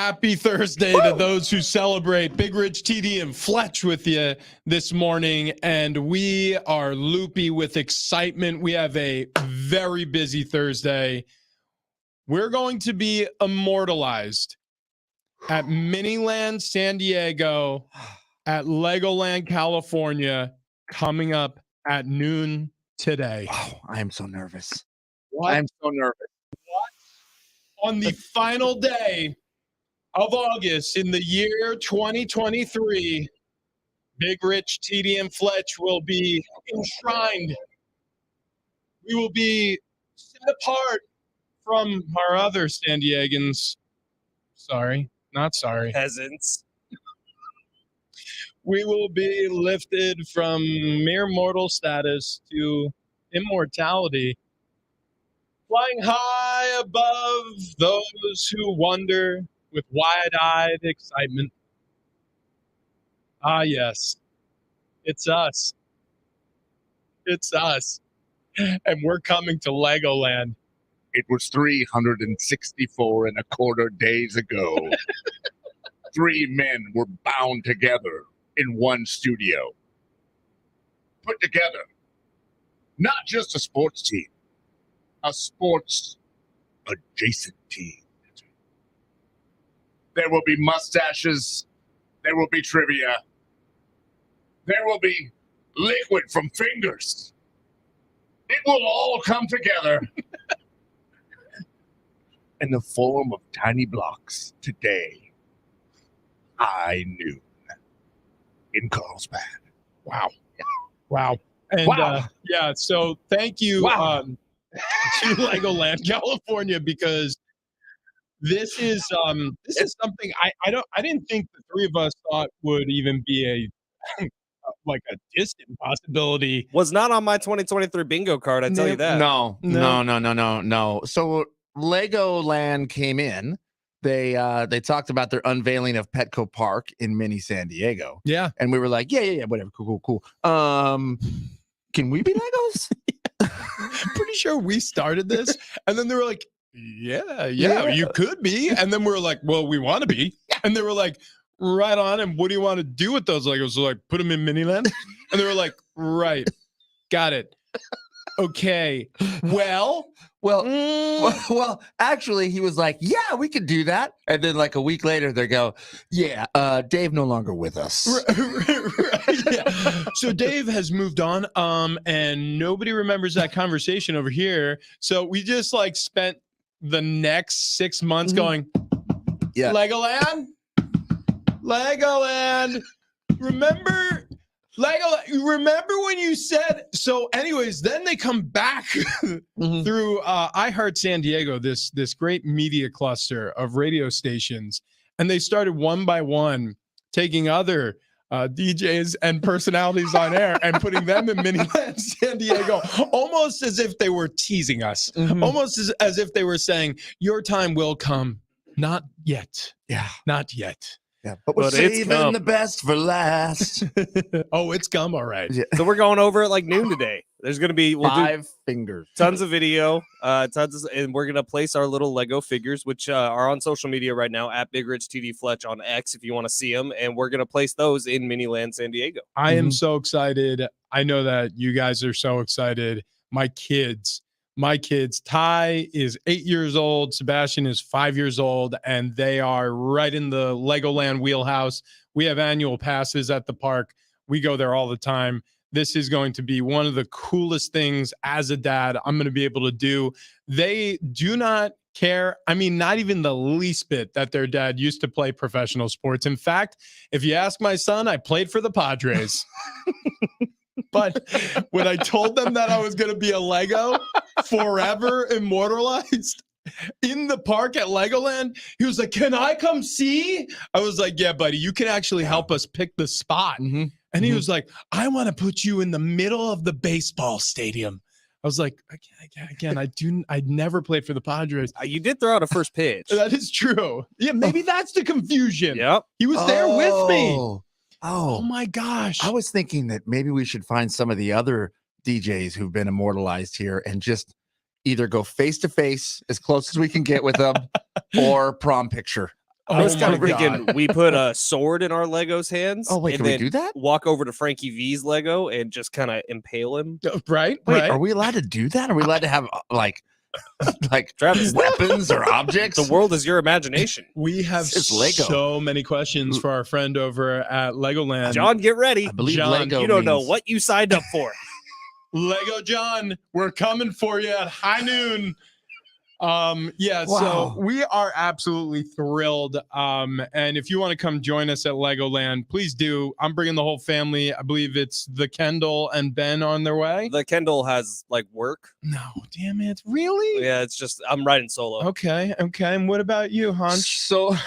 Happy Thursday to those who celebrate. Big Rich, TD, and Fletch with you this morning, and we are loopy with excitement. We have a very busy Thursday. We're going to be immortalized at Miniland San Diego, at Legoland, California, coming up at noon today. Oh, I am so nervous. What? I am so nervous. On the final day of August in the year 2023, Big Rich, TD, and Fletch will be enshrined. We will be set apart from our other San Diegans. Sorry, not sorry. Peasants. We will be lifted from mere mortal status to immortality, flying high above those who wonder with wide-eyed excitement. Ah, yes. It's us. It's us. And we're coming to Legoland. It was 364 and a quarter days ago. 3 men were bound together in one studio. Put together. Not just a sports team. A sports adjacent team. There will be mustaches. There will be trivia. There will be liquid from fingers. It will all come together in the form of tiny blocks today. High noon in Carlsbad. Wow. Wow. And Wow. Yeah, so thank you to Legoland, California, because this is something I didn't think the three of us thought would even be a like a distant possibility. Was not on my 2023 bingo card, I tell you that. No. So Legoland came in. They talked about their unveiling of Petco Park in mini San Diego. Yeah. And we were like, yeah, whatever. Cool. Can we be Legos? Pretty sure we started this. And then they were like, yeah, you could be. And then we were like, well, we want to be. And they were like, right on. And what do you want to do with those Legos? So like, put them in Miniland? And they were like, right. Got it. Okay. Well, actually, he was like, yeah, we could do that. And then like a week later, they go, yeah, Dave no longer with us. Right, yeah. So Dave has moved on, and nobody remembers that conversation over here. So we just like spent the next 6 months going, Yeah. Legoland? Remember when you said so? Anyways, then they come back through iHeart San Diego, this great media cluster of radio stations, and they started one by one taking other DJs and personalities on air and putting them in Miniland San Diego, almost as if they were teasing us, almost as if they were saying, "Your time will come, not yet, not yet." Yeah, but we're saving the best for last. Oh, it's come, all right. Yeah. So we're going over at like noon today. There's going to be 5 fingers. Tons of video, and we're going to place our little Lego figures, which are on social media right now at Big Rich TD Fletch on X if you want to see them. And we're going to place those in Miniland San Diego. I am so excited. I know that you guys are so excited. My kids, Ty is 8 years old. Sebastian is 5 years old, and they are right in the Legoland wheelhouse. We have annual passes at the park. We go there all the time. This is going to be one of the coolest things as a dad I'm going to be able to do. They do not care. I mean, not even the least bit that their dad used to play professional sports. In fact, if you ask my son, I played for the Padres. But when I told them that I was going to be a Lego forever immortalized in the park at Legoland, he was like, "Can I come see?" I was like, "Yeah, buddy, you can actually help us pick the spot." And he was like, "I want to put you in the middle of the baseball stadium." I was like, again, I never played for the Padres. You did throw out a first pitch. That is true. Yeah, maybe that's the confusion. Yep. He was there with me. Oh my gosh. I was thinking that maybe we should find some of the other DJs who've been immortalized here and just either go face to face as close as we can get with them or prom picture. I was Oh kind of my thinking we put a sword in our Lego's hands. Oh, wait, and can we then do that? Walk over to Frankie V's Lego and just kind of impale him. Right? Wait, right. are we allowed to do that? Are we allowed to have like Travis, weapons or objects? the world is your imagination. We have It's Lego. so many questions for our friend over at Legoland. John, get ready. I believe John, Lego. You don't know means- what you signed up for. Lego John, we're coming for you at high noon. Yeah, Wow. so we are absolutely thrilled. And if you want to come join us at Legoland, please do. I'm bringing the whole family. I believe it's the Kendall and Ben on their way. The Kendall has like work. No, damn it. Really? Yeah, it's just I'm riding solo. Okay. And what about you, Hunch? Solo,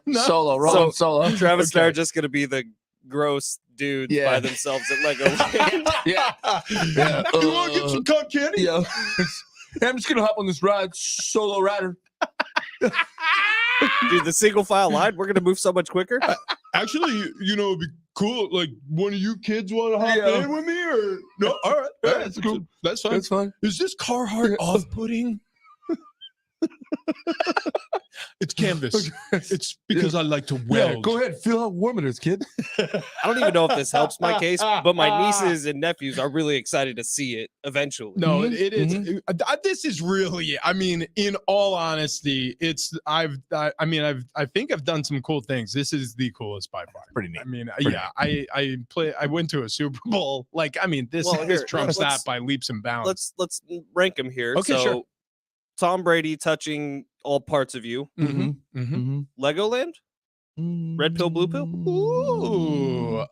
No. rolling solo. Travis and I Okay. are just gonna be the gross dudes Yeah. by themselves at Legoland. Yeah. Yeah. You want to get some cotton candy? Yeah. I'm just gonna hop on this ride, solo rider. Dude, the single file line, we're gonna move so much quicker. Actually, it'd be cool. Like, one of you kids want to hop Yeah. in with me, or no? All right, Yeah, that's cool. That's fine. That's fine. Is this Carhartt off-putting? It's canvas. It's because I like to weld. Yeah, go ahead, feel how warm it is, kid. I don't even know if this helps my case, but my nieces and nephews are really excited to see it eventually. No, Mhm, it is. This is really. I mean, in all honesty, it's. I think I've done some cool things. This is the coolest by far. Pretty neat. I mean, Pretty yeah. I went to a Super Bowl. Like, I mean, this Well, here, trumps let's- that by leaps and bounds. Let's rank them here. Okay, so, sure. Tom Brady touching all parts of you. Mhm, mhm. Legoland, red pill, blue pill. Ooh,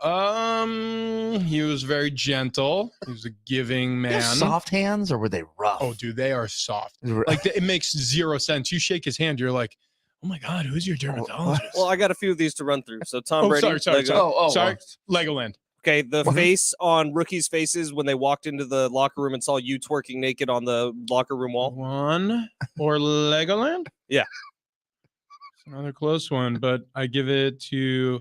he was very gentle. He was a giving They have man. soft hands, or were they rough? Oh, dude, they are soft. Like, Like, it makes zero sense. You shake his hand, you're like, oh my god, who's your dermatologist? Well, I got a few of these to run through. So Tom Oh, Brady, sorry. Lego. Sorry. Legoland. Okay, the What? face on rookies' faces when they walked into the locker room and saw you twerking naked on the locker room wall. One or Legoland? Yeah. It's another close one, but I give it to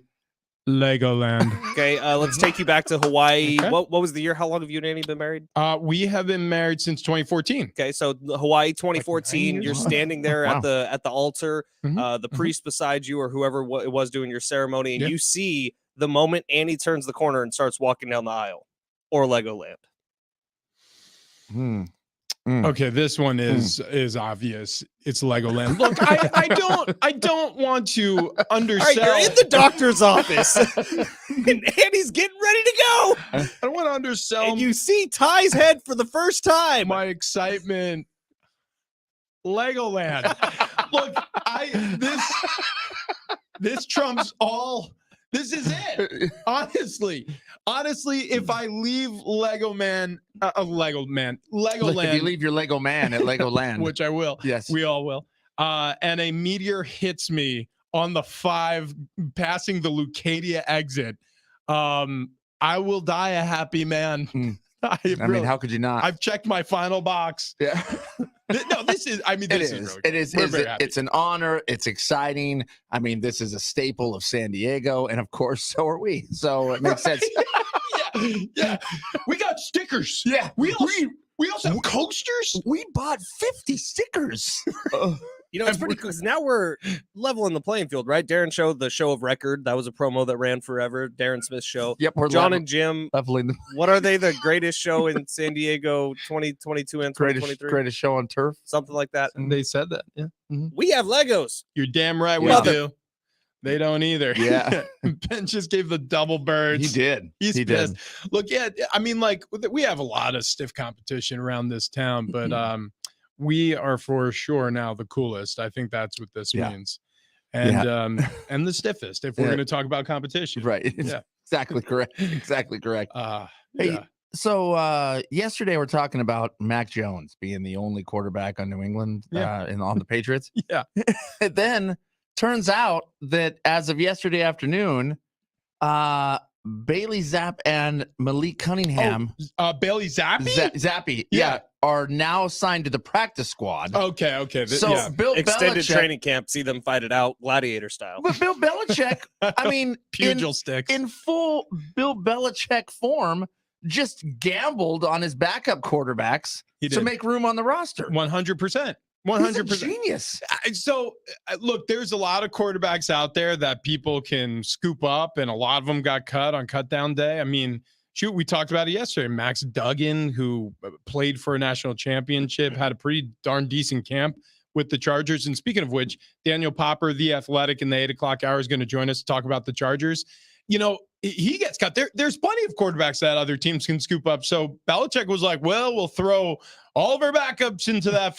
Legoland. Okay, let's take you back to Hawaii. Okay. What was the year? How long have you and Annie been married? We have been married since 2014. Okay, so the Hawaii 2014. years? You're standing there Wow. at the altar. Mhm, The priest beside you, or whoever it was doing your ceremony, and Yeah. you see the moment Annie turns the corner and starts walking down the aisle, or Legoland. Okay, this one is obvious. It's Legoland. Look, I don't want to All right, undersell. you're in the doctor's office, and Annie's getting ready to go, I don't want to undersell and you see Ty's head for the first time. my excitement. Legoland. Look, this trumps all. This is it. Honestly, if I leave Legoland, if you leave your Lego man at Legoland, which I will, yes, we all will, and a meteor hits me on the 5 passing the Lucadia exit, I will die a happy man. I mean, how could you not? I've checked my final box. Yeah. No, this is. I mean, this is. Really It is. We're very happy. It's an honor. It's exciting. I mean, this is a staple of San Diego, and of course, so are we. So it makes sense. Yeah. We got stickers. Yeah, We also have coasters. we bought 50 stickers. You know, it's pretty cool because now we're leveling the playing field, right? Darren showed the show of record. That was a promo that ran forever. Darren Smith's show. Yep, we're John and Jim, leveling the what are they? The greatest show in San Diego 2022 and 2023? greatest show on turf. Something like that. And they said that. Yeah. We have Legos. You're damn right Yeah. we do. They don't either. Yeah. Ben just gave the double birds. He did. He's he pissed. did. Look, yeah, I mean, like, we have a lot of stiff competition around this town, but we are for sure now the coolest. I think that's what this Yeah. means. And and the stiffest if we're Yeah. going to talk about competition. Right. Yeah. Exactly correct. Exactly correct. Hey, Yeah. So yesterday we're talking about Mac Jones being the only quarterback on New England Yeah. and on the Patriots. Yeah. And then turns out that as of yesterday afternoon, Bailey Zapp and Malik Cunningham, Bailey Zappi? Zappy, Yeah. are now signed to the practice squad. Okay. So yeah. Bill Extended Belichick, training camp. See them fight it out, gladiator style. but Bill Belichick, I mean, Pugil sticks. in full Bill Belichick form, just gambled on his backup quarterbacks He to did. make room on the roster. 100%. 100%. Genius. So, look, there's a lot of quarterbacks out there that people can scoop up, and a lot of them got cut on cut down day. I mean, shoot, we talked about it yesterday. Max Duggan, who played for a national championship, had a pretty darn decent camp with the Chargers. And speaking of which, Daniel Popper, the Athletic, in the 8 o'clock hour is going to join us to talk about the Chargers. You know, he gets cut. There's plenty of quarterbacks that other teams can scoop up. So Belichick was like, well, we'll throw all of our backups into that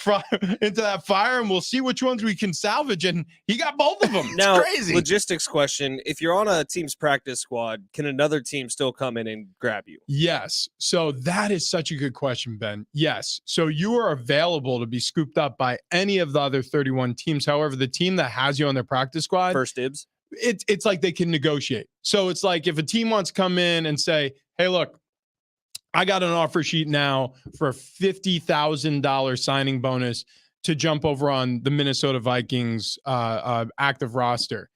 fire, and we'll see which ones we can salvage. And he got both of them. Now, crazy. Logistics question. If you're on a team's practice squad, can another team still come in and grab you? Yes. So that is such a good question, Ben. Yes. So you are available to be scooped up by any of the other 31 teams. However, the team that has you on their practice squad, First dibs? it's like they can negotiate. So it's like if a team wants to come in and say, hey, look, I got an offer sheet now for a $50,000 signing bonus to jump over on the Minnesota Vikings active roster.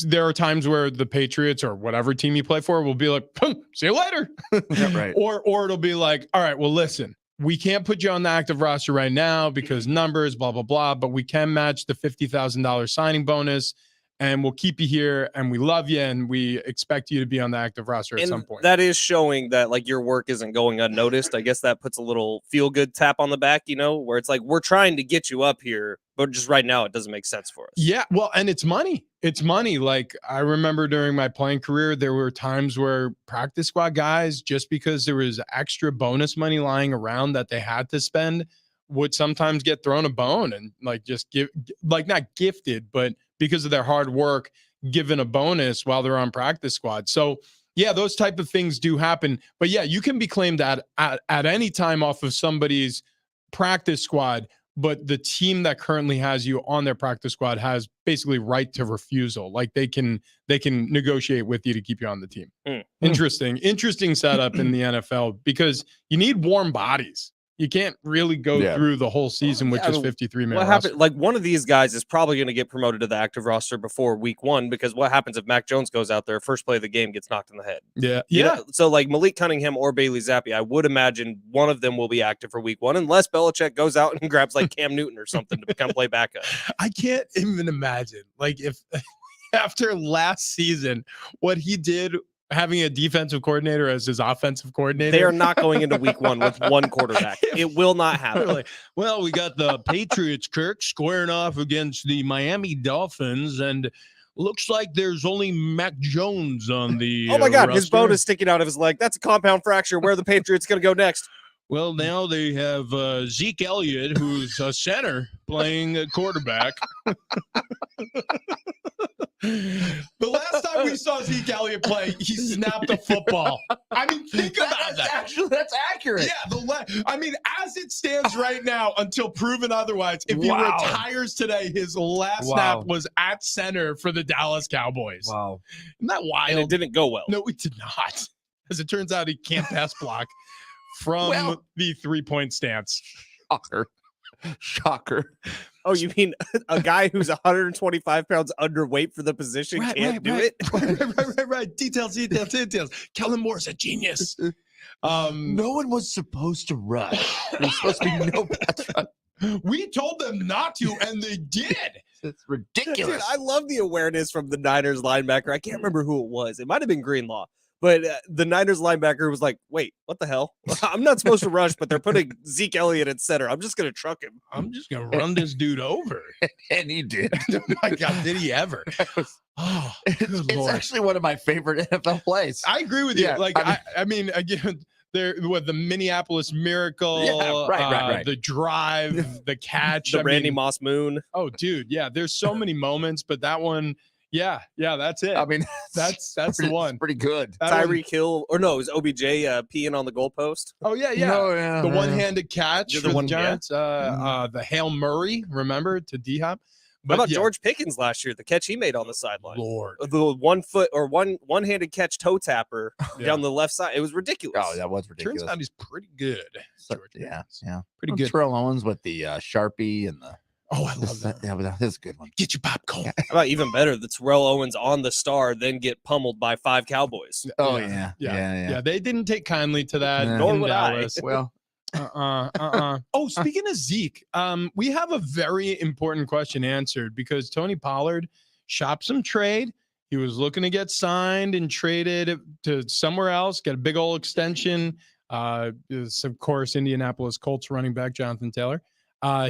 There are times where the Patriots or whatever team you play for will be like, see you later. Yeah, right. Or it'll be like, all right, well, listen, we can't put you on the active roster right now because numbers, blah, blah, blah, but we can match the $50,000 signing bonus. And we'll keep you here, and we love you, and we expect you to be on the active roster at some point. That is showing that like your work isn't going unnoticed. I guess that puts a little feel-good tap on the back, you know, where it's like we're trying to get you up here, but just right now it doesn't make sense for us. Yeah, well, and it's money. It's money. Like I remember during my playing career, there were times where practice squad guys, just because there was extra bonus money lying around that they had to spend, would sometimes get thrown a bone and like just give, like not gifted, but because of their hard work, given a bonus while they're on practice squad. So yeah, those type of things do happen. But yeah, you can be claimed at any time off of somebody's practice squad, but the team that currently has you on their practice squad has basically right to refusal. Like they can negotiate with you to keep you on the team. Interesting setup in the NFL because you need warm bodies. You can't really go through the whole season with just 53-man roster. Happened? Like one of these guys is probably going to get promoted to the active roster before week 1 because what happens if Mac Jones goes out there, first play of the game gets knocked in the head? Yeah. You know, so like Malik Cunningham or Bailey Zappi, I would imagine one of them will be active for week 1 unless Belichick goes out and grabs like Cam Newton or something to come play backup. I can't even imagine like if after last season, what he did having a defensive coordinator as his offensive coordinator. They are not going into week 1 with one quarterback. It will not happen. Like, well, we got the Patriots, Kirk, squaring off against the Miami Dolphins, and looks like there's only Mac Jones on the oh my God, roster. His bone is sticking out of his leg. That's a compound fracture. Where are the Patriots going to go next? Well, now they have Zeke Elliott, who's a center, playing a quarterback. The last time we saw Zeke Elliott play, he snapped a football. I mean, think about that. Actually, that's accurate. Yeah, I mean, as it stands right now, until proven otherwise, if he retires today, his last snap was at center for the Dallas Cowboys. Wow. Isn't that wild? And it didn't go well. No, it did not. As it turns out, he can't pass block from the 3-point stance. Shocker. Oh, you mean a guy who's 125 pounds underweight for the position can't do it? Right. Details. Kellen Moore's a genius. No one was supposed to rush. There's supposed to be no pass rush. We told them not to, and they did. It's ridiculous. Dude, I love the awareness from the Niners linebacker. I can't remember who it was. It might have been Greenlaw. But the Niners linebacker was like, wait, what the hell? I'm not supposed to rush, but they're putting Zeke Elliott at center. I'm just going to truck him. I'm just going to run this dude over. And he did. Oh, my God, did he ever? Oh, it's actually one of my favorite NFL plays. I agree with you. Yeah, like, I mean, again, the Minneapolis Miracle, right. The drive, the catch. The Randy Moss Moon. Oh, dude, yeah, there's so many moments, but that one... Yeah, that's it. I mean, that's the one. Pretty good. Tyreek Hill, or no, it was OBJ peeing on the goalpost. Oh yeah. The one-handed catch for the Giants. The Hail Murray, remember, to D-Hop. How about George Pickens last year? The catch he made on the sideline. Lord, the 1 foot or one-handed catch toe tapper down the left side. It was ridiculous. Oh, that was ridiculous. Turns out he's pretty good. Yeah, pretty good. Terrell Owens with the Sharpie and the. Oh, I love that. Yeah, but that's a good one. Get your popcorn. How about even better? The Terrell Owens on the star, then get pummeled by 5 Cowboys. Oh, yeah. They didn't take kindly to that. Nor would Dallas. Well, Oh, speaking of Zeke, we have a very important question answered because Tony Pollard shopped some trade. He was looking to get signed and traded to somewhere else, get a big old extension. Is of course Indianapolis Colts running back Jonathan Taylor.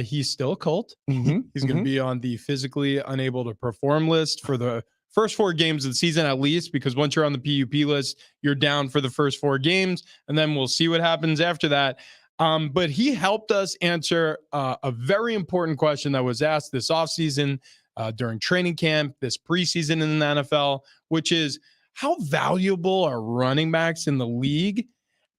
He's still a Colt. He's going to be on the physically unable to perform list for the first 4 games of the season, at least, because once you're on the PUP list, you're down for the first 4 games, and then we'll see what happens after that. But he helped us answer a very important question that was asked this offseason during training camp, this preseason in the NFL, which is how valuable are running backs in the league?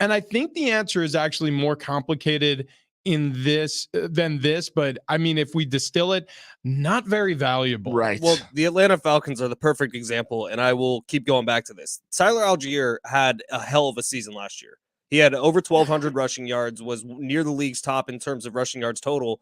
And I think the answer is actually more complicated in this than this. But I mean, if we distill it, not very valuable. Right. Well, the Atlanta Falcons are the perfect example, and I will keep going back to this. Tyler Algier had a hell of a season last year. He had over 1,200 rushing yards, was near the league's top in terms of rushing yards total.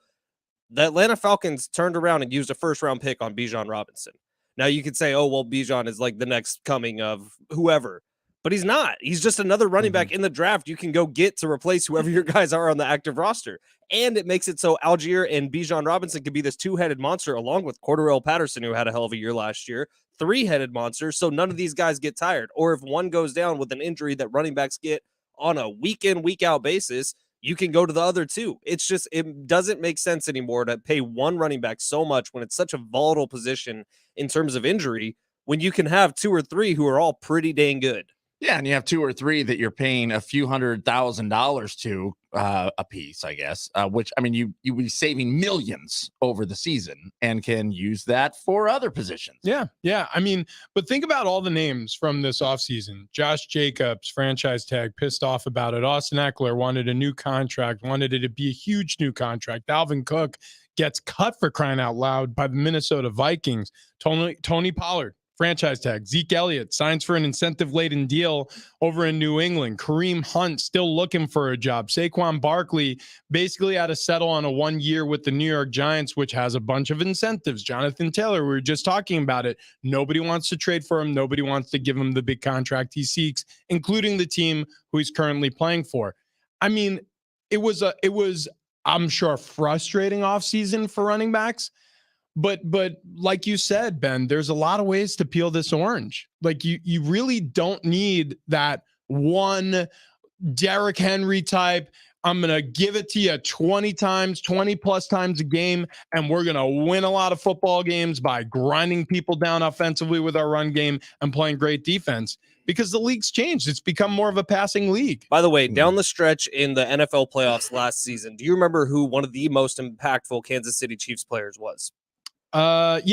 The Atlanta Falcons turned around and used a first-round pick on Bijan Robinson. Now, you could say, oh, well, Bijan is like the next coming of whoever. But he's not. He's just another running back in the draft you can go get to replace whoever your guys are on the active roster. And it makes it so Algier and Bijan Robinson can be this 2-headed monster along with Cordarrelle Patterson, who had a hell of a year last year, 3-headed monster. So none of these guys get tired. Or if one goes down with an injury that running backs get on a week in, week out basis, you can go to the other 2. It's just, it doesn't make sense anymore to pay one running back so much when it's such a volatile position in terms of injury, when you can have 2 or 3 who are all pretty dang good. Yeah, and you have 2 or 3 that you're paying a few $100,000 to a piece, I guess. Which, I mean, you would be saving millions over the season and can use that for other positions. Yeah. I mean, but think about all the names from this offseason. Josh Jacobs, franchise tag, pissed off about it. Austin Eckler wanted a new contract, wanted it to be a huge new contract. Dalvin Cook gets cut for crying out loud by the Minnesota Vikings. Tony Pollard, franchise tag. Zeke Elliott signs for an incentive-laden deal over in New England. Kareem Hunt still looking for a job. Saquon Barkley basically had to settle on a 1 year with the New York Giants, which has a bunch of incentives. Jonathan Taylor, we were just talking about it. Nobody wants to trade for him. Nobody wants to give him the big contract he seeks, including the team who he's currently playing for. I mean, it was, I'm sure, frustrating offseason for running backs. But like you said, Ben, there's a lot of ways to peel this orange. Like you really don't need that one Derrick Henry type. I'm going to give it to you 20 plus times a game, and we're going to win a lot of football games by grinding people down offensively with our run game and playing great defense, because the league's changed. It's become more of a passing league. By the way, down the stretch in the NFL playoffs last season, do you remember who one of the most impactful Kansas City Chiefs players was? Jerick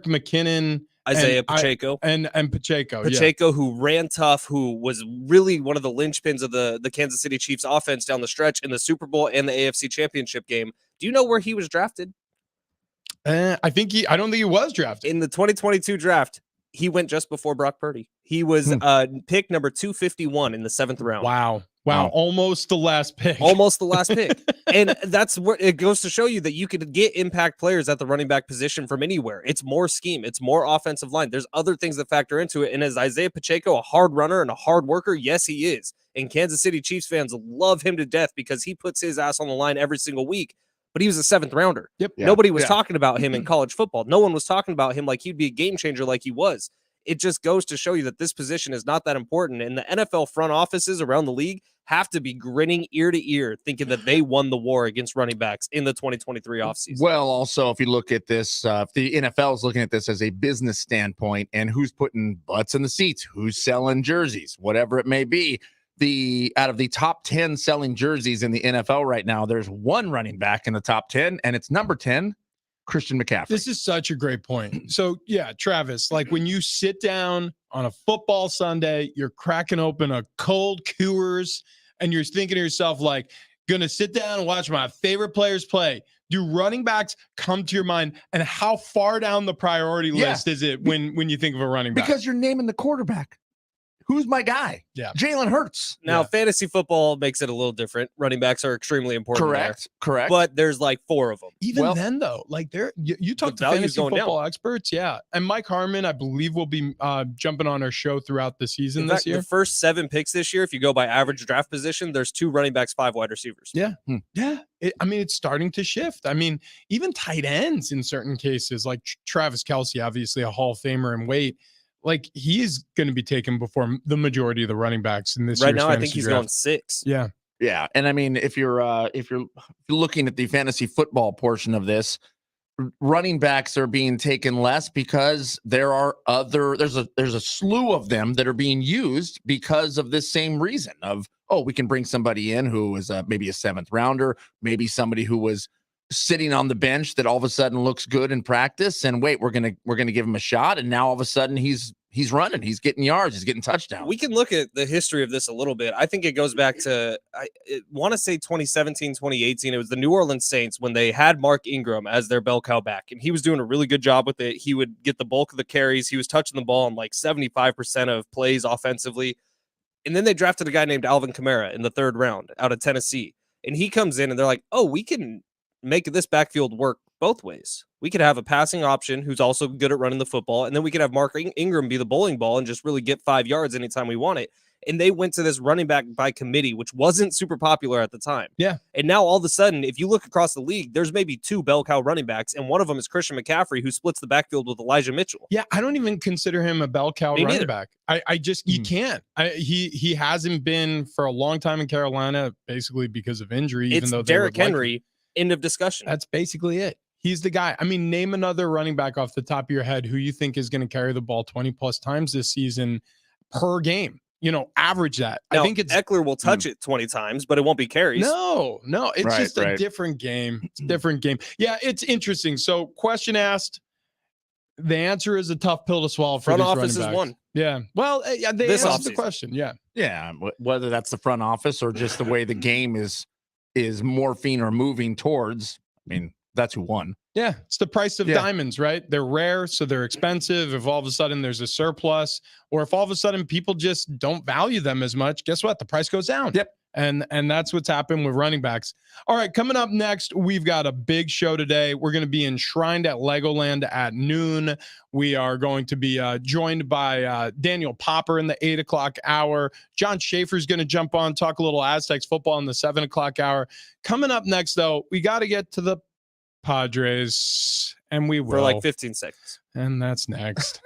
McKinnon, Isaiah Pacheco, and Pacheco. Pacheco, who ran tough, who was really one of the linchpins of the Kansas City Chiefs offense down the stretch in the Super Bowl and the AFC Championship game. Do you know where he was drafted? I don't think he was drafted in the 2022 draft. He went just before Brock Purdy. He was pick number 251 in the 7th round. Wow. Almost the last pick. And that's where it goes to show you that you could get impact players at the running back position from anywhere. It's more scheme. It's more offensive line. There's other things that factor into it. And is Isaiah Pacheco a hard runner and a hard worker? Yes, he is. And Kansas City Chiefs fans love him to death because he puts his ass on the line every single week. But he was a 7th rounder. Yep. Yeah. Nobody was talking about him in college football. No one was talking about him like he'd be a game changer like he was. It just goes to show you that this position is not that important. And the NFL front offices around the league have to be grinning ear to ear, thinking that they won the war against running backs in the 2023 offseason. Well, also, if you look at this, if the NFL is looking at this as a business standpoint and who's putting butts in the seats, who's selling jerseys, whatever it may be, out of the top 10 selling jerseys in the NFL right now, there's one running back in the top 10, and it's number 10, Christian McCaffrey. This is such a great point. So, yeah, Travis, like when you sit down on a football Sunday, you're cracking open a cold Coors, and you're thinking to yourself, like, gonna sit down and watch my favorite players play. Do running backs come to your mind, and how far down the priority list is it when you think of a running back? Because you're naming the quarterback. Who's my guy? Yeah. Jalen Hurts. Now, Yeah. fantasy football makes it a little different. Running backs are extremely important. Correct. But there's like 4 of them. Even Well, then, though, like you talk to value's fantasy going down. football experts, yeah. And Mike Harmon, I believe, will be jumping on our show throughout the season In this fact, year. the first 7 picks this year, if you go by average draft position, there's 2 running backs, 5 wide receivers. Yeah. Yeah. I mean, it's starting to shift. I mean, even tight ends in certain cases, like Travis Kelce, obviously a Hall of Famer in weight, like he's going to be taken before the majority of the running backs in this Right year's now, I think fantasy he's draft. going 6. Yeah. Yeah, and I mean, if you're looking at the fantasy football portion of this, running backs are being taken less because there's a slew of them that are being used because of this same reason of, oh, we can bring somebody in who is maybe a 7th rounder, maybe somebody who was sitting on the bench that all of a sudden looks good in practice, and wait, we're gonna give him a shot, and now all of a sudden he's running, he's getting yards, he's getting touchdowns. We can look at the history of this a little bit. I think it goes back to, I want to say 2017, 2018. It was the New Orleans Saints when they had Mark Ingram as their bell cow back, and he was doing a really good job with it. He would get the bulk of the carries. He was touching the ball in like 75% of plays offensively. And then they drafted a guy named Alvin Kamara in the 3rd round out of Tennessee. And he comes in and they're like, oh, we can make this backfield work both ways. We could have a passing option who's also good at running the football, and then we could have Mark Ingram be the bowling ball and just really get 5 yards anytime we want it. And they went to this running back by committee, which wasn't super popular at the time. Yeah. And now all of a sudden, if you look across the league, there's maybe 2 bell cow running backs, and one of them is Christian McCaffrey, who splits the backfield with Elijah Mitchell. Yeah, I don't even consider him a bell cow Me running neither. back. I just you can't. He hasn't been for a long time in Carolina, basically because of injury. Even It's though they Derrick would like him. Henry. End of discussion. That's basically it. He's the guy. I mean, name another running back off the top of your head who you think is going to carry the ball 20 plus times this season per game. Average that. Now, I think it's Eckler will touch it 20 times, but it won't be carries. no, it's Right, just a right. different game. It's a different game. Yeah, it's interesting. So, question asked. The answer is a tough pill to swallow for Front these office running is backs. one. Yeah. Well, yeah, they This answered the offseason. question. Yeah. Yeah, whether that's the front office or just the way the game is morphing or moving towards. I mean, that's who won. Yeah, it's the price of Yeah. diamonds, right? They're rare, so they're expensive. If all of a sudden there's a surplus, or if all of a sudden people just don't value them as much, guess what? The price goes down. Yep. And that's what's happened with running backs. All right, coming up next, we've got a big show today. We're going to be enshrined at Legoland at noon. We are going to be joined by Daniel Popper in the 8 o'clock hour. John Schaefer's going to jump on, talk a little Aztecs football in the 7 o'clock hour. Coming up next, though, we got to get to the Padres, and we will. For like 15 seconds. And that's next.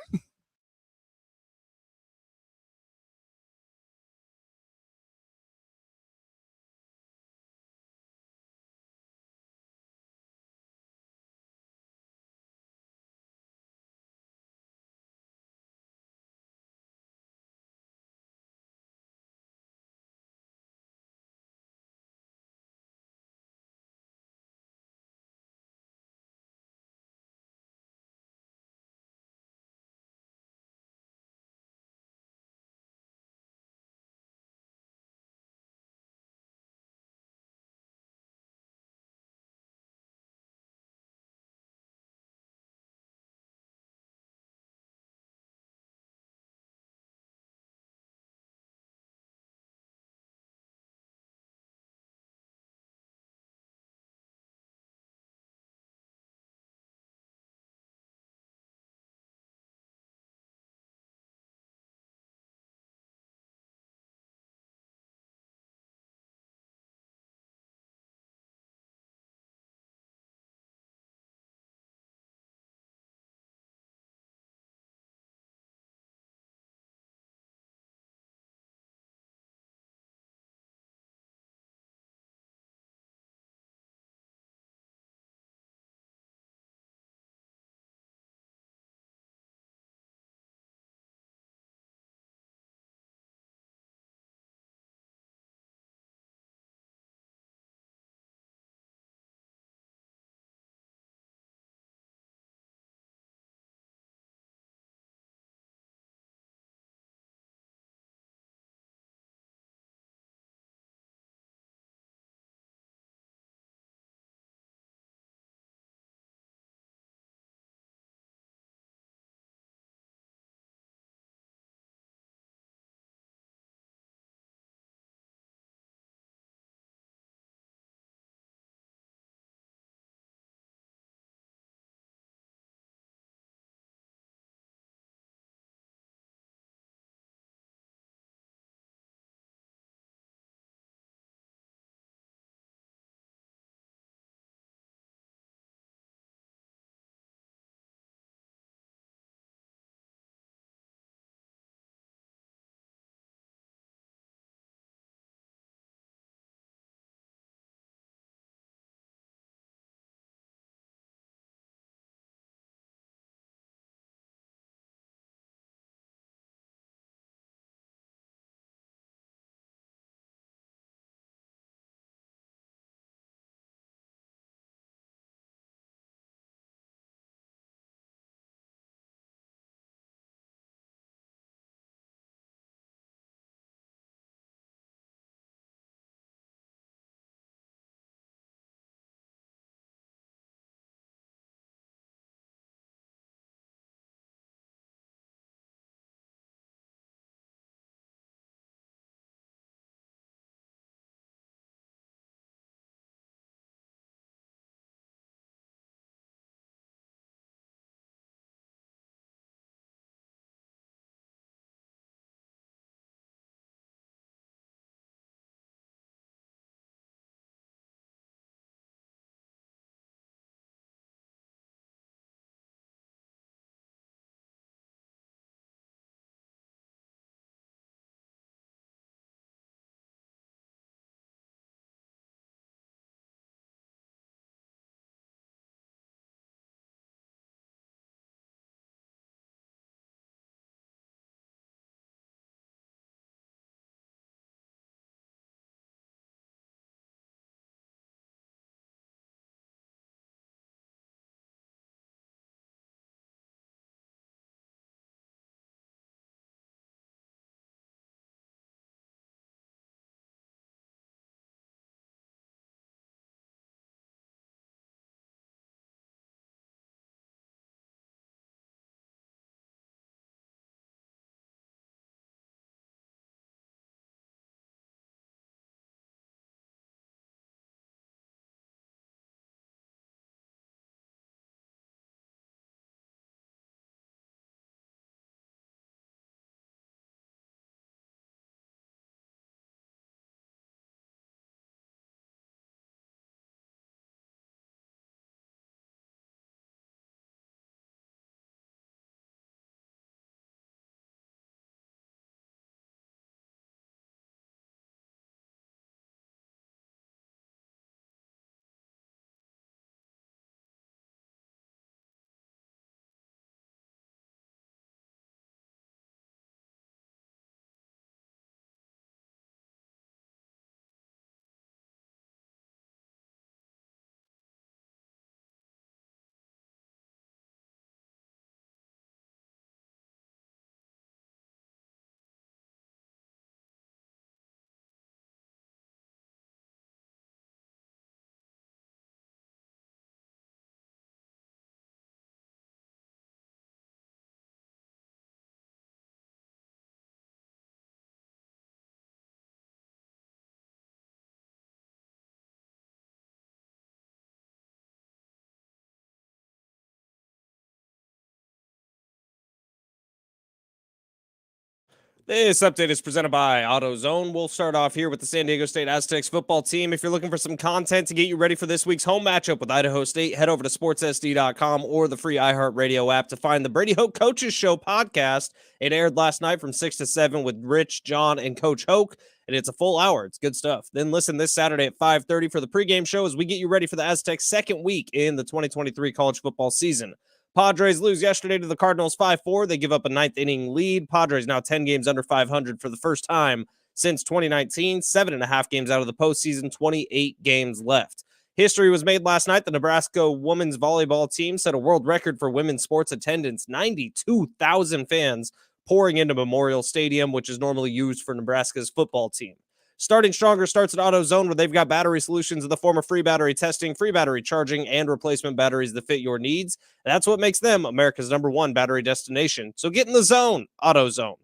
This update is presented by AutoZone. We'll start off here with the San Diego State Aztecs football team. If you're looking for some content to get you ready for this week's home matchup with Idaho State, head over to sportssd.com or the free iHeartRadio app to find the Brady Hoke Coaches Show podcast. It aired last night from 6 to 7 with Rich, John, and Coach Hoke, and it's a full hour. It's good stuff. Then listen this Saturday at 5:30 for the pregame show as we get you ready for the Aztecs' second week in the 2023 college football season. Padres lose yesterday to the Cardinals 5-4. They give up a ninth inning lead. Padres now 10 games under 500 for the first time since 2019. 7.5 games out of the postseason, 28 games left. History was made last night. The Nebraska women's volleyball team set a world record for women's sports attendance. 92,000 fans pouring into Memorial Stadium, which is normally used for Nebraska's football team. Starting Stronger starts at AutoZone, where they've got battery solutions in the form of free battery testing, free battery charging, and replacement batteries that fit your needs. And that's what makes them America's #1 battery destination. So get in the zone, AutoZone.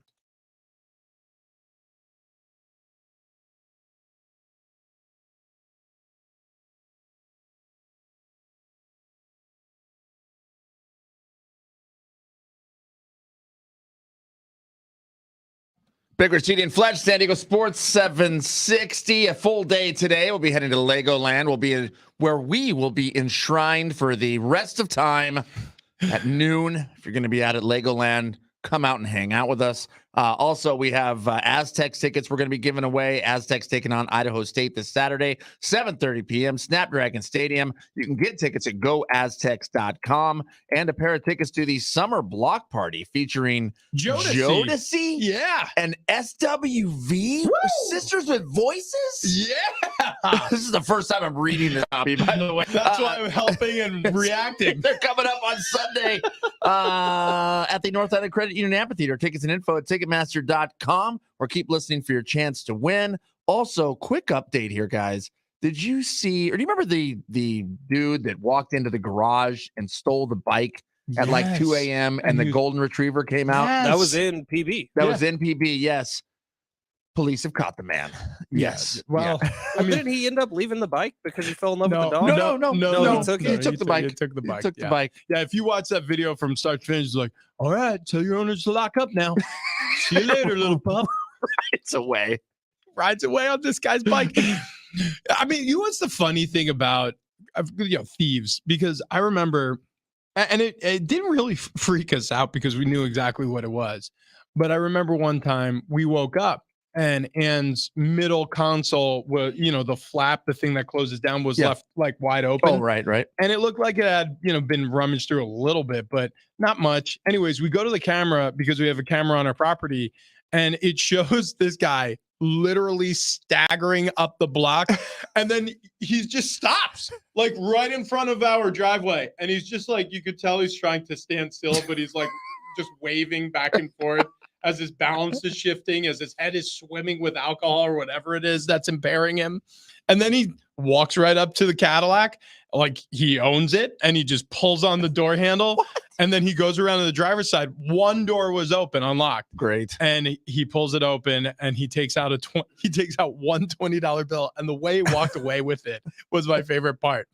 Big Rich and Fletch, San Diego Sports 760. A full day today. We'll be heading to LEGOLAND. We'll be where we will be enshrined for the rest of time at noon. If you're going to be out at LEGOLAND, come out and hang out with us. Also, we have Aztecs tickets we're going to be giving away. Aztecs taking on Idaho State this Saturday, 7:30 p.m., Snapdragon Stadium. You can get tickets at goaztecs.com and a pair of tickets to the summer block party featuring Jodeci Yeah. and SWV, Woo! Sisters with Voices. Yeah. This is the first time I'm reading this copy, by the way. That's why I'm helping and reacting. They're coming up on Sunday at the North Island Credit Union Amphitheater. Tickets and info at Ticketmaster.com, or keep listening for your chance to win. Also, quick update here, guys. Did you see, or do you remember the dude that walked into the garage and stole the bike at like 2 a.m. and the golden retriever came out? Yes. That was in PB. That was in PB, yes. Police have caught the man. Yes. Well, Yeah. I mean, Didn't he end up leaving the bike because he fell in love with the dog? No, he took it. He took the bike. He took the bike. He took the yeah. bike. Yeah, if you watch that video from start to finish, it's like, all right, tell your owners to lock up now. See you later, little pup. It's away. Rides away on this guy's bike. I mean, you know what's the funny thing about thieves? Because I remember, and it didn't really freak us out because we knew exactly what it was. But I remember one time we woke up and Ann's middle console was, the flap, the thing that closes down was left like wide open. Oh, right. And it looked like it had, been rummaged through a little bit, but not much. Anyways, we go to the camera because we have a camera on our property, and it shows this guy literally staggering up the block. And then he just stops like right in front of our driveway. And he's just like, you could tell he's trying to stand still, but he's like just waving back and forth as his balance is shifting, as his head is swimming with alcohol or whatever it is that's impairing him. And then he walks right up to the Cadillac, like he owns it, and he just pulls on the door handle. What? And then he goes around to the driver's side. One door was open, unlocked. Great. And he pulls it open, and he takes out one $20 bill. And the way he walked away with it was my favorite part.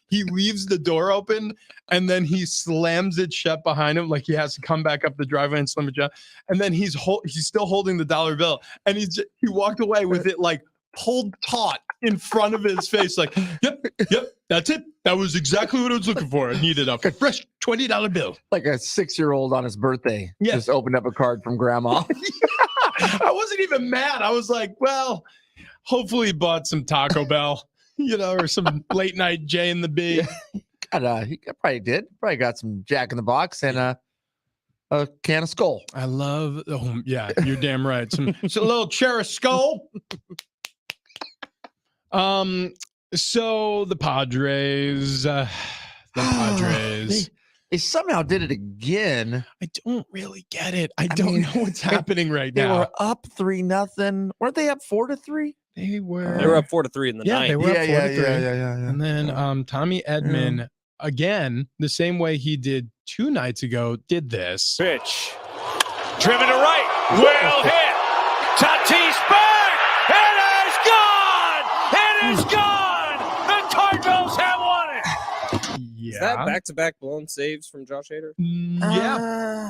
He leaves the door open, and then he slams it shut behind him, like he has to come back up the driveway and slam it shut. And then he's still holding the dollar bill, and he walked away with it like pulled taut in front of his face, like, yep, that's it. That was exactly what I was looking for. I needed a fresh $20 bill. Like a 6-year-old on his birthday. Yeah. Just opened up a card from grandma. I wasn't even mad. I was like, well, hopefully he bought some Taco Bell. Or some late night J and the B. He probably did. Probably got some Jack in the Box and a can of Skull. I love. Oh yeah, you're damn right. It's a little Cherish Skull. So the Padres. They somehow did it again. I don't really get it. I don't know what's happening right now. They were up 3-0. Weren't they up 4-3? They were up 4-3 in the ninth. They were up 4-3. Yeah. And then Tommy Edman, again, the same way he did 2 nights ago, did this. Pitch. Driven to right. Well hit. Tatis back. It is gone. It is gone. The Cardinals have won it. Is that back-to-back blown saves from Josh Hader?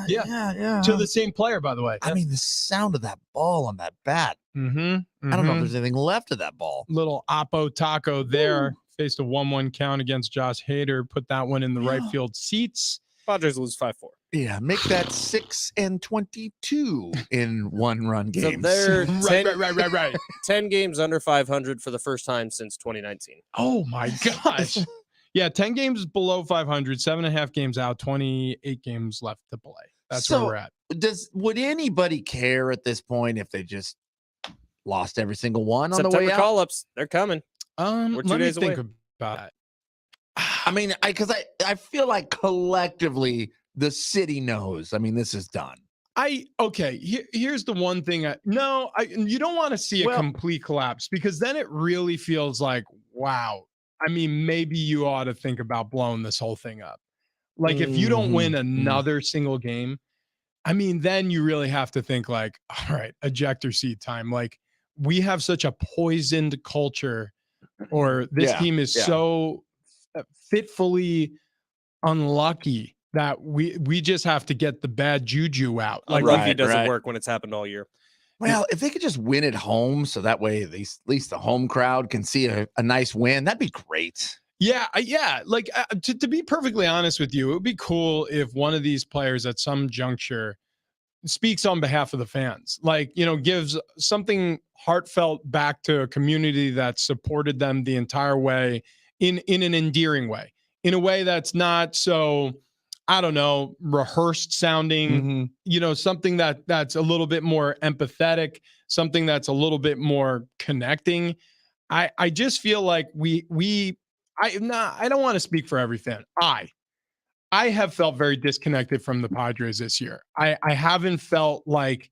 Yeah. To the same player, by the way. I mean, the sound of that ball on that bat. Mm-hmm. I don't know if there's anything left of that ball. Little Oppo Taco there. Faced a 1-1 count against Josh Hader. Put that one in the right field seats. Padres lose 5-4. Yeah, make that 6-22 in one-run games. So they're Right. 10 games under 500 for the first time since 2019. Oh my gosh. Yeah, 10 games below 500, 7.5 games out, 28 games left to play. That's where we're at. Would anybody care at this point if they just lost every single one on the way out? Call-ups, they're coming. We're 2 days away. Think about that. I mean, because I feel like collectively the city knows. I mean, this is done. Here's the one thing. You don't want to see a complete collapse, because then it really feels like, wow. I mean, maybe you ought to think about blowing this whole thing up. Like, if you don't win another single game, I mean, then you really have to think like, all right, ejector seat time. Like, we have such a poisoned culture, or this team is so fitfully unlucky that we just have to get the bad juju out. Like, rugby doesn't work when it's happened all year. Well, if they could just win at home, so that way at least the home crowd can see a nice win, that'd be great. Yeah. Like, to be perfectly honest with you, it would be cool if one of these players at some juncture speaks on behalf of the fans, like, gives something heartfelt back to a community that supported them the entire way in an endearing way, in a way that's not so, I don't know, rehearsed sounding, something that's a little bit more empathetic, something that's a little bit more connecting. I just feel like I don't want to speak for every fan. I have felt very disconnected from the Padres this year. I haven't felt like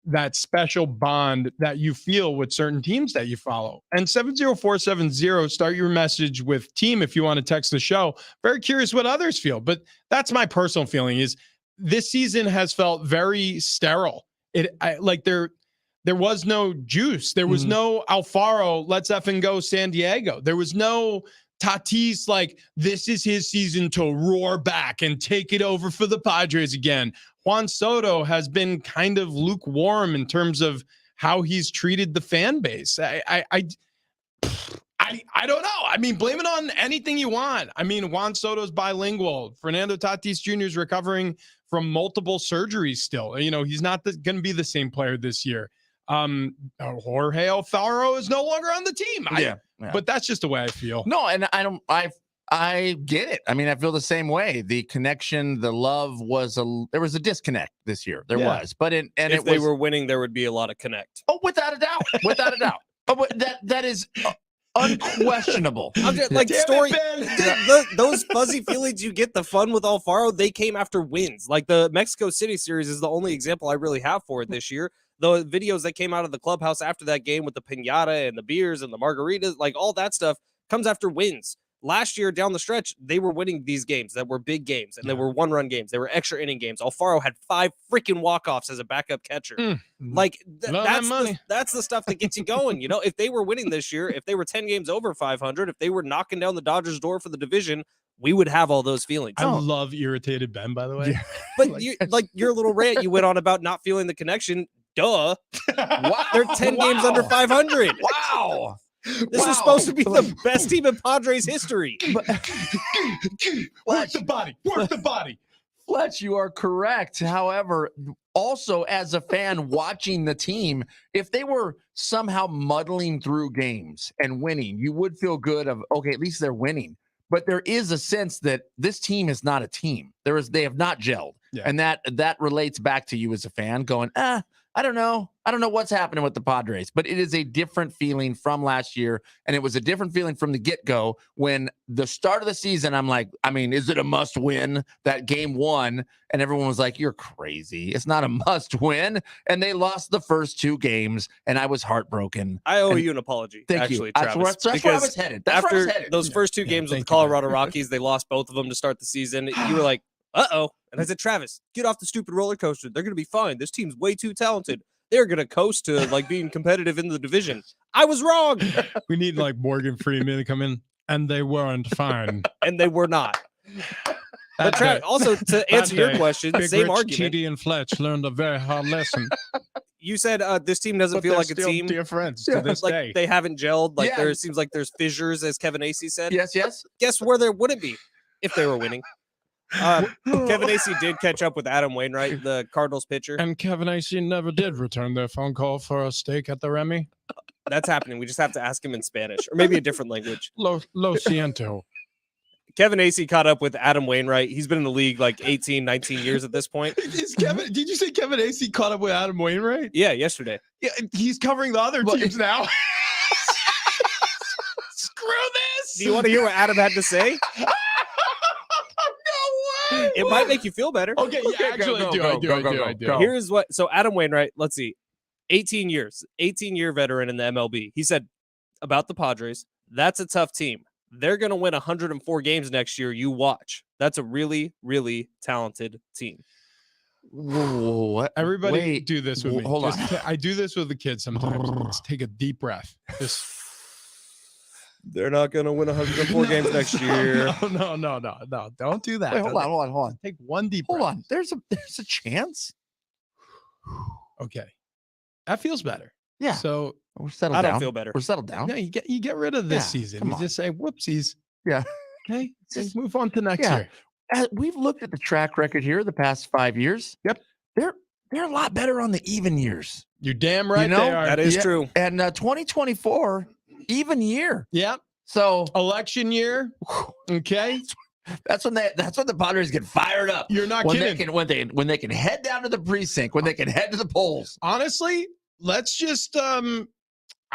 that special bond that you feel with certain teams that you follow. And 70470, start your message with team if you want to text the show. Very curious what others feel, but that's my personal feeling, is this season has felt very sterile. There was no juice. There was no Alfaro, let's effing go San Diego. There was no Tatis, like, this is his season to roar back and take it over for the Padres again. Juan Soto has been kind of lukewarm in terms of how he's treated the fan base. I don't know. I mean, blame it on anything you want. I mean, Juan Soto's bilingual. Fernando Tatis Jr. is recovering from multiple surgeries still. He's not going to be the same player this year. Jorge Alfaro is no longer on the team. But that's just the way I feel. No, and I get it. I mean, I feel the same way. The connection, the love there was a disconnect this year. There was, but if they were winning, there would be a lot of connect. Oh, without a doubt. Oh, but that is unquestionable. I'm just, like, those fuzzy feelings you get, the fun with Alfaro, they came after wins. Like, the Mexico City series is the only example I really have for it this year. The videos that came out of the clubhouse after that game with the piñata and the beers and the margaritas, like, all that stuff comes after wins. Last year down the stretch, they were winning these games that were big games, and they were one-run games. They were extra inning games. Alfaro had 5 freaking walk-offs as a backup catcher. Like, that's the stuff that gets you going. If they were winning this year, if they were 10 games over 500, if they were knocking down the Dodgers' door for the division, we would have all those feelings. I love irritated Ben, by the way. Yeah. But your little rant you went on about not feeling the connection. Duh. Wow. They're 10 games under 500. Wow. This is supposed to be the best team in Padres history. Work the body. Fletch, you are correct. However, also as a fan watching the team, if they were somehow muddling through games and winning, you would feel good of, okay, at least they're winning. But there is a sense that this team is not a team. They have not gelled. Yeah. And that relates back to you as a fan going, I don't know what's happening with the Padres, but it is a different feeling from last year. And it was a different feeling from the get-go when the start of the season, I'm like, I mean, is it a must win that game 1? And everyone was like, you're crazy. It's not a must win. And they lost the first 2 games and I was heartbroken. I owe you an apology. Thank you. Travis. That's where I was headed. After those first 2 games with the Colorado Rockies, they lost both of them to start the season. You were like, uh-oh. And I said, Travis, get off the stupid roller coaster. They're going to be fine. This team's way too talented. They're going to coast to, like, being competitive in the division. I was wrong. We need, like, Morgan Freeman to come in, and they weren't fine. And they were not. But That day. also to That answer your day, question, Big same Rich, argument. TD, and Fletch learned a very hard lesson. You said this team doesn't But feel they're like a still team. dear friends Yeah, to this Like day. they haven't gelled. Like Yeah. there seems like there's fissures, as Kevin Acey said. Yes, yes. Guess where there wouldn't be if they were winning. Kevin Acey did catch up with Adam Wainwright, the Cardinals pitcher. And Kevin Acey never did return their phone call for a steak at the Remy. That's happening. We just have to ask him in Spanish or maybe a different language. Lo siento. Kevin Acey caught up with Adam Wainwright. He's been in the league like 18, 19 years at this point. Did you say Kevin Acey caught up with Adam Wainwright? Yeah, yesterday. Yeah, he's covering the other teams now. Screw this. Do you want to hear what Adam had to say? No way. It might make you feel better. Okay, yeah, Okay, actually, go, I do. go. Here's what. So Adam Wainwright, let's see, 18 years, 18-year veteran in the MLB. He said about the Padres, that's a tough team. They're going to win 104 games next year. You watch. That's a really, really talented team. What? Everybody Wait, do this with me. hold on. I do this with the kids sometimes. Let's take a deep breath. Just They're not going to win 104 games next year. No. Don't do that. Wait, hold on. Take one deep Hold breath. on. There's a chance. Okay. That feels better. Yeah. So We're settled I down. don't feel better. We're settled down. no, you get rid of this Yeah, season. come You on. just say whoopsies. Yeah. Okay. Just move on to next Yeah. year. We've looked at the track record here the past 5 years. Yep. They're a lot better on the even years. You're damn right know, they are. That is Yeah. true. And 2024, even year. Yep. So Election year. Okay. that's when the Padres get fired up. You're not When kidding. when they can head down to the precinct, when they can head to the polls. Honestly, let's just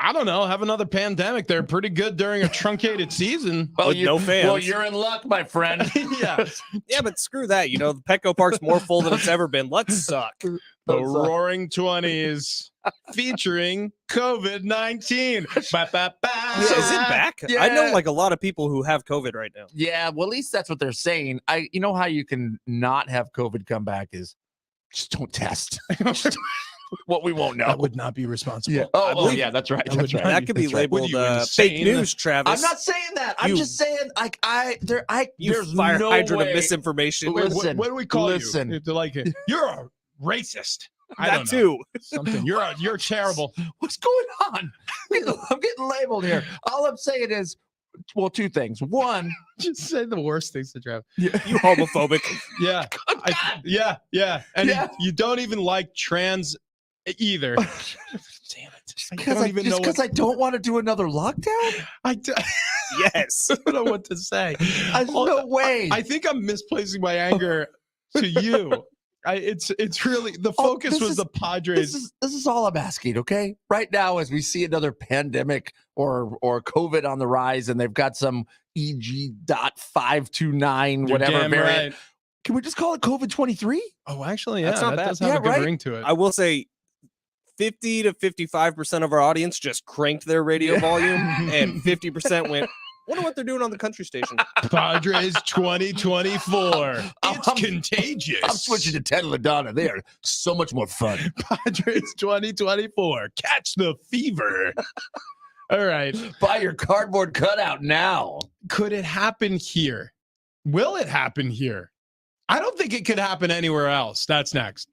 I don't know, have another pandemic. They're pretty good during a truncated season. With no fans. Well, you're in luck, my friend. Yeah. Yeah, but screw that. You know, the Petco Park's more full than it's ever been. Let's suck. The Roaring 20s featuring COVID-19. Ba, ba, ba. Is it back? Yeah. I know like a lot of people who have COVID right now. Yeah, well, at least that's what they're saying. You know how you can not have COVID come back is just don't test. What we won't know. That would not be responsible. Yeah. I Oh, believe- yeah, that's right. That would That's right. not That could be That's right. What are labeled you, fake insane? news, Travis. I'm not saying that. I'm You- just saying like You there's fire no hydrant way. of misinformation. Wait, Listen, what do we call listen. you? They're like, you're a racist. I That don't know. too. Something. You're terrible. What's going on? I'm getting labeled here. All I'm saying is, well, two things. One, Just say the worst things to Trav. You homophobic. Yeah. Yeah. And Yeah. you don't even like trans either. Damn it. because I don't want to do another lockdown. Yes. I don't know what to say. There's no way. I think I'm misplacing my anger to you. It's really the Oh, focus this was is- the Padres. This is all I'm asking, okay? Right now, as we see another pandemic or COVID on the rise, and they've got some EG.529 You're whatever damn variant. right. Can we just call it COVID 23? Oh, actually, yeah, That's not that bad. does have Yeah, a good right? ring to it. I will say 50 to 55% of our audience just cranked their radio volume and 50% went, wonder what they're doing on the country station. Padres 2024. It's I'm contagious. I'm switching to Ted LaDonna. They are so much more fun. Padres 2024. Catch the fever. All right. Buy your cardboard cutout now. Could it happen here? Will it happen here? I don't think it could happen anywhere else. That's next.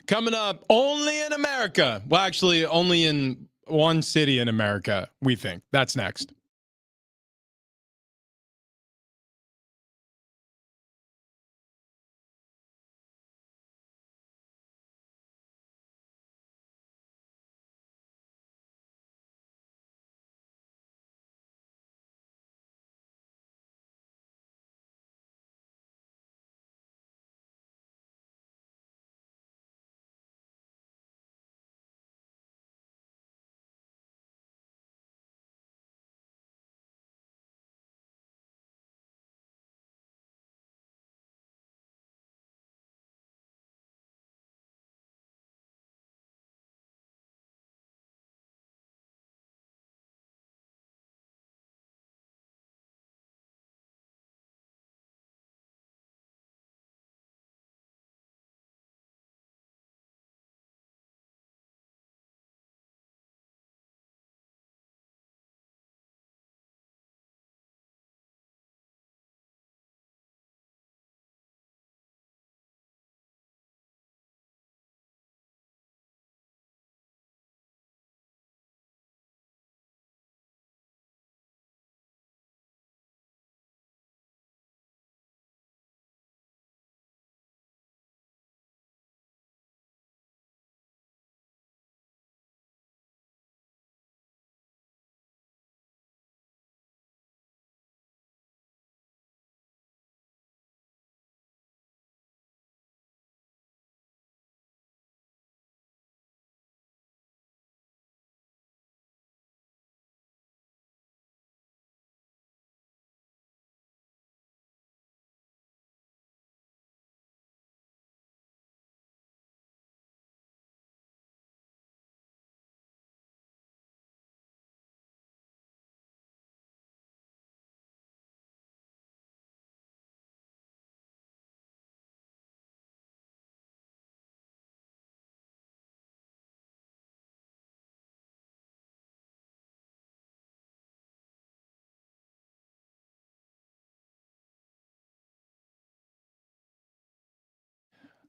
Coming up, only in America. Well, actually, only in one city in America, we think. That's next.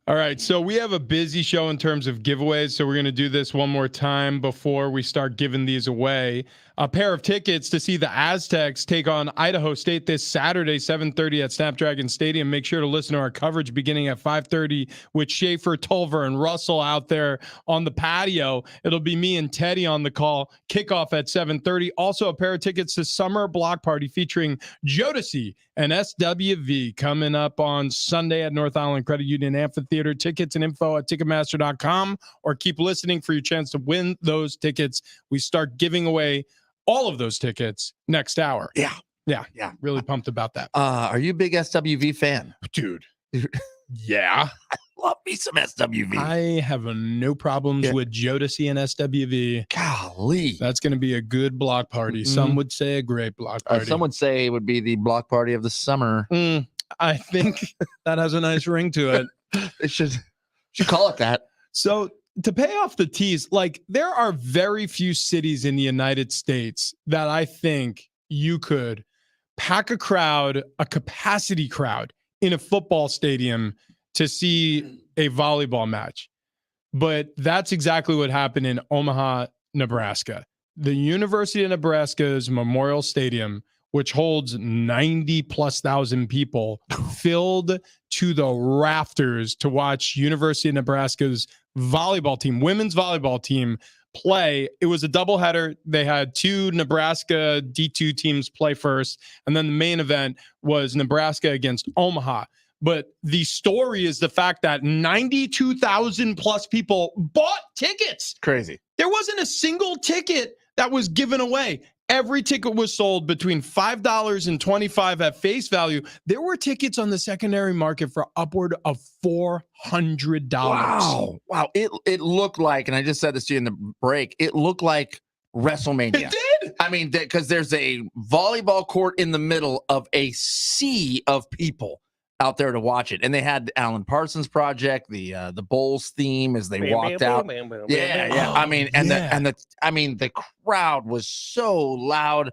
All right, so we have a busy show in terms of giveaways, so we're going to do this one more time before we start giving these away. A pair of tickets to see the Aztecs take on Idaho State this Saturday, 7:30 at Snapdragon Stadium. Make sure to listen to our coverage beginning at 5:30 with Schaefer, Tolver, and Russell out there on the patio. It'll be me and Teddy on the call. Kickoff at 7:30. Also, a pair of tickets to Summer Block Party featuring Jodeci and SWV coming up on Sunday at North Island Credit Union Amphitheater. Tickets and info at Ticketmaster.com, or keep listening for your chance to win those tickets. We start giving away all of those tickets next hour. Yeah. Really pumped about that. Are you a big SWV fan? Dude. Yeah. Love me some SWV. I have no problems with Jodeci and SWV. Golly. That's going to be a good block party. Some would say a great block party. Some would say it would be the block party of the summer. I think that has a nice ring to it. It should call it that. So to pay off the tease, like, there are very few cities in the United States that I think you could pack a crowd, a capacity crowd in a football stadium to see a volleyball match. But that's exactly what happened in Omaha, Nebraska. The University of Nebraska's Memorial Stadium, which holds 90,000+ people, filled to the rafters to watch University of Nebraska's volleyball team, women's volleyball team, play. It was a doubleheader. They had two Nebraska D2 teams play first, and then the main event was Nebraska against Omaha. But the story is the fact that 92,000+ people bought tickets. Crazy. There wasn't a single ticket that was given away. Every ticket was sold between $5 and $25 at face value. There were tickets on the secondary market for upward of $400. Wow. It looked like, and I just said this to you in the break, it looked like WrestleMania. It did. I mean, because there's a volleyball court in the middle of a sea of people out there to watch it. And they had the Alan Parsons Project, the Bulls theme as they walked out. Yeah. I mean, the crowd was so loud.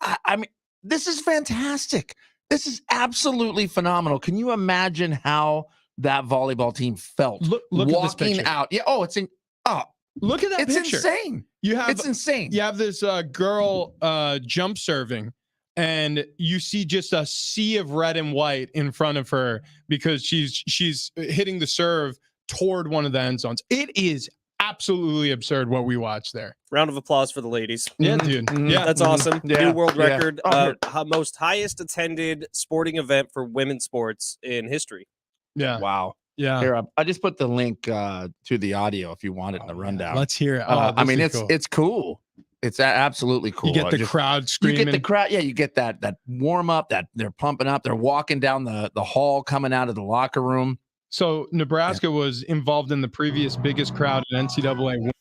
I mean, this is fantastic. This is absolutely phenomenal. Can you imagine how that volleyball team felt Look at this walking picture. out. Yeah. Oh, Look at that it's picture. insane. It's insane. You have this girl jump serving, and you see just a sea of red and white in front of her because she's hitting the serve toward one of the end zones. It is absolutely absurd what we watched there. Round of applause for the ladies. Yeah, dude. Yeah, That's awesome. Yeah, New world yeah. record. Oh, Most highest attended sporting event for women's sports in history. yeah, Wow. yeah. Here, I just put the link to the audio if you want it in the rundown. Let's hear it. I mean, cool. it's cool. It's absolutely cool. You get the crowd You screaming. get the crowd. Yeah, you get that warm up. That they're pumping up. They're walking down the hall, coming out of the locker room. So Nebraska was involved in the previous biggest crowd in NCAA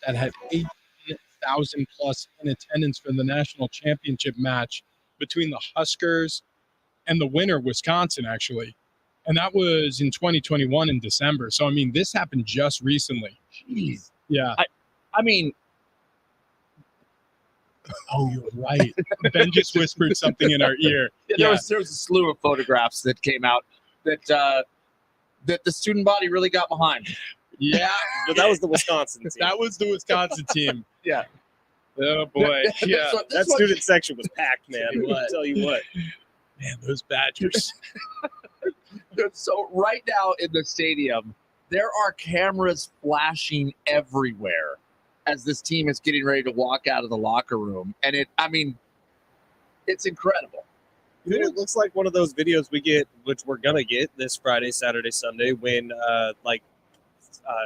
that had 8,000 plus in attendance for the national championship match between the Huskers and the winner, Wisconsin, actually. And that was in 2021 in December. So, I mean, this happened just recently. Jeez. Yeah. I mean, Oh, you're right. Ben just whispered something in our ear. there was a slew of photographs that came out that the student body really got behind. Yeah. But that was the Wisconsin team. That was the Wisconsin team. Yeah. Oh, boy. Yeah. That student section was packed, man. I'll tell you what. Man, those Badgers. So right now in the stadium, there are cameras flashing everywhere as this team is getting ready to walk out of the locker room. And it's incredible. Dude, it looks like one of those videos we get, which we're gonna get this Friday, Saturday, Sunday, when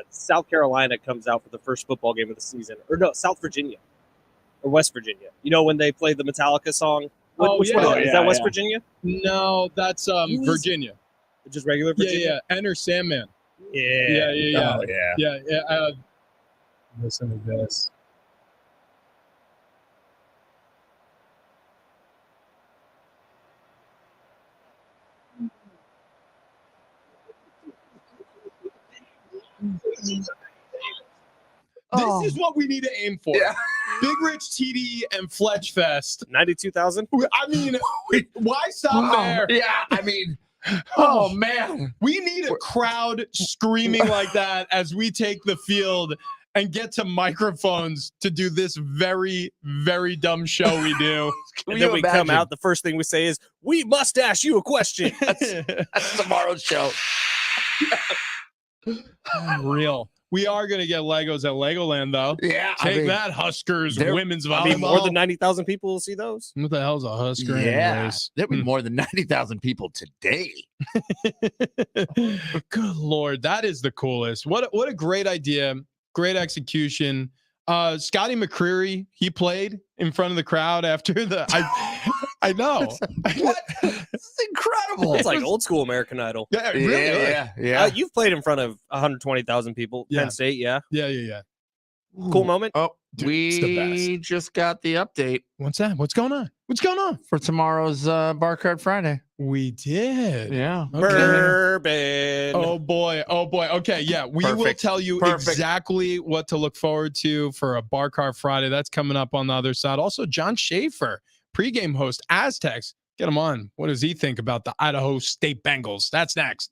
South Carolina comes out for the first football game of the season, or no, South Virginia or West Virginia. You know when they play the Metallica song? Which one is that? West Virginia? No, that's Virginia. Just regular Virginia. Yeah. Enter Sandman. Yeah. Oh, yeah. Yeah. Listen to this. Oh. This is what we need to aim for. Yeah. Big Rich TD and Fletch Fest. 92,000. I mean, why stop there? Yeah, I mean, oh man. We need a crowd screaming like that as we take the field and get to microphones to do this very, very dumb show we do. And then we come out, the first thing we say is, we must ask you a question. That's tomorrow's show. Unreal. We are going to get Legos at Legoland, though. Yeah. Take that, Huskers women's volleyball. I mean, more than 90,000 people will see those. What the hell's a Husker? Yeah. Anyways? There'll be more than 90,000 people today. Good Lord. That is the coolest. What a great idea. Great execution. Scotty McCreery, he played in front of the crowd after the. I know. What? It's incredible. It's like old school American Idol. Yeah, really. Yeah. You've played in front of 120,000 people. Yeah. Penn State, yeah. Yeah. Cool moment. Oh, Dude, it's the we best. just got the update What's that? What's going on? for tomorrow's Bar Card Friday. We did. Yeah. Okay. Bourbon. Oh boy. Okay. Yeah. We will Perfect. tell you exactly what to look forward to for a Bar Card Friday. That's coming up on the other side. Also, John Schaefer, pregame host, Aztecs. Get him on. What does he think about the Idaho State Bengals? That's next.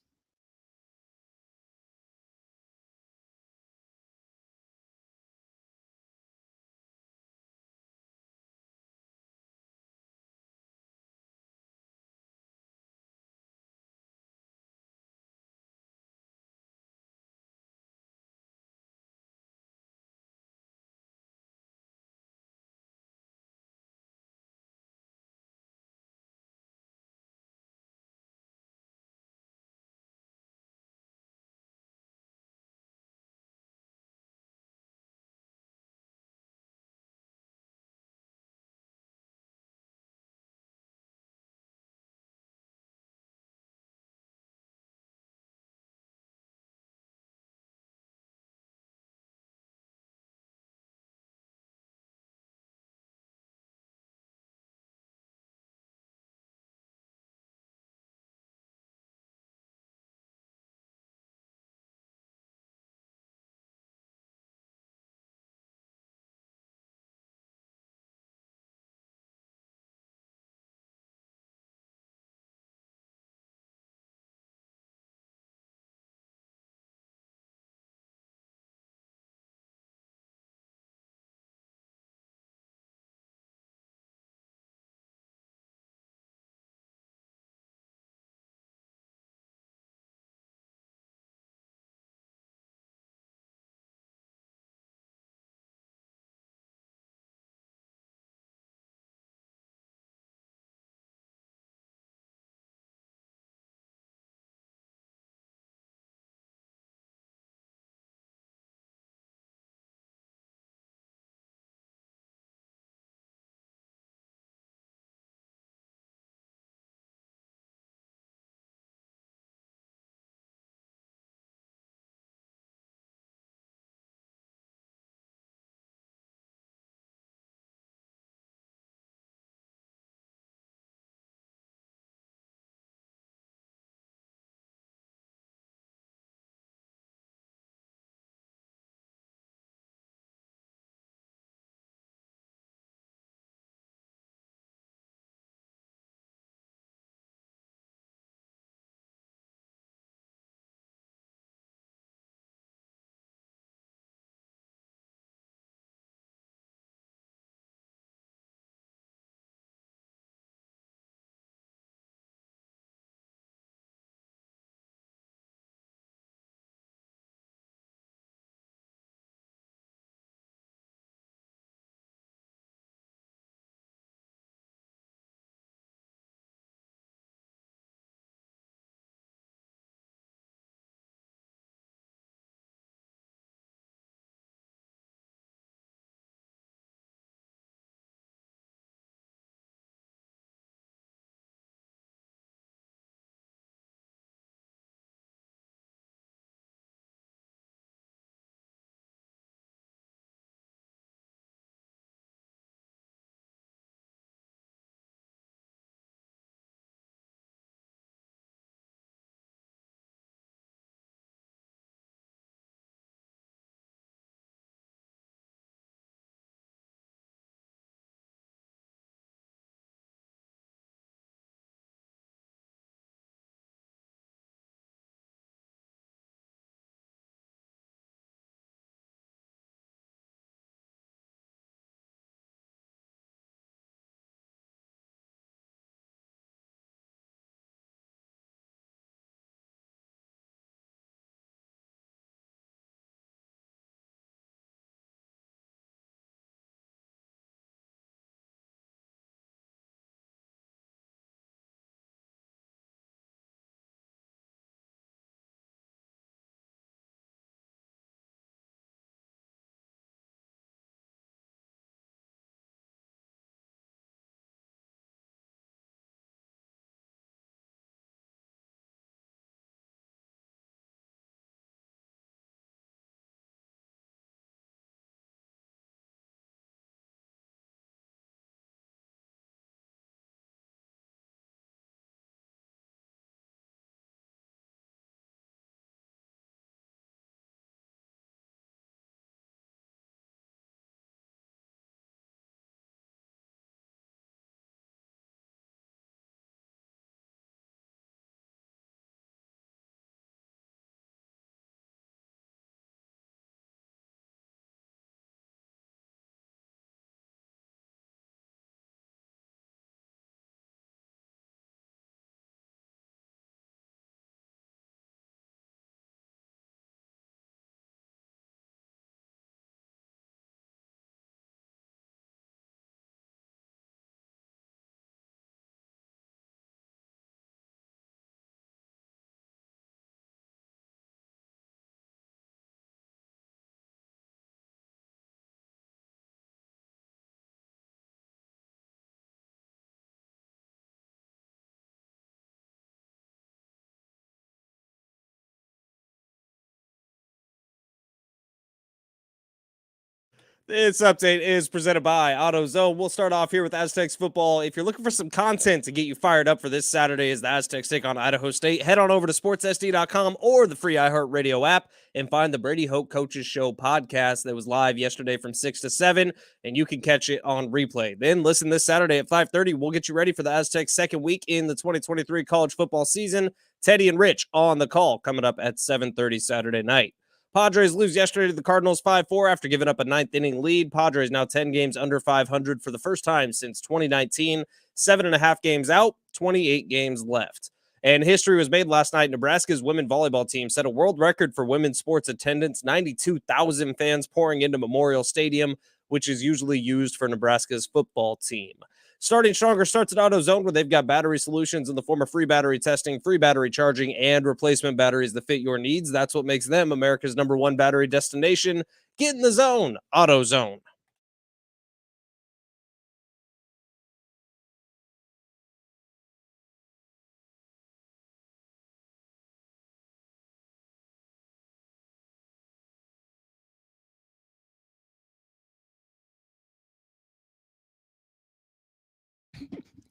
This update is presented by AutoZone. We'll start off here with Aztecs football. If you're looking for some content to get you fired up for this Saturday as the Aztecs take on Idaho State, head on over to sportssd.com or the free iHeartRadio app and find the Brady Hoke Coaches Show podcast that was live yesterday from 6 to 7, and you can catch it on replay. Then listen this Saturday at 5:30. We'll get you ready for the Aztecs' second week in the 2023 college football season. Teddy and Rich on the call coming up at 7:30 Saturday night. Padres lose yesterday to the Cardinals 5-4 after giving up a ninth inning lead. Padres now 10 games under 500 for the first time since 2019. 7.5 games out, 28 games left. And history was made last night. Nebraska's women's volleyball team set a world record for women's sports attendance. 92,000 fans pouring into Memorial Stadium, which is usually used for Nebraska's football team. Starting Stronger starts at AutoZone, where they've got battery solutions in the form of free battery testing, free battery charging, and replacement batteries that fit your needs. That's what makes them America's #1 battery destination. Get in the zone, AutoZone.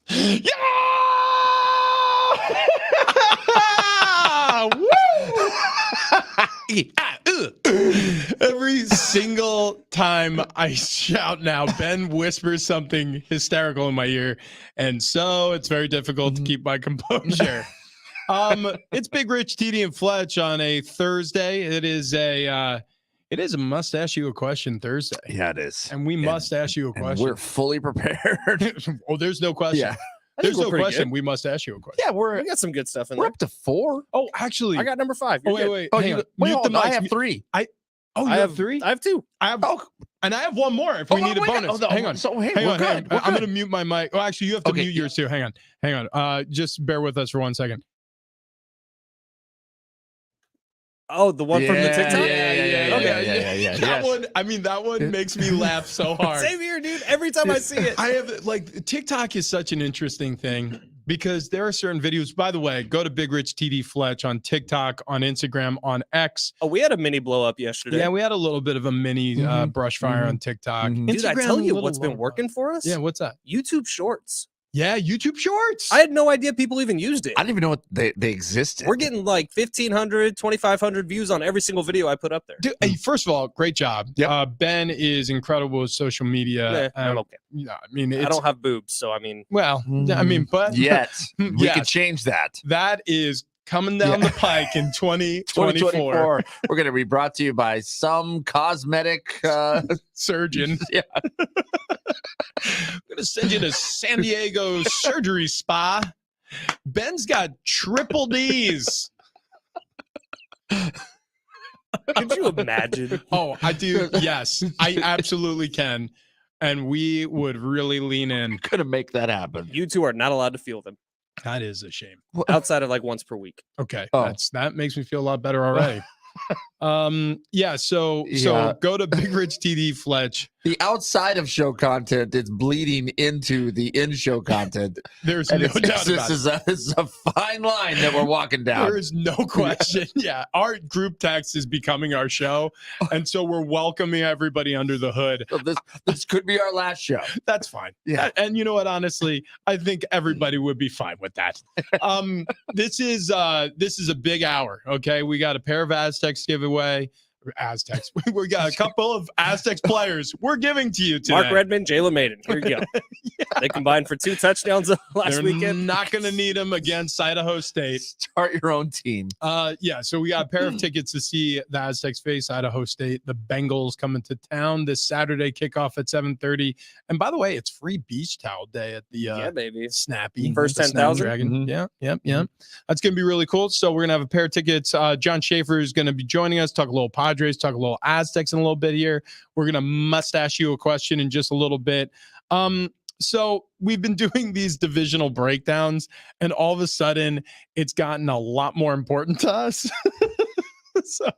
Yeah! Woo! Every single time I shout now, Ben whispers something hysterical in my ear, and so it's very difficult to keep my composure. It's Big Rich, TD, and Fletch on a Thursday. It is a must ask you a question Thursday. Yeah, it is. And we must ask you a question. We're fully prepared. Oh, there's no question. Yeah. There's no pretty question. good. We must ask you a question. Yeah, We got some good stuff in we're there. up to 4. Oh, actually. I got number 5. Oh, You're good. wait. Oh, Hang you on. wait, Mute hold the on, I mics. have 3. Oh, you I have 3? I have 2. And I have one more if we Hold need on, a wait, bonus. no, Hang on. So hey, Hang we're on. good. We're I'm good. going to mute my mic. Oh, actually, you have to Okay, mute yours too. Hang on. Just bear with us for 1 second. Oh, the one from the TikTok? Yeah. That one, I mean, that one makes me laugh so hard. Same here, dude. Every time I see it. I have, like, TikTok is such an interesting thing because there are certain videos. By the way, go to Big Rich TD Fletch on TikTok, on Instagram, on X. Oh, we had a mini blow up yesterday. Yeah, we had a little bit of a mini brush fire on TikTok. Dude, I Instagram, tell a you little what's been low. working for us? Yeah, what's that? YouTube Shorts. Yeah, YouTube Shorts. I had no idea people even used it. I didn't even know what they existed. We're getting like 1,500, 2,500 views on every single video I put up there. Dude, hey, first of all, great job. Yep. Ben is incredible with social media. I'm okay. Yeah, I mean, I don't have boobs, so I mean. Well, I mean, but Yet. We Yes. can change that. that is coming down the pike in 2024. 2024. We're going to be brought to you by some cosmetic Surgeon. Yeah. I'm going to send you to San Diego Surgery Spa. Ben's got triple D's. Could you imagine? Oh, I do. Yes, I absolutely can. And we would really lean in. Going to make that happen. You two are not allowed to feel them That is a shame. outside of like once per week. Okay. Oh. That makes me feel a lot better already. So Yeah. go to Big Rich TD Fletch. The outside of show content is bleeding into the in-show content. There's And no it's, doubt about this it. is a fine line that we're walking down. There is no question. Yeah. Our group text is becoming our show. And so we're welcoming everybody under the hood. So this could be our last show. That's fine. Yeah. And you know what? Honestly, I think everybody would be fine with that. This is a big hour. Okay. We got a pair of Aztecs giveaway. Aztecs. We got a couple of Aztecs players we're giving to you today. Mark Redmond, Jayla Maiden. Here you go. They combined for 2 touchdowns last They're weekend. not going to need them against Idaho State. Start your own team. So we got a pair of tickets to see the Aztecs face Idaho State. The Bengals coming to town this Saturday, kickoff at 7:30. And by the way, it's free beach towel day at the Yeah, baby. Snappy. First the 10,000? Snapdragon. Mhm. Yeah. That's going to be really cool. So we're going to have a pair of tickets. John Schaefer is going to be joining us, talk a little Padres, talk a little Aztecs in a little bit here. We're going to mustache you a question in just a little bit. So we've been doing these divisional breakdowns, and all of a sudden it's gotten a lot more important to us. So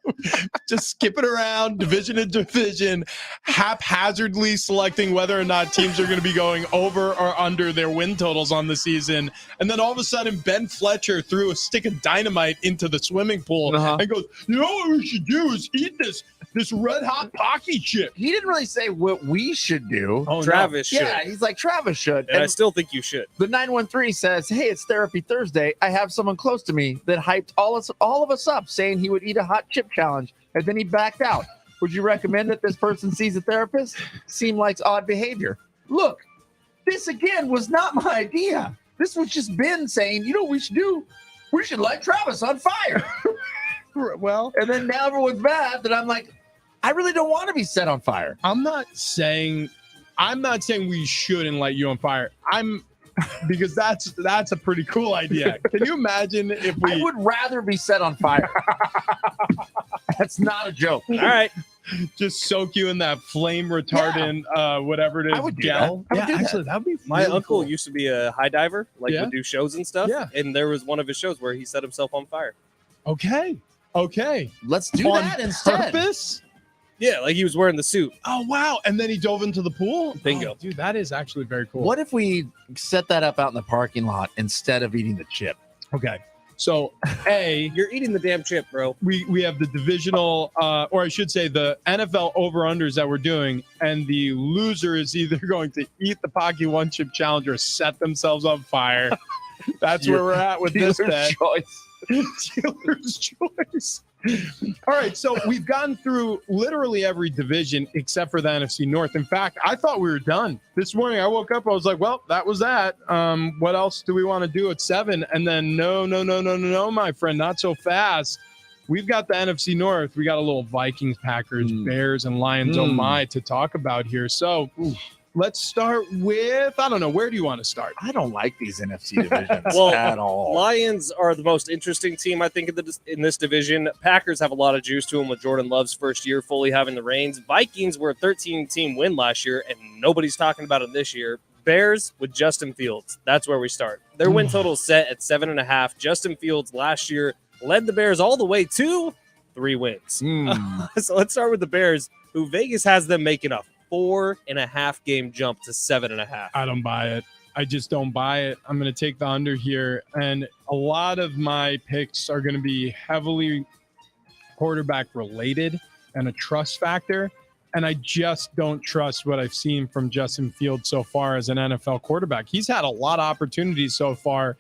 just skipping around division to division, haphazardly selecting whether or not teams are going to be going over or under their win totals on the season. And then all of a sudden, Ben Fletcher threw a stick of dynamite into the swimming pool and goes, "You know what we should do is heat this this red hot pocky chip. He didn't really say what we should do. Oh, Travis should. Yeah, he's like, Travis should. And I still think you should. The 913 says, hey, it's Therapy Thursday. I have someone close to me that hyped all of us up saying he would eat a hot chip challenge, and then he backed out. Would you recommend that this person sees a therapist? Seemed like odd behavior. Look, this again was not my idea. This was just Ben saying, you know what we should do? We should light Travis on fire. Well, And then now everyone's mad that I'm like, I really don't want to be set on fire. I'm not saying we shouldn't light you on fire. Because that's a pretty cool idea. Can you imagine if I would rather be set on fire. That's not a joke. All right. just soak you in that flame retardant, whatever it is, I would do gel? that. I would do that. Actually, that'd be My really uncle cool. used to be a high diver, like Yeah. would do shows and stuff. Yeah. And there was one of his shows where he set himself on fire. Okay. Let's do On that instead. purpose? Yeah, like he was wearing the suit. Oh wow! And then he dove into the pool. Bingo. Oh, dude, that is actually very cool. What if we set that up out in the parking lot instead of eating the chip? Okay. So, You're eating the damn chip, bro. we have the divisional, or I should say, the NFL over-unders that we're doing, and the loser is either going to eat the Pocky One Chip Challenge or set themselves on fire. That's where we're at with this Dealer's bet. choice. Dealer's choice. All right, so we've gone through literally every division except for the NFC North. In fact, I thought we were done. This morning I woke up, I was like, well, that was that. What else do we want to do at 7? And then no, my friend, not so fast. We've got the NFC North. We got a little Vikings, Packers, Bears, and Lions, oh my, to talk about here. So let's start with, I don't know, where do you want to start? I don't like these NFC divisions Well, at all. Lions are the most interesting team, I think, in this division. Packers have a lot of juice to them with Jordan Love's first year fully having the reins. Vikings were a 13-team win last year, and nobody's talking about it this year. Bears with Justin Fields. That's where we start. Their win total is set at 7.5. Justin Fields last year led the Bears all the way to 3 wins. So let's start with the Bears, who Vegas has them making a 4.5 game jump to 7.5. I don't buy it. I just don't buy it. I'm going to take the under here. And a lot of my picks are going to be heavily quarterback related and a trust factor. And I just don't trust what I've seen from Justin Fields so far as an NFL quarterback. He's had a lot of opportunities so far.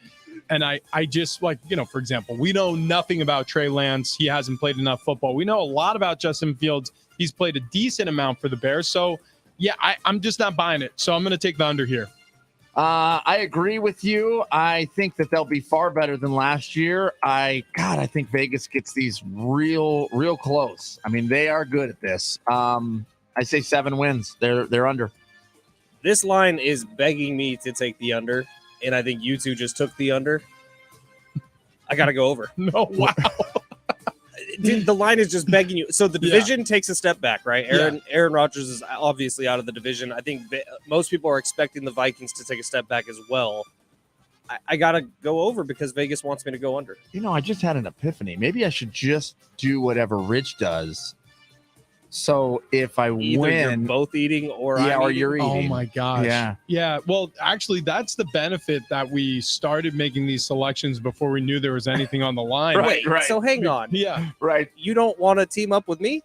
And I just, like, you know, for example, we know nothing about Trey Lance. He hasn't played enough football. We know a lot about Justin Fields. He's played a decent amount for the Bears. So, yeah, I'm just not buying it. So I'm going to take the under here. I agree with you. I think that they'll be far better than last year. I think Vegas gets these real close. I mean, they are good at this. I say 7 wins. They're under. This line is begging me to take the under, and I think you two just took the under. I got to go over. No, wow. Dude, the line is just begging you. So the division takes a step back, right? Aaron Rodgers is obviously out of the division. I think most people are expecting the Vikings to take a step back as well. I got to go over because Vegas wants me to go under. You know, I just had an epiphany. Maybe I should just do whatever Rich does. So if I Either win, you're both eating or yeah, I'm or eating. you're eating. Oh my gosh. Yeah. Well, actually, that's the benefit that we started making these selections before we knew there was anything on the line. Wait, so hang on. Yeah. Right. You don't want to team up with me?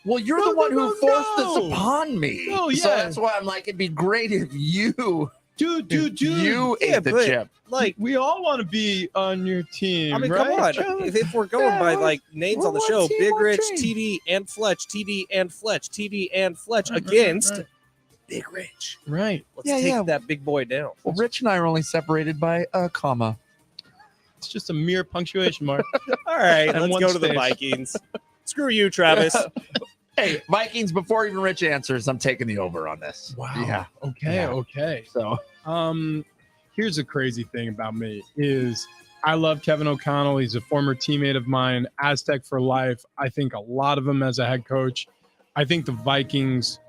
Well, you're No, the one no, who forced no. this upon me. No, So yeah. that's why I'm like, it'd be great if you Dude. you Yeah, ate the but- chip. Like, We all want to be on your team. I mean, right? come on. If we're going Yeah, by we're- like names we're on the one show, team, Big one Rich, team. TD, and Fletch, TD and Fletch, TD and Fletch Right, against right. Big Rich. Right. Let's Yeah, take yeah. that big boy down. Well, Rich and I are only separated by a comma. It's just a mere punctuation mark. All right, And let's one go to the space. Vikings. Screw you, Travis. Hey, Vikings, before even Rich answers, I'm taking the over on this. Wow. Yeah. Okay. Yeah. Okay. So Here's the crazy thing about me is I love Kevin O'Connell. He's a former teammate of mine, Aztec for life. I think a lot of him as a head coach. I think the Vikings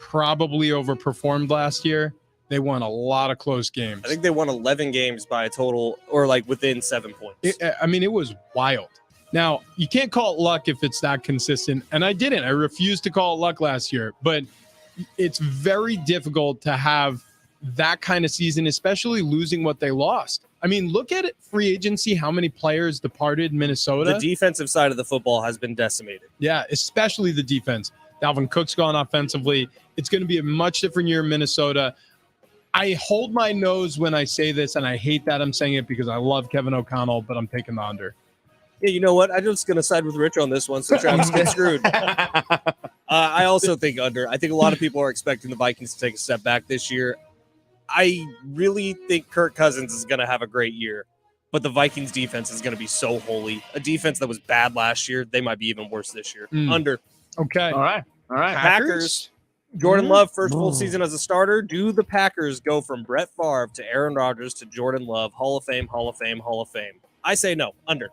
probably overperformed last year. They won a lot of close games. I think they won 11 games by a total or like within 7 points. It was wild. Now, you can't call it luck if it's that consistent. And I didn't. I refused to call it luck last year. But it's very difficult to have that kind of season, especially losing what they lost. I mean, look at it, free agency, how many players departed Minnesota. The defensive side of the football has been decimated. Yeah, especially the defense. Dalvin Cook's gone offensively. It's going to be a much different year in Minnesota. I hold my nose when I say this, and I hate that I'm saying it because I love Kevin O'Connell, but I'm taking the under. Yeah, you know what? I'm just going to side with Rich on this one, so Travis gets screwed. I also think under. I think a lot of people are expecting the Vikings to take a step back this year. I really think Kirk Cousins is going to have a great year, but the Vikings defense is going to be so holy. A defense that was bad last year, they might be even worse this year. Under. Okay. All right. Packers. Jordan Love, first full season as a starter. Do the Packers go from Brett Favre to Aaron Rodgers to Jordan Love? Hall of Fame, Hall of Fame, Hall of Fame. I say no. Under.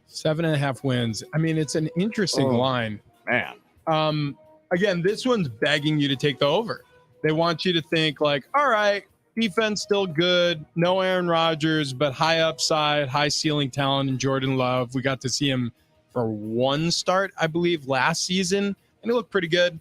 7.5 wins. I mean, it's an interesting line. Man. Again, this one's begging you to take the over. They want you to think like, all right, defense still good. No Aaron Rodgers, but high upside, high ceiling talent in Jordan Love. We got to see him for one start, I believe, last season, and he looked pretty good.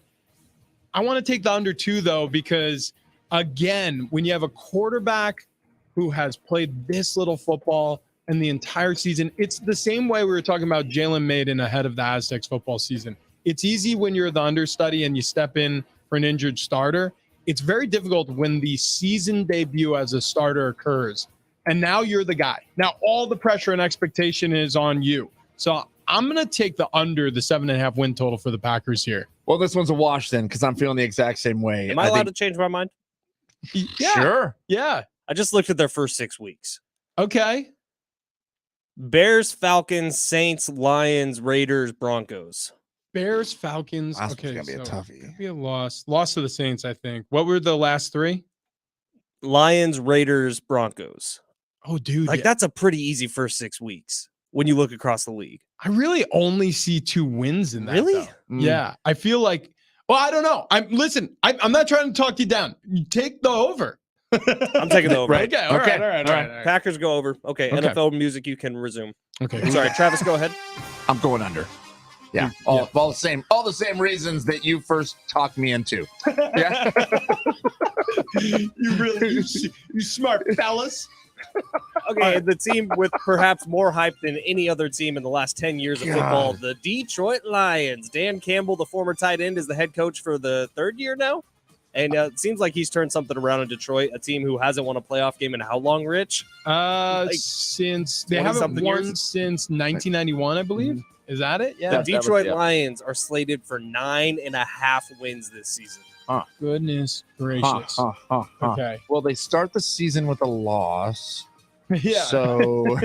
I want to take the under 2, though, because, again, when you have a quarterback who has played this little football and the entire season, it's the same way we were talking about Jalen Maiden ahead of the Aztecs football season. It's easy when you're the understudy and you step in for an injured starter. It's very difficult when the season debut as a starter occurs, and now you're the guy. Now all the pressure and expectation is on you. So I'm going to take the under the 7.5 win total for the Packers here. Well, this one's a wash then because I'm feeling the exact same way. Am I allowed to change my mind? Yeah. Sure. Yeah. I just looked at their first 6 weeks. Okay. Bears, Falcons, Saints, Lions, Raiders, Broncos. Bears, Falcons. That's Okay, gonna be a so toughie. could be a loss. Loss to the Saints, I think. What were the last 3? Lions, Raiders, Broncos. Oh, dude. Like, yeah. that's a pretty easy first 6 weeks when you look across the league. I really only see 2 wins in that. Really? Though. Yeah. I feel like, well, I don't know. I'm not trying to talk you down. You take the over. I'm taking the over. Right? Okay. All right. Packers go over. Okay. NFL music, you can resume. Okay. Sorry, Travis, go ahead. I'm going under. Yeah. All the same reasons that you first talked me into. Yeah. you smart fellas. Okay, the team with perhaps more hype than any other team in the last 10 years of football, the Detroit Lions. Dan Campbell, the former tight end, is the head coach for the 3rd year now. And it seems like he's turned something around in Detroit, a team who hasn't won a playoff game in how long, Rich? Since they haven't won since 1991, I believe. Is that it? Yeah. The Detroit Lions are slated for 9.5 wins this season. Goodness gracious. Okay. Well, they start the season with a loss. Yeah. So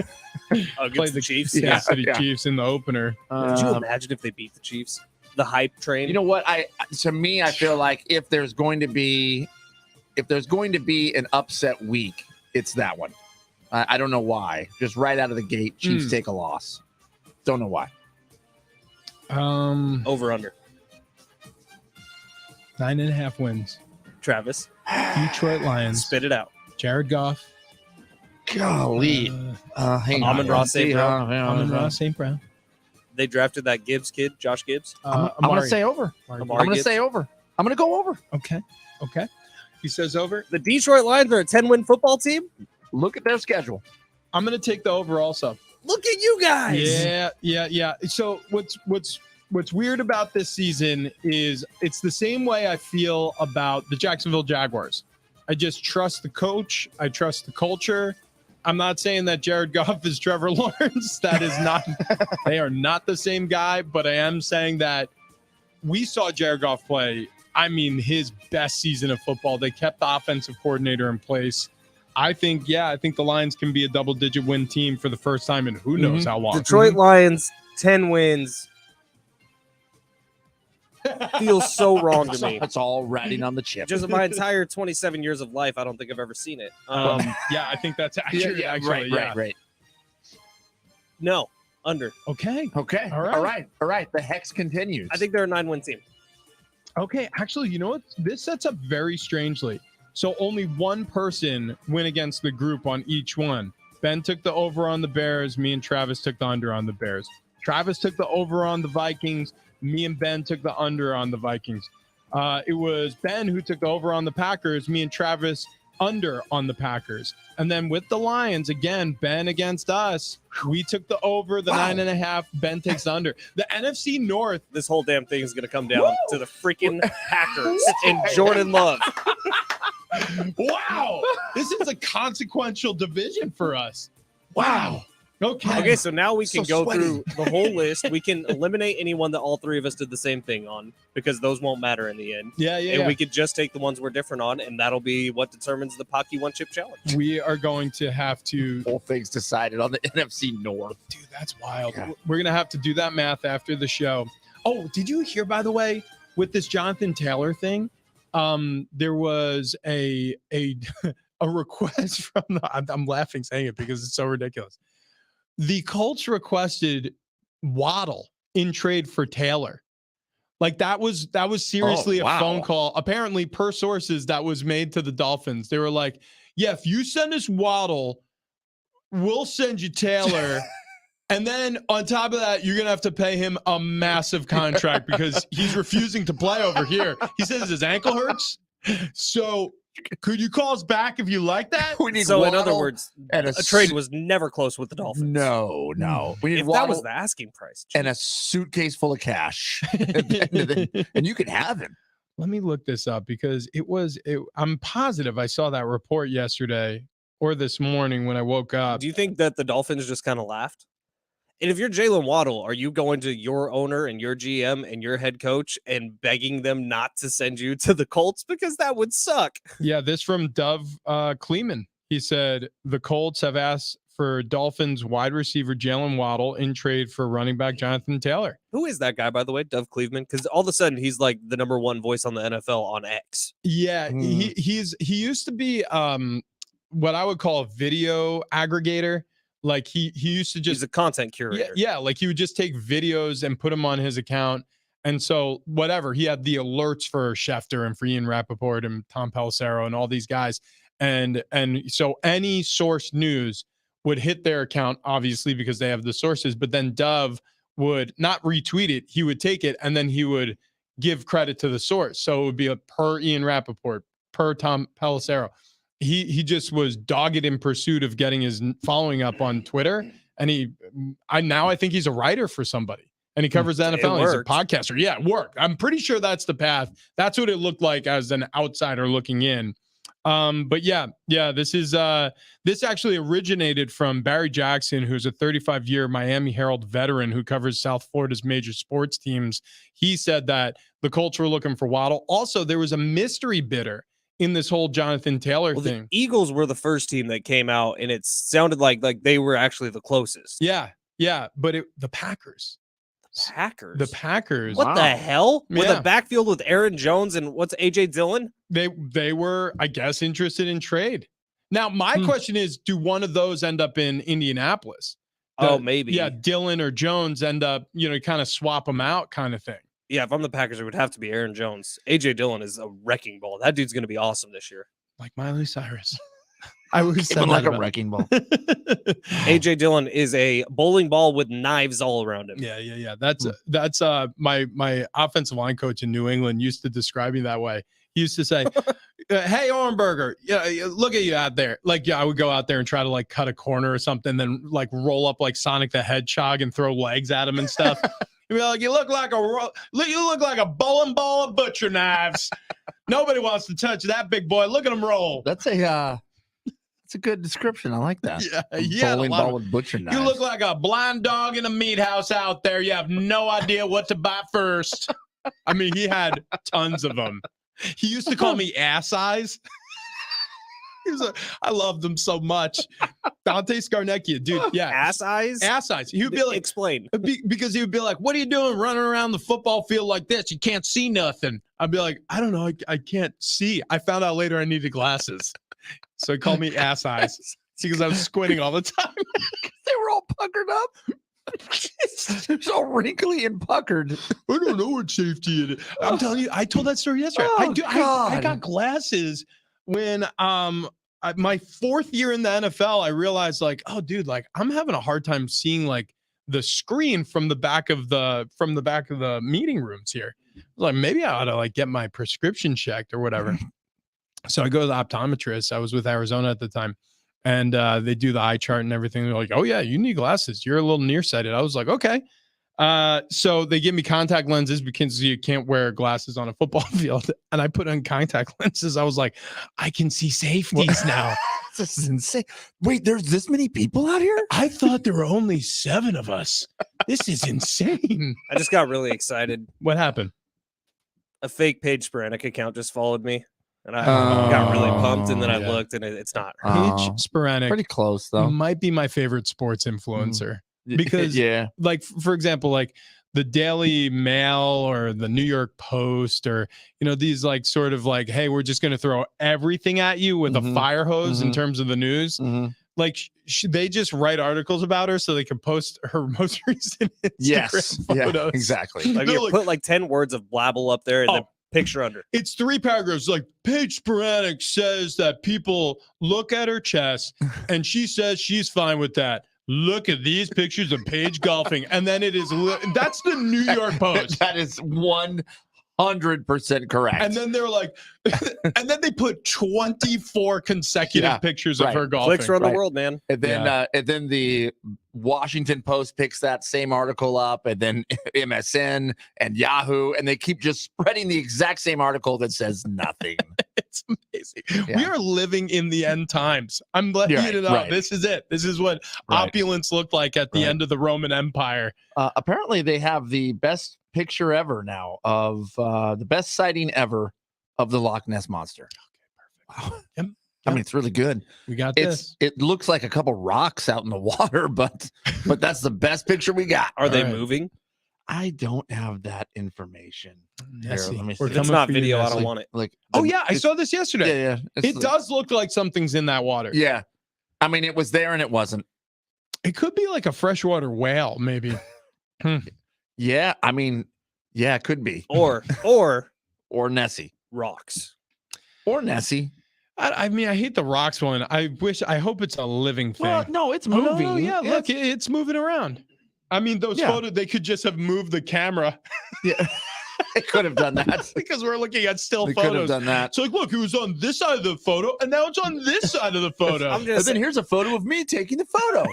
Against the Chiefs. Kansas City Chiefs in the opener. Could you imagine if they beat the Chiefs? The hype train. You know what? I feel like if there's going to be an upset week, it's that one. I don't know why. Just right out of the gate, Chiefs take a loss. Don't know why. Over under. 9.5 wins. Travis. Detroit Lions. Spit it out. Jared Goff. Golly. Amon-Ra St. Brown. Amon-Ra St. Brown. They drafted that Gibbs kid, Josh Gibbs. I'm going to say over. I'm going to say over. I'm going to go over. Okay. He says over. The Detroit Lions are a 10-win football team. Look at their schedule. I'm going to take the over also. Look at you guys. Yeah. So what's weird about this season is it's the same way I feel about the Jacksonville Jaguars. I just trust the coach. I trust the culture. I'm not saying that Jared Goff is Trevor Lawrence. That is not, they are not the same guy, but I am saying that we saw Jared Goff play, I mean, his best season of football. They kept the offensive coordinator in place. I think the Lions can be a double-digit win team for the first time in who knows how long. Detroit Lions, 10 wins. Feels so wrong to me. It's all riding on the chip. Just my entire 27 years of life, I don't think I've ever seen it. Yeah, I think that's accurate. Right. No, under. Okay. All right. The hex continues. I think they're a 9-win team. Okay, actually, you know what? This sets up very strangely. So only one person went against the group on each one. Ben took the over on the Bears. Me and Travis took the under on the Bears. Travis took the over on the Vikings. Me and Ben took the under on the Vikings. It was Ben who took the over on the Packers. Me and Travis under on the Packers. And then with the Lions, again, Ben against us. We took the over, the 9.5. Ben takes the under. The NFC North. This whole damn thing is going to come down to the freaking Packers and Jordan Love. Wow. This is a consequential division for us. Wow. Okay, so now we can go through the whole list. We can eliminate anyone that all three of us did the same thing on, because those won't matter in the end. And we could just take the ones we're different on, and that'll be what determines the Pocky One Chip Challenge. We are going to have to... Whole thing's decided on the NFC North. Dude, that's wild. Yeah. We're going to have to do that math after the show. Oh, did you hear, by the way, with this Jonathan Taylor thing, there was a request from the... I'm laughing saying it because it's so ridiculous. The Colts requested Waddle in trade for Taylor. Like that was seriously a phone call. Apparently, per sources, that was made to the Dolphins. They were like, yeah, if you send us Waddle, we'll send you Taylor. And then on top of that, you're going to have to pay him a massive contract because he's refusing to play over here. He says his ankle hurts. So could you call us back if you like that? We need so Waddle, in other words, a trade was never close with the Dolphins. No. We need if Waddle that was the asking price. and a suitcase full of cash. and you can have him. Let me look this up because I'm positive I saw that report yesterday or this morning when I woke up. Do you think that the Dolphins just kind of laughed? And if you're Jalen Waddle, are you going to your owner and your GM and your head coach and begging them not to send you to the Colts? Because that would suck. Yeah, this from Dove Kleeman. He said the Colts have asked for Dolphins wide receiver Jalen Waddle in trade for running back Jonathan Taylor. Who is that guy, by the way, Dove Cleveland? Because all of a sudden he's like the number one voice on the NFL on X. Yeah, he used to be what I would call a video aggregator. Like he used to just... He's a content curator. Yeah, like he would just take videos and put them on his account. And so whatever, he had the alerts for Schefter and for Ian Rappaport and Tom Pelissero and all these guys. And so any source news would hit their account, obviously, because they have the sources. But then Dove would not retweet it. He would take it and then he would give credit to the source. So it would be a per Ian Rappaport, per Tom Pelissero. He just was dogged in pursuit of getting his following up on Twitter. And I think he's a writer for somebody and he covers the NFL. He's a podcaster. Yeah, it worked. I'm pretty sure that's the path. That's what it looked like as an outsider looking in. But yeah, this actually originated from Barry Jackson, who's a 35-year Miami Herald veteran who covers South Florida's major sports teams. He said that the Colts were looking for Waddle. Also, there was a mystery bidder in this whole Jonathan Taylor thing. The Eagles were the first team that came out, and it sounded like they were actually the closest. Yeah, but the Packers. The Packers. What the hell? With a backfield with Aaron Jones and what's AJ Dillon? They were, I guess, interested in trade. Now, my question is, do one of those end up in Indianapolis? Maybe. Yeah, Dillon or Jones end up, kind of swap them out kind of thing. Yeah, if I'm the Packers, it would have to be Aaron Jones. AJ Dillon is a wrecking ball. That dude's going to be awesome this year. Like Miley Cyrus. I always said like a wrecking ball. AJ Dillon is a bowling ball with knives all around him. Yeah. That's my offensive line coach in New England used to describe me that way. He used to say, "Hey, Ornberger, look at you out there." Like, I would go out there and try to like cut a corner or something, then like roll up like Sonic the Hedgehog and throw legs at him and stuff. You'd be like, you look like a bowling ball of butcher knives. Nobody wants to touch that big boy. Look at him roll. That's a good description. I like that. Yeah. Bowling ball with butcher knives. You look like a blind dog in a meat house out there. You have no idea what to buy first. I mean, he had tons of them. He used to call me ass eyes. I loved him so much. Dante Scarnecchia, dude. Yeah. Ass eyes? Ass eyes. He would be like, explain. Because he would be like, what are you doing running around the football field like this? You can't see nothing. I'd be like, I don't know. I can't see. I found out later I needed glasses. So he called me ass eyes because I was squinting all the time. They were all puckered up. So wrinkly and puckered. I don't know what safety is. I'm telling you, I told that story yesterday. I got glasses when my fourth year in the NFL. I realized like, oh dude, like I'm having a hard time seeing like the screen from the back of the meeting rooms here. like, maybe I ought to like get my prescription checked or whatever. So I go to the optometrist. I was with Arizona at the time, and they do the eye chart and everything. They're like, "Oh yeah, you need glasses. You're a little nearsighted." I was like, "Okay." So they give me contact lenses because you can't wear glasses on a football field, and I put on contact lenses. I was like, "I can see safeties now." This is insane. Wait, there's this many people out here? I thought there were only 7 of us. This is insane. I just got really excited. What happened? A fake Paige Sporanic account just followed me, and I got really pumped. And then I yeah. looked, and it's not her. Paige Sporanic Pretty close though. might be my favorite sports influencer because, yeah, like, for example, like the Daily Mail or the New York Post, or these like sort of like, hey, we're just going to throw everything at you with a fire hose in terms of the news. Like they just write articles about her so they can post her most recent Instagram photos. Yeah, exactly. Like you put like 10 words of blabble up there and then picture under. It's 3 paragraphs. Like, Paige Sporanic says that people look at her chest and she says she's fine with that. Look at these pictures of Paige golfing. And then it is, that's the New York Post. That is 100% correct. And then they're like, and then they put 24 consecutive pictures of her golfing. Clicks run the world, man. And then the Washington Post picks that same article up, and then MSN and Yahoo, and they keep just spreading the exact same article that says nothing. It's amazing. Yeah. We are living in the end times. I'm letting you know. Right. This is it. This is what opulence looked like at the end of the Roman Empire. Apparently, they have the best picture ever now of the best sighting ever of the Loch Ness Monster. Okay, perfect. Wow. I mean, it's really good. We got this. It looks like a couple rocks out in the water, but that's the best picture we got. Are they moving? I don't have that information. Here, let me see. If it's not video, I don't want it. Like, I saw this yesterday. Yeah. It does look like something's in that water. Yeah. I mean, it was there and it wasn't. It could be like a freshwater whale, maybe. Yeah, I mean, yeah, it could be. Or Nessie. Rocks. Or Nessie. I mean, I hate the rocks one. I hope it's a living thing. Well, no, it's moving. No, yeah, look, it's moving around. I mean, those photos, they could just have moved the camera. Yeah, they could have done that. Because we're looking at still photos. They could have done that. So, like, look, it was on this side of the photo, and now it's on this side of the photo. And then here's a photo of me taking the photo.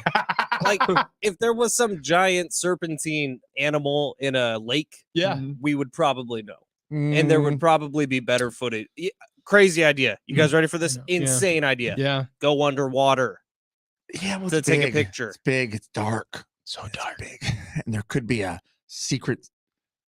Like, if there was some giant serpentine animal in a lake, we would probably know. And there would probably be better footage. Crazy idea. You guys ready for this? Insane idea. Yeah. Go underwater. Yeah, well, to take a picture. It's big. It's dark. So dark. Big. And there could be a secret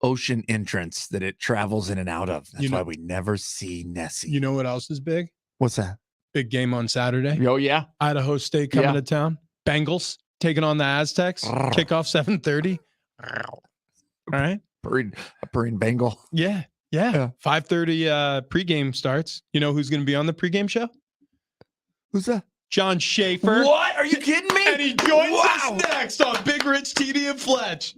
ocean entrance that it travels in and out of. That's why we never see Nessie. You know what else is big? What's that? Big game on Saturday. Oh, yeah. Idaho State coming to town. Bengals taking on the Aztecs. Kickoff 7:30. All right. A purring Bengal. Yeah. 5:30 pregame starts. You know who's going to be on the pregame show? Who's that? John Schaefer. What? Are you kidding me? And he joins us next on Big Rich, TD, and Fletch.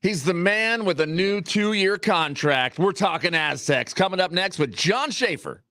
He's the man with a new 2-year contract. We're talking Aztecs. Coming up next with John Schaefer.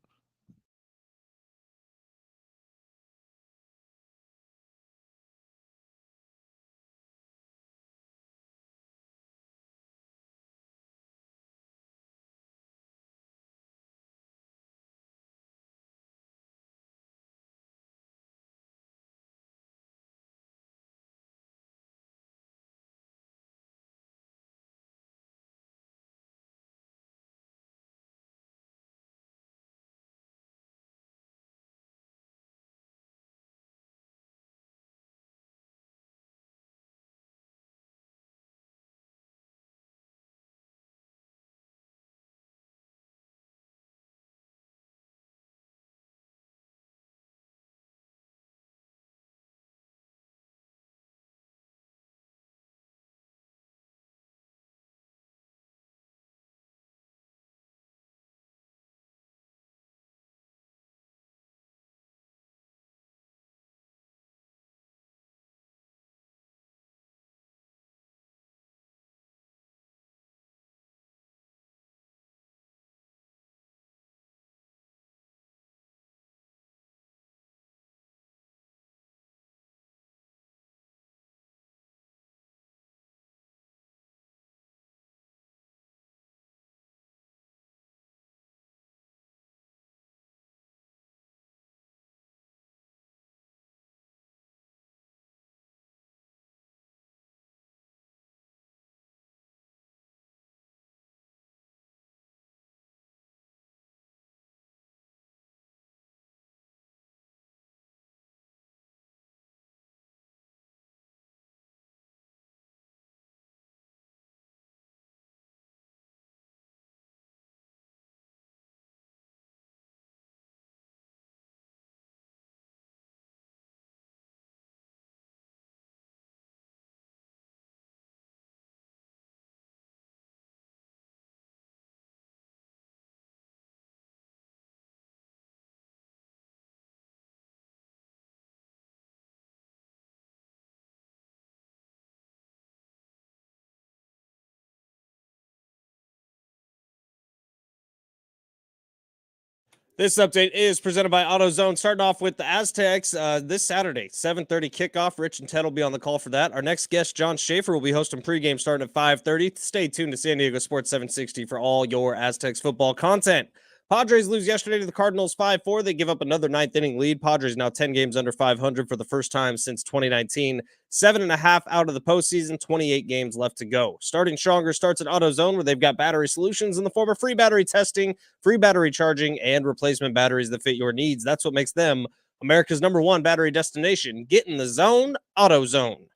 This update is presented by AutoZone. Starting off with the Aztecs this Saturday, 7:30 kickoff. Rich and Ted will be on the call for that. Our next guest, John Schaefer, will be hosting pregame starting at 5:30. Stay tuned to San Diego Sports 760 for all your Aztecs football content. Padres lose yesterday to the Cardinals 5-4. They give up another ninth-inning lead. Padres now 10 games under 500 for the first time since 2019. 7.5 out of the postseason, 28 games left to go. Starting stronger starts at AutoZone, where they've got battery solutions in the form of free battery testing, free battery charging, and replacement batteries that fit your needs. That's what makes them America's #1 battery destination. Get in the zone, AutoZone.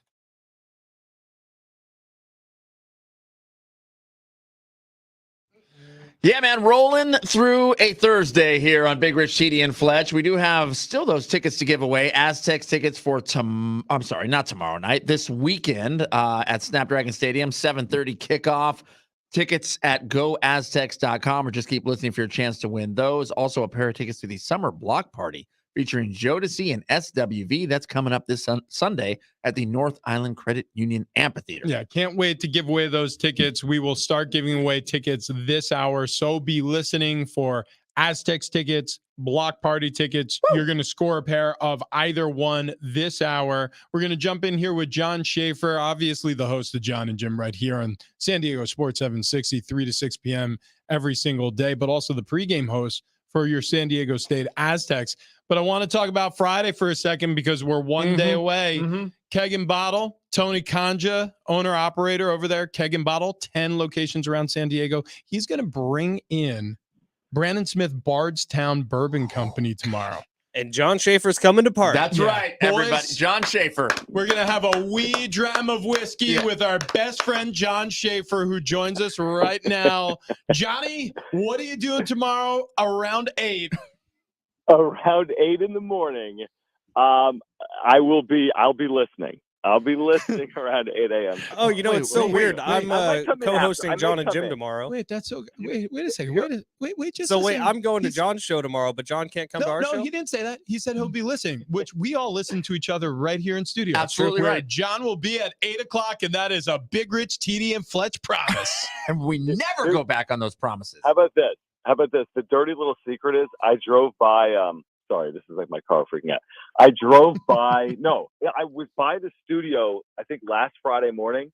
Yeah, man, rolling through a Thursday here on Big Rich, TD, and Fletch. We do have still those tickets to give away. Aztecs tickets for not tomorrow night. This weekend at Snapdragon Stadium, 7:30 kickoff. Tickets at goaztecs.com, or just keep listening for your chance to win those. Also, a pair of tickets to the summer block party featuring Jodeci and SWV. That's coming up this Sunday at the North Island Credit Union Amphitheater. Yeah, can't wait to give away those tickets. We will start giving away tickets this hour, so be listening for Aztecs tickets, block party tickets. Woo! You're going to score a pair of either one this hour. We're going to jump in here with John Schaefer, obviously the host of John and Jim right here on San Diego Sports 760, 3 to 6 p.m. every single day, but also the pregame host for your San Diego State Aztecs. But I want to talk about Friday for a second because we're one day away. Keg and Bottle, Tony Kanja, owner-operator over there, Keg and Bottle, 10 locations around San Diego. He's going to bring in Brandon Smith Bardstown Bourbon Company tomorrow. And John Schaefer's coming to party. That's right, everybody. John Schaefer. We're going to have a wee dram of whiskey with our best friend, John Schaefer, who joins us right now. Johnny, what are you doing tomorrow around 8? Around 8 in the morning. I'll be listening. I'll be listening around 8 a.m. Oh, you know, it's so weird. I'm might come in co-hosting after. I John may and come Jim in. tomorrow. Wait, that's okay. Wait a second. Wait just So a wait, second. I'm going to He's- John's show tomorrow, but John can't come to our no, show? he didn't say that. He said he'll be listening, which we all listen to each other right here in studio. Absolutely where right. John will be at 8 o'clock, and that is a Big Rich, TD, and Fletch promise. And we never go back on those promises. How about this? The dirty little secret is I drove by. Sorry, this is like my car freaking out. I drove by. I was by the studio. I think last Friday morning,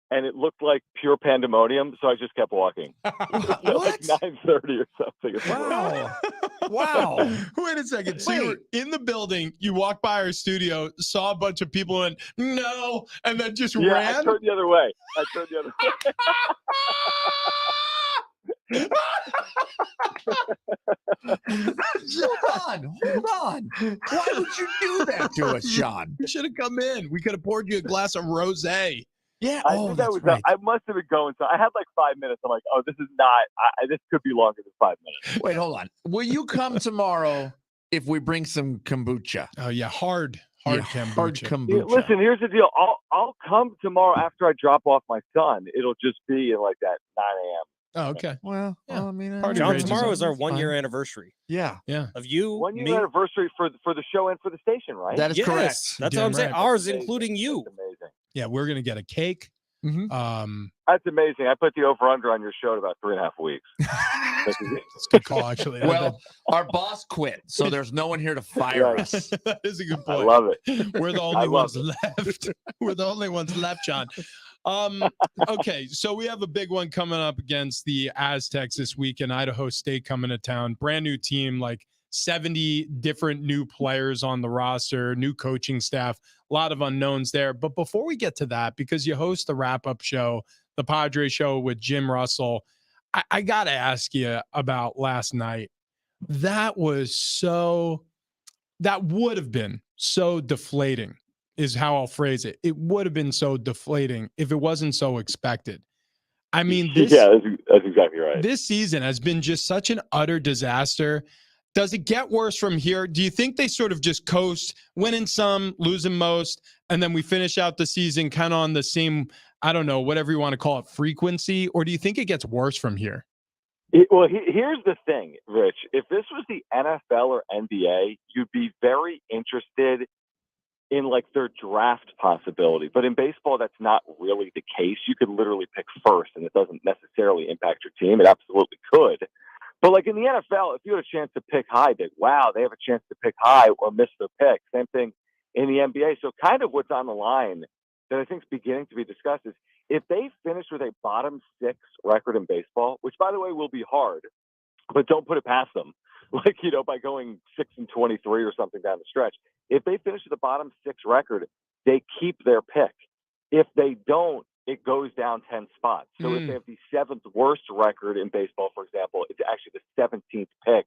and it looked like pure pandemonium. So I just kept walking. Like 9:30 or something. Wow. Wow. Wait a second. So you were in the building, you walked by our studio, saw a bunch of people, and no, and then just Yeah, ran. I turned the other way. John, hold on. Why would you do that to us, John? You should have come in. We could have poured you a glass of rosé. Yeah. I think that was. I must have been going. So I had like 5 minutes. I'm like, oh, this is not. This could be longer than 5 minutes. Wait, hold on. Will you come tomorrow if we bring some kombucha? Oh yeah, hard Yeah, kombucha. hard kombucha. Yeah, listen, here's the deal. I'll come tomorrow after I drop off my son. It'll just be in like that 9 a.m. Oh, okay. Well, Yeah. I mean, Party John, rages tomorrow on. is our It's 1 year fine. anniversary yeah, of you. 1 year me. anniversary for the show and for the station, right? that is Yes, correct. That's what Damn I'm saying. right. Ours, Amazing. including you. That's amazing. Yeah, we're gonna get a cake. Mhm. That's amazing. I put the over under on your show at about 3.5 weeks. It's a good call, actually. Well, our boss quit, so there's no one here to fire Right. us. that is a good I point. love it. We're the I only love ones left. We're the only ones left, John. Okay, so we have a big one coming up against the Aztecs this week, and Idaho State coming to town. Brand new team, like 70 different new players on the roster, new coaching staff, a lot of unknowns there. But before we get to that, because you host the wrap-up show, the Padres show with Jim Russell, I got to ask you about last night. That would have been so deflating, is how I'll phrase it. It would have been so deflating if it wasn't so expected. I mean, that's exactly right. this season has been just such an utter disaster. Does it get worse from here? Do you think they sort of just coast, winning some, losing most, and then we finish out the season kind of on the same, I don't know, whatever you want to call it, frequency? Or do you think it gets worse from here? Here's the thing, Rich. If this was the NFL or NBA, you'd be very interested in like their draft possibility. But in baseball, that's not really the case. You could literally pick first, and it doesn't necessarily impact your team. It absolutely could. But like in the NFL, if you had a chance to pick high, they have a chance to pick high or miss their pick. Same thing in the NBA. So kind of what's on the line that I think is beginning to be discussed is if they finish with a bottom 6 record in baseball, which by the way will be hard, but don't put it past them. Like, by going 6-23 or something down the stretch. If they finish with a bottom 6 record, they keep their pick. If they don't, it goes down 10 spots. So if they have the 7th worst record in baseball, for example, it's actually the 17th pick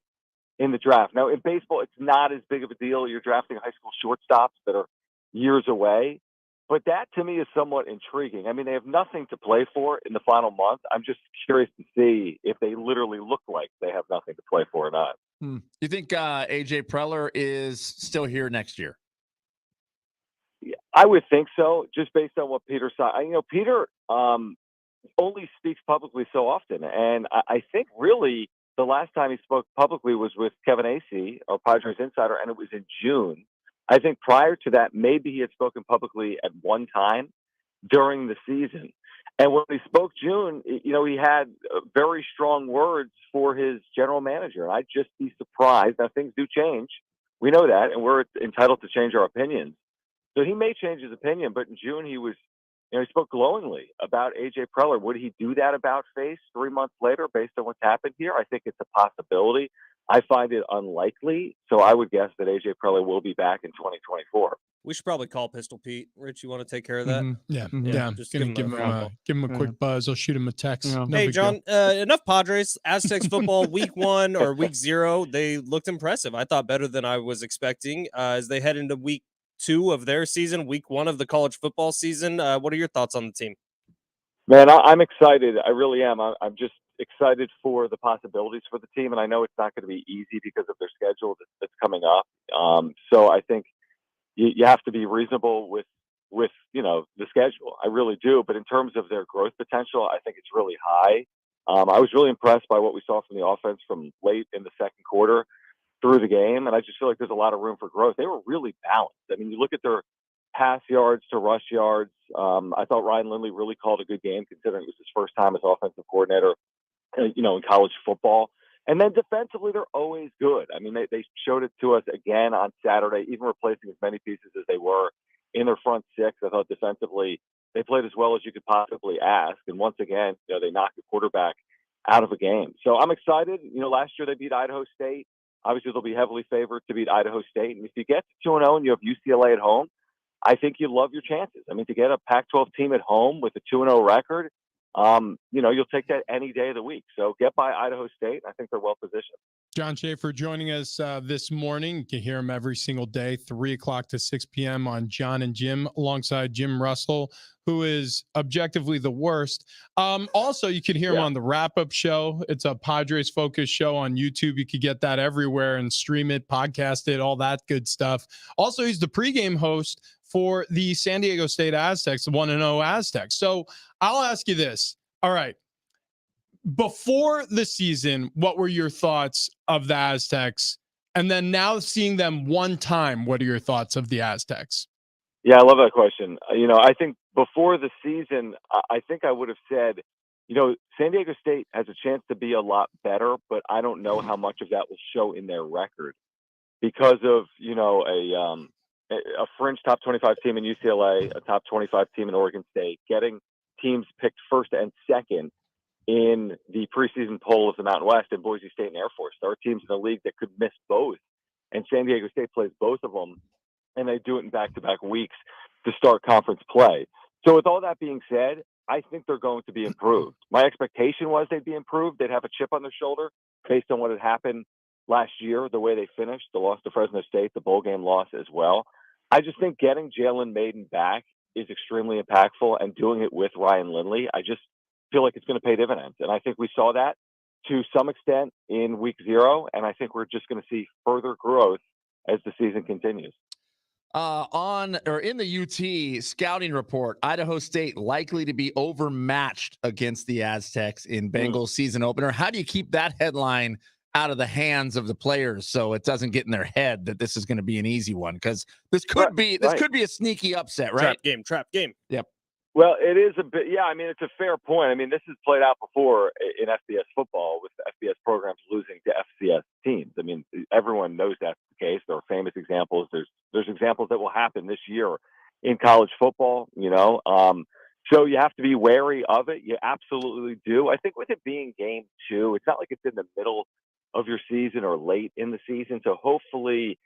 in the draft. Now, in baseball, it's not as big of a deal. You're drafting high school shortstops that are years away. But that, to me, is somewhat intriguing. I mean, they have nothing to play for in the final month. I'm just curious to see if they literally look like they have nothing to play for or not. You think AJ Preller is still here next year? Yeah, I would think so, just based on what Peter saw. Peter only speaks publicly so often. And I think really the last time he spoke publicly was with Kevin Acee, our Padres insider, and it was in June. I think prior to that, maybe he had spoken publicly at one time during the season. And when he spoke June, he had very strong words for his general manager. And I'd just be surprised. Now, things do change. We know that, and we're entitled to change our opinions. So he may change his opinion, but in June he was, he spoke glowingly about AJ Preller. Would he do that about face 3 months later based on what's happened here? I think it's a possibility. I find it unlikely, so I would guess that AJ Preller will be back in 2024. We should probably call Pistol Pete. Rich, you want to take care of that? Yeah. Just Gonna give him a give him a quick buzz. I'll shoot him a text. No Hey, big John, deal. enough Padres. Aztecs football week 1 or week 0, they looked impressive. I thought better than I was expecting as they head into week 2 of their season, week 1 of the college football season. What are your thoughts on the team? Man, I'm excited. I really am. I'm just excited for the possibilities for the team. And I know it's not going to be easy because of their schedule that's coming up. So I think you have to be reasonable with with, the schedule. I really do. But in terms of their growth potential, I think it's really high. I was really impressed by what we saw from the offense from late in the second quarter through the game. And I just feel like there's a lot of room for growth. They were really balanced. I mean, you look at their pass yards to rush yards. I thought Ryan Lindley really called a good game considering it was his first time as offensive coordinator, in college football. And then defensively, they're always good. I mean, they showed it to us again on Saturday, even replacing as many pieces as they were in their front six. I thought defensively they played as well as you could possibly ask. And once again, they knocked the quarterback out of a game. So I'm excited. Last year they beat Idaho State. Obviously, they'll be heavily favored to beat Idaho State. And if you get to 2-0 and you have UCLA at home, I think you love your chances. I mean, to get a Pac-12 team at home with a 2-0 record, you'll take that any day of the week. So get by Idaho State. I think they're well positioned. John Schaefer joining us this morning. You can hear him every single day, 3 o'clock to 6 p.m. on John and Jim, alongside Jim Russell, who is objectively the worst. Also, you can hear him on the wrap-up show. It's a Padres-focused show on YouTube. You could get that everywhere and stream it, podcast it, all that good stuff. Also, he's the pregame host for the San Diego State Aztecs, the 1-0 Aztecs. So I'll ask you this. All right. Before the season, what were your thoughts of the Aztecs? And then now seeing them one time, what are your thoughts of the Aztecs? Yeah, I love that question. I think before the season, I think I would have said, San Diego State has a chance to be a lot better, but I don't know how much of that will show in their record because of, a fringe top 25 team in UCLA, a top 25 team in Oregon State, getting teams picked first and second in the preseason poll of the Mountain West, and Boise State and Air Force. There are teams in the league that could miss both, and San Diego State plays both of them, and they do it in back-to-back weeks to start conference play. So with all that being said, I think they're going to be improved. My expectation was they'd be improved. They'd have a chip on their shoulder based on what had happened last year, the way they finished, the loss to Fresno State, the bowl game loss as well. I just think getting Jalen Maiden back is extremely impactful, and doing it with Ryan Lindley, I just feel like it's going to pay dividends. And I think we saw that to some extent in week 0, and I think we're just going to see further growth as the season continues. In the UT scouting report, Idaho State likely to be overmatched against the Aztecs in Bengals season opener. How do you keep that headline out of the hands of the players so it doesn't get in their head that this is going to be an easy one? Because this could be a sneaky upset, right? Trap game. Yep. Well, it is a bit. Yeah, I mean, it's a fair point. I mean, this has played out before in FBS football with FBS programs losing to FCS teams. I mean, everyone knows that's the case. There are famous examples. There's examples that will happen this year in college football. So you have to be wary of it. You absolutely do. I think with it being game 2, it's not like it's in the middle of your season or late in the season. So hopefully,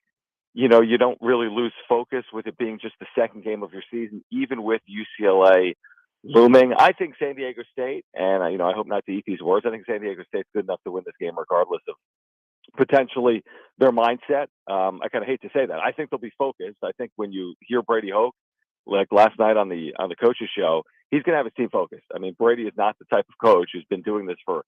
you don't really lose focus with it being just the second game of your season, even with UCLA looming. I think San Diego State, and I hope not to eat these words, I think San Diego State's good enough to win this game regardless of potentially their mindset. I kind of hate to say that. I think they'll be focused. I think when you hear Brady Hoke, like last night on the coach's show, he's going to have his team focused. I mean, Brady is not the type of coach who's been doing this for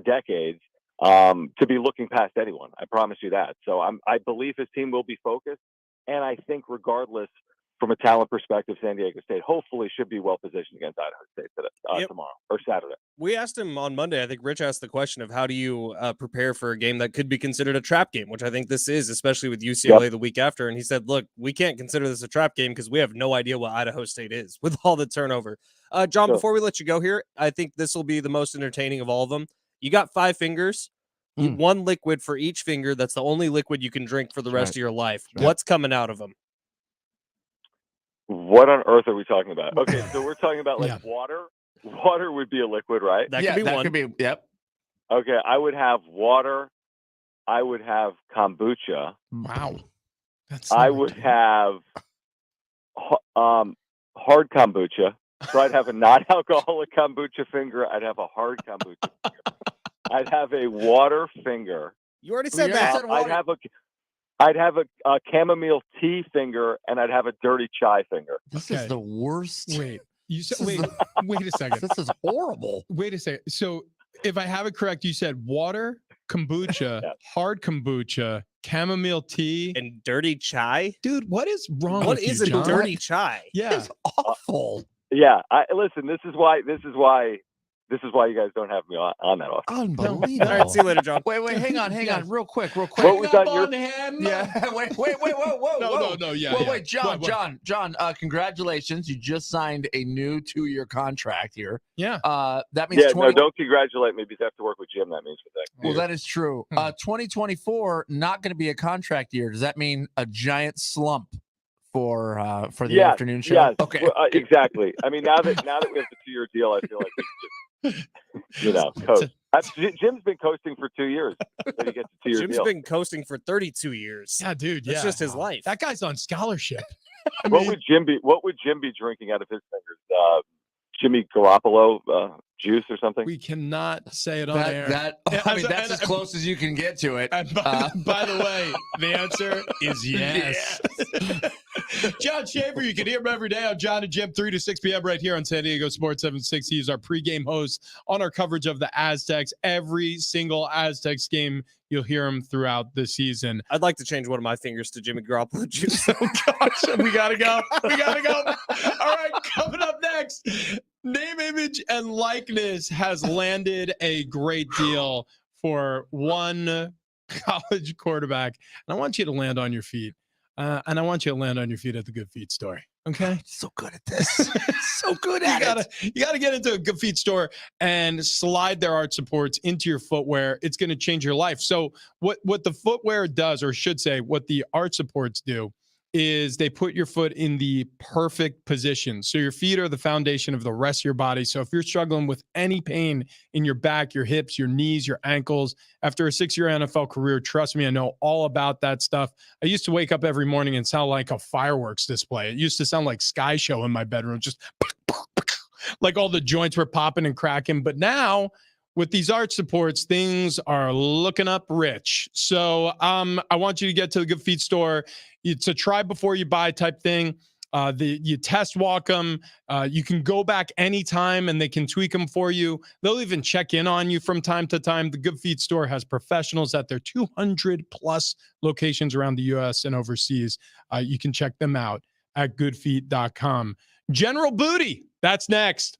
decades to be looking past anyone. I promise you that. So I believe his team will be focused, and I think regardless, from a talent perspective, San Diego State hopefully should be well positioned against Idaho State today, tomorrow or Saturday. We asked him on Monday. I think Rich asked the question of how do you prepare for a game that could be considered a trap game, which I think this is, especially with UCLA the week after. And he said, look, we can't consider this a trap game because we have no idea what Idaho State is with all the turnover. John, before we let you go here, I think this will be the most entertaining of all of them. You got 5 fingers, one liquid for each finger. That's the only liquid you can drink for the rest of your life. What's coming out of them? What on earth are we talking about? Okay, so we're talking about water. Water would be a liquid, right? That could be one. Could be, yep. Okay, I would have water. I would have kombucha. Wow. I would have hard kombucha. So I'd have a non-alcoholic kombucha finger. I'd have a hard kombucha finger. I'd have a water finger. You already said that. I'd have a chamomile tea finger, and I'd have a dirty chai finger. This is the worst. Wait, you said wait a second. This is horrible. Wait a second. So if I have it correct, you said water, kombucha, Yeah. hard kombucha, chamomile tea. And dirty chai. Dude, what is wrong What with you, is a John? dirty chai? Yeah. It's awful. Yeah, listen. This is why you guys don't have me on that often. Unbelievable. All right, see you later, John. Wait, hang on, real quick. What was on your? Yeah, wait, whoa. No, yeah. Whoa, yeah. wait, John, What? John, congratulations. You just signed a new 2-year contract here. Yeah. That means Yeah, 20 no, don't congratulate me because I have to work with Jim. That means for that. Well, that is true. 2024 not going to be a contract year. Does that mean a giant slump for the afternoon show? Yes, Okay. well, exactly. I mean, now that we have the 2-year deal, I feel like we should just, coast. Jim's been coasting for 2 years. When he gets a 2-year Jim's deal. been coasting for 32 years. Yeah, dude. That's Yeah. just his life. That guy's on scholarship. What would Jim be drinking out of his fingers? Jimmy Garoppolo juice or something? We cannot say it on air. That's as close as you can get to it. And by the way, the answer is yes. John Schaefer, you can hear him every day on John and Jim, 3 to 6 p.m. right here on San Diego Sports 760. He's our pregame host on our coverage of the Aztecs. Every single Aztecs game, you'll hear him throughout the season. I'd like to change one of my fingers to Jimmy Garoppolo juice. Oh, gosh, we got to go. All right, coming up next, Name, Image, and Likeness has landed a great deal for one college quarterback. And I want you to land on your feet. And I want you to land on your feet at the Good Feet store. Okay? So good at this. So good at it. You gotta get into a Good Feet store and slide their art supports into your footwear. It's going to change your life. So what the footwear does, or should say, what the art supports do, is they put your foot in the perfect position. So your feet are the foundation of the rest of your body. So if you're struggling with any pain in your back, your hips, your knees, your ankles, after a 6-year NFL career, trust me, I know all about that stuff. I used to wake up every morning and sound like a fireworks display. It used to sound like Sky Show in my bedroom, just like all the joints were popping and cracking. But now, with these art supports, things are looking up rich. So I want you to get to the Good Feet store. It's a try before you buy type thing. You test walk them. You can go back anytime and they can tweak them for you. They'll even check in on you from time to time. The Good Feet store has professionals at their 200 plus locations around the U.S. and overseas. You can check them out at goodfeet.com. General Booty, that's next.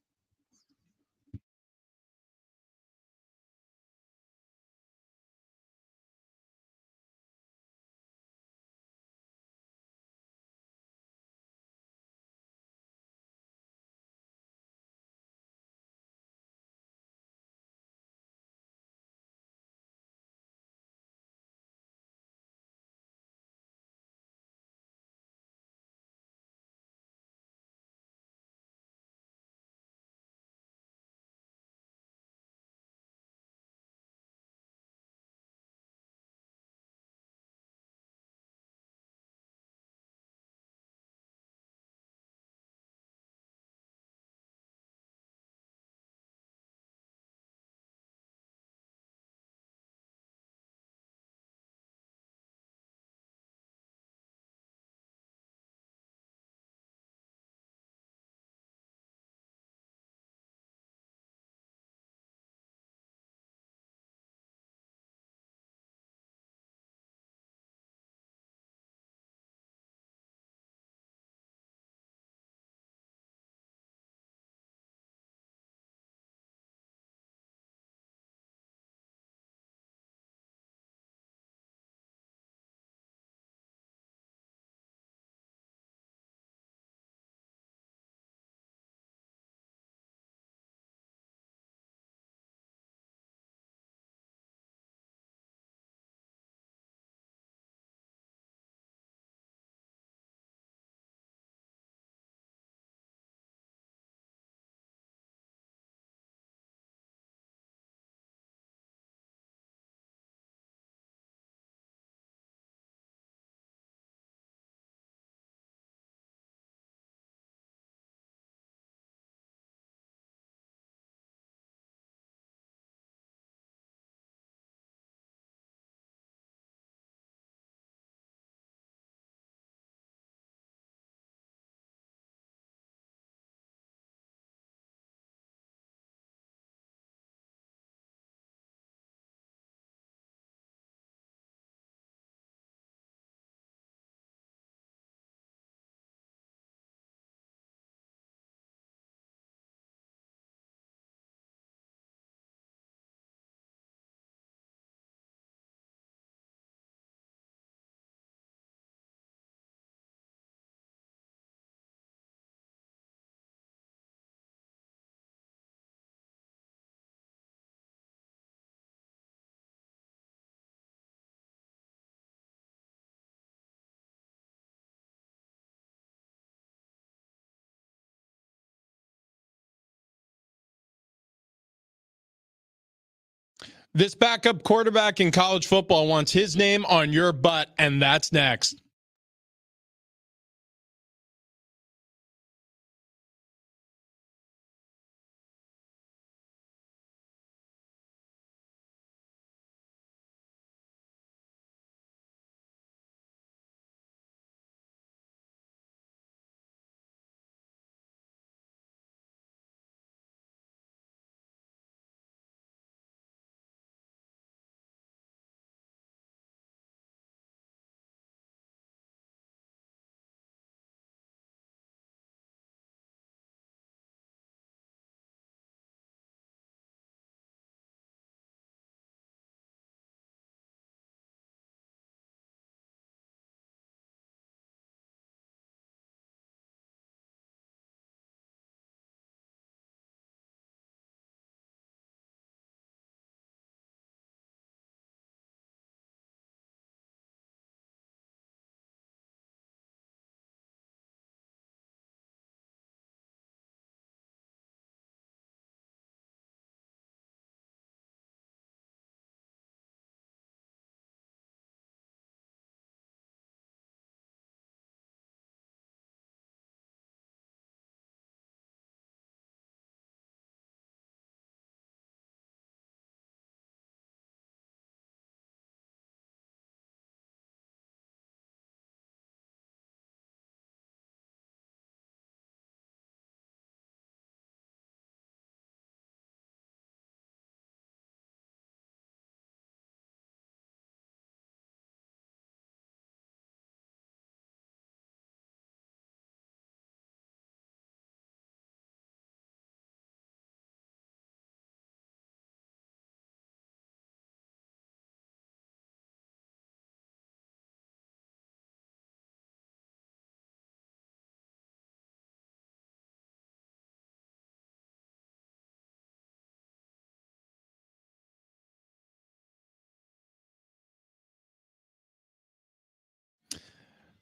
This backup quarterback in college football wants his name on your butt, and that's next.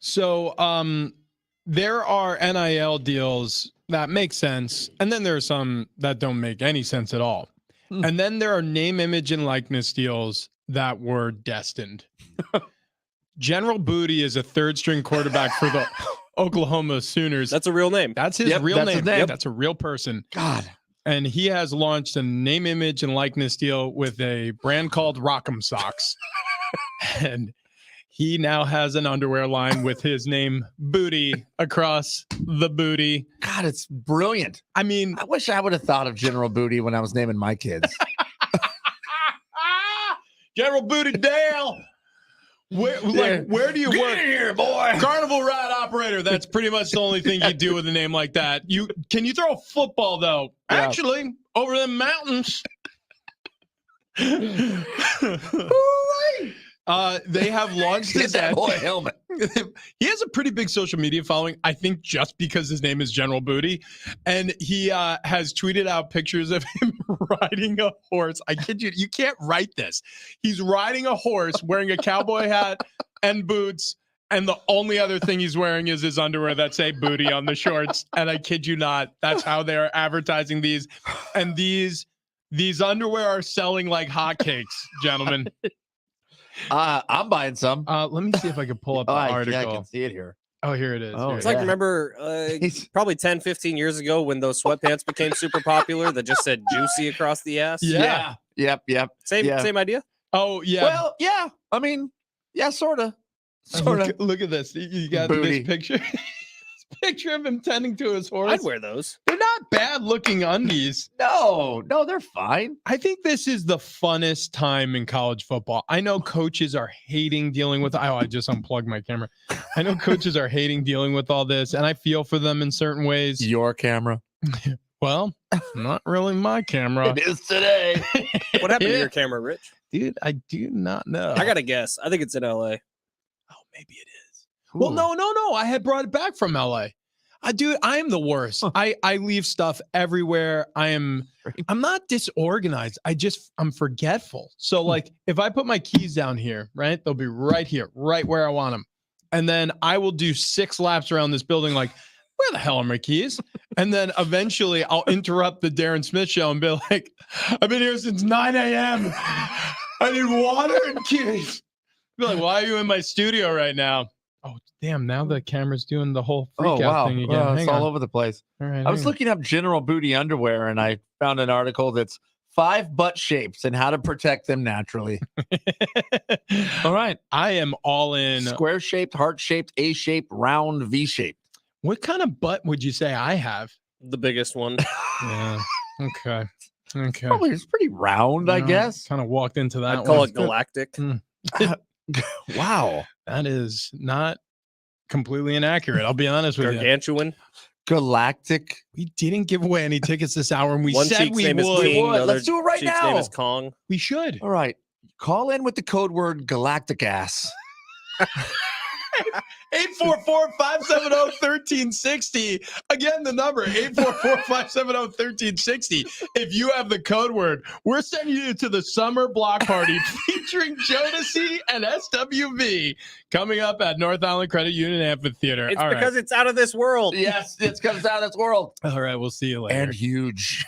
So there are NIL deals that make sense, and then there are some that don't make any sense at all. And then there are name, image, and likeness deals that were destined. General Booty is a third-string quarterback for the Oklahoma Sooners. That's a real name. That's his real that's name. his name. That's a real person. God. And he has launched a name, image, and likeness deal with a brand called Rock'em Socks. And he now has an underwear line with his name Booty across the booty. God, it's brilliant. I mean, I wish I would have thought of General Booty when I was naming my kids. General Booty Dale. Where do you work? Here, boy. Carnival ride operator. That's pretty much the only thing you do with a name like that. Can you throw a football though? Yeah. Actually, over the mountains. They have launched Get his that boy helmet. He has a pretty big social media following, I think, just because his name is General Booty. And he has tweeted out pictures of him riding a horse. I kid you, you can't write this. He's riding a horse wearing a cowboy hat and boots. And the only other thing he's wearing is his underwear that say Booty on the shorts. And I kid you not, that's how they're advertising these. And these underwear are selling like hotcakes, gentlemen. I'm buying some. Let me see if I can pull up the article. Yeah, I can see it here. Oh, here it is. Oh, Here It's it like, is. remember, probably 10, 15 years ago when those sweatpants became super popular that just said juicy across the ass. Yeah. Yep. Same idea. Oh, yeah. Well, yeah. I mean, yeah, sort of. Look at this. You got Booty. this picture. This picture of him tending to his horse. I'd wear those. They're not bad looking undies. No, they're fine. I think this is the funnest time in college football. I know coaches are hating dealing with. I just unplugged my camera. I know coaches are hating dealing with all this, and I feel for them in certain ways. Your camera. Well, not really my camera. It is today. What happened to your camera, Rich? Dude, I do not know. I got to guess. I think it's in LA. Oh, maybe it is. Well, no. I had brought it back from LA. Dude, I am the worst. I leave stuff everywhere. I'm not disorganized. I'm forgetful. So like if I put my keys down here, right, they'll be right here, right where I want them. And then I will do 6 laps around this building like, where the hell are my keys? And then eventually I'll interrupt the Darren Smith show and be like, I've been here since 9 a.m. I need water and keys. Be like, why are you in my studio right now? Oh, damn. Now the camera's doing the whole freak out thing again. Well, it's Hang all on. over the place. All right, I was looking up general booty underwear and I found an article that's 5 butt shapes and how to protect them naturally. All right. I am all in. Square shaped, heart shaped, A shaped, round, V shaped. What kind of butt would you say I have? The biggest one. Yeah. Okay. Okay. Probably it's pretty round, I guess. Kind of walked into that I'd call one. it galactic. Wow. That is not completely inaccurate. I'll be honest with you. Gargantuan. Galactic. We didn't give away any tickets this hour, and we One said cheek's we name is would. King. The other Let's do it right cheek's now. name is Kong. We should. All right. Call in with the code word galactic ass. 844-570-1360. Again, the number 844-570-1360. If you have the code word, we're sending you to the summer block party featuring Jodeci and SWV coming up at North Island Credit Union Amphitheater. It's All because it's out of this world. Yes, it's because out of this world. All right, we'll see you later. And huge.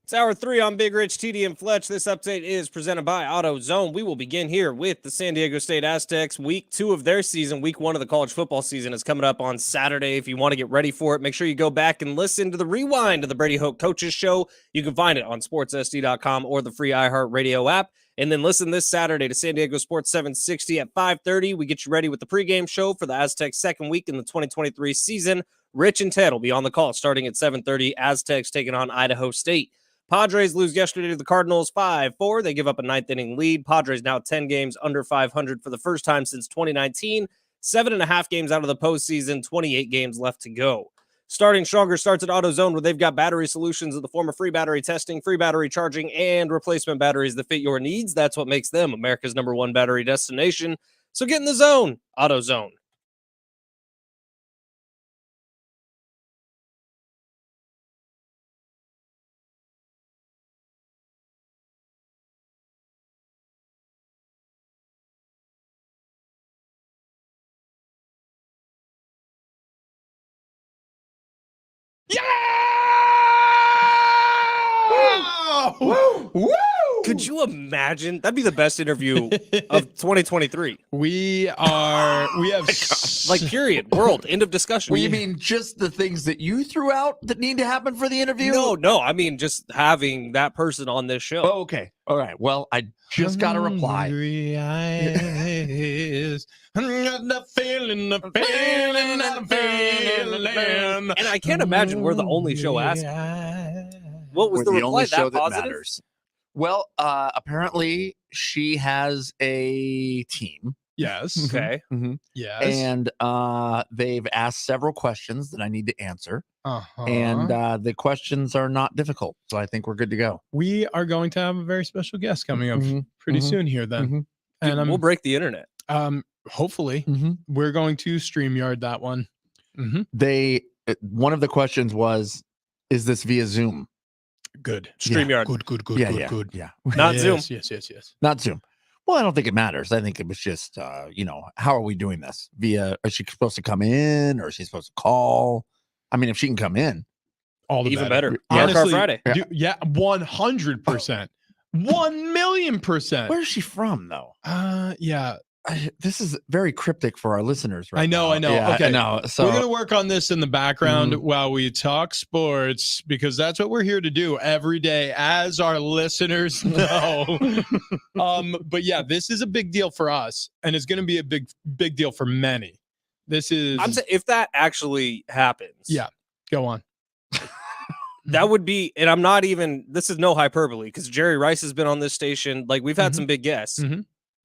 It's hour 3 on Big Rich, TD, and Fletch. This update is presented by AutoZone. We will begin here with the San Diego State Aztecs. Week 2 of their season, week 1 of the college football season is coming up on Saturday. If you want to get ready for it, make sure you go back and listen to the rewind of the Brady Hoke Coaches Show. You can find it on sportssd.com or the free iHeartRadio app. And then listen this Saturday to San Diego Sports 760 at 5:30. We get you ready with the pregame show for the Aztecs' second week in the 2023 season. Rich and Ted will be on the call starting at 7:30. Aztecs taking on Idaho State. Padres lose yesterday to the Cardinals 5-4. They give up a ninth inning lead. Padres now 10 games under 500 for the first time since 2019. 7.5 games out of the postseason, 28 games left to go. Starting stronger starts at AutoZone, where they've got battery solutions in the form of free battery testing, free battery charging, and replacement batteries that fit your needs. That's what makes them America's #1 battery destination. So get in the zone, AutoZone. Yeah! Woo! Woo! Could you imagine? That'd be the best interview of 2023. We have Like, period. World. End of discussion. Well, you mean just the things that you threw out that need to happen for the interview? No. I mean, just having that person on this show. Oh, okay. All right. Well, I just got a reply. Hungry eyes, the feeling. And I can't imagine we're the only show asking. What was We're the the reply? only show That that positive? matters. Well, apparently she has a team. Yes. Okay. Yes. And they've asked several questions that I need to answer. Uh-huh. And the questions are not difficult. So I think we're good to go. We are going to have a very special guest coming up pretty soon here then. Mhm. And We'll break the internet. hopefully we're going to StreamYard that one. They one of the questions was, is this via Zoom? Good. StreamYard. Good. Good. Yeah. Not Yes, Zoom. Yes. Not Zoom. Well, I don't think it matters. I think it was just, how are we doing this? Is she supposed to come in or is she supposed to call? I mean, if she can come in. All the Even better. better. Honestly, Car Friday. Yeah, 100%. 1,000,000%. Where's she from, though? Yeah. This is very cryptic for our listeners right I know. Yeah, Okay. I know. So We're going to work on this in the background while we talk sports, because that's what we're here to do every day, as our listeners know. But yeah, this is a big deal for us, and it's going to be a big deal for many. This is. I'm saying if that actually happens. Yeah. Go on. That would be, and I'm not even, this is no hyperbole, because Jerry Rice has been on this station. Like, we've had some big guests.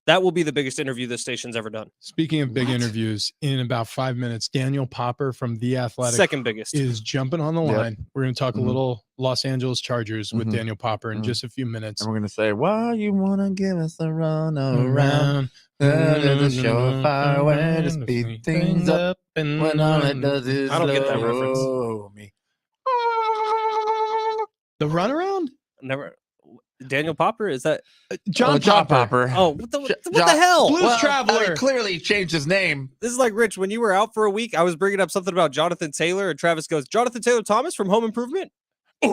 That will be the biggest interview this station's ever done. Speaking of big interviews, in about 5 minutes, Daniel Popper from The Athletic Second biggest. is jumping on the line. We're going to talk a little Los Angeles Chargers with Daniel Popper in just a few minutes. And we're going to say, well, you want to give us a run around. Around. The show fire way to speed things up. And When all it does is I don't get that reference. slow me. The runaround? Never. Daniel Popper? Is that? John Popper. Oh, what the John- hell? Blues Traveler. He clearly changed his name. This is like, Rich, when you were out for a week, I was bringing up something about Jonathan Taylor, and Travis goes, Jonathan Taylor Thomas from Home Improvement? You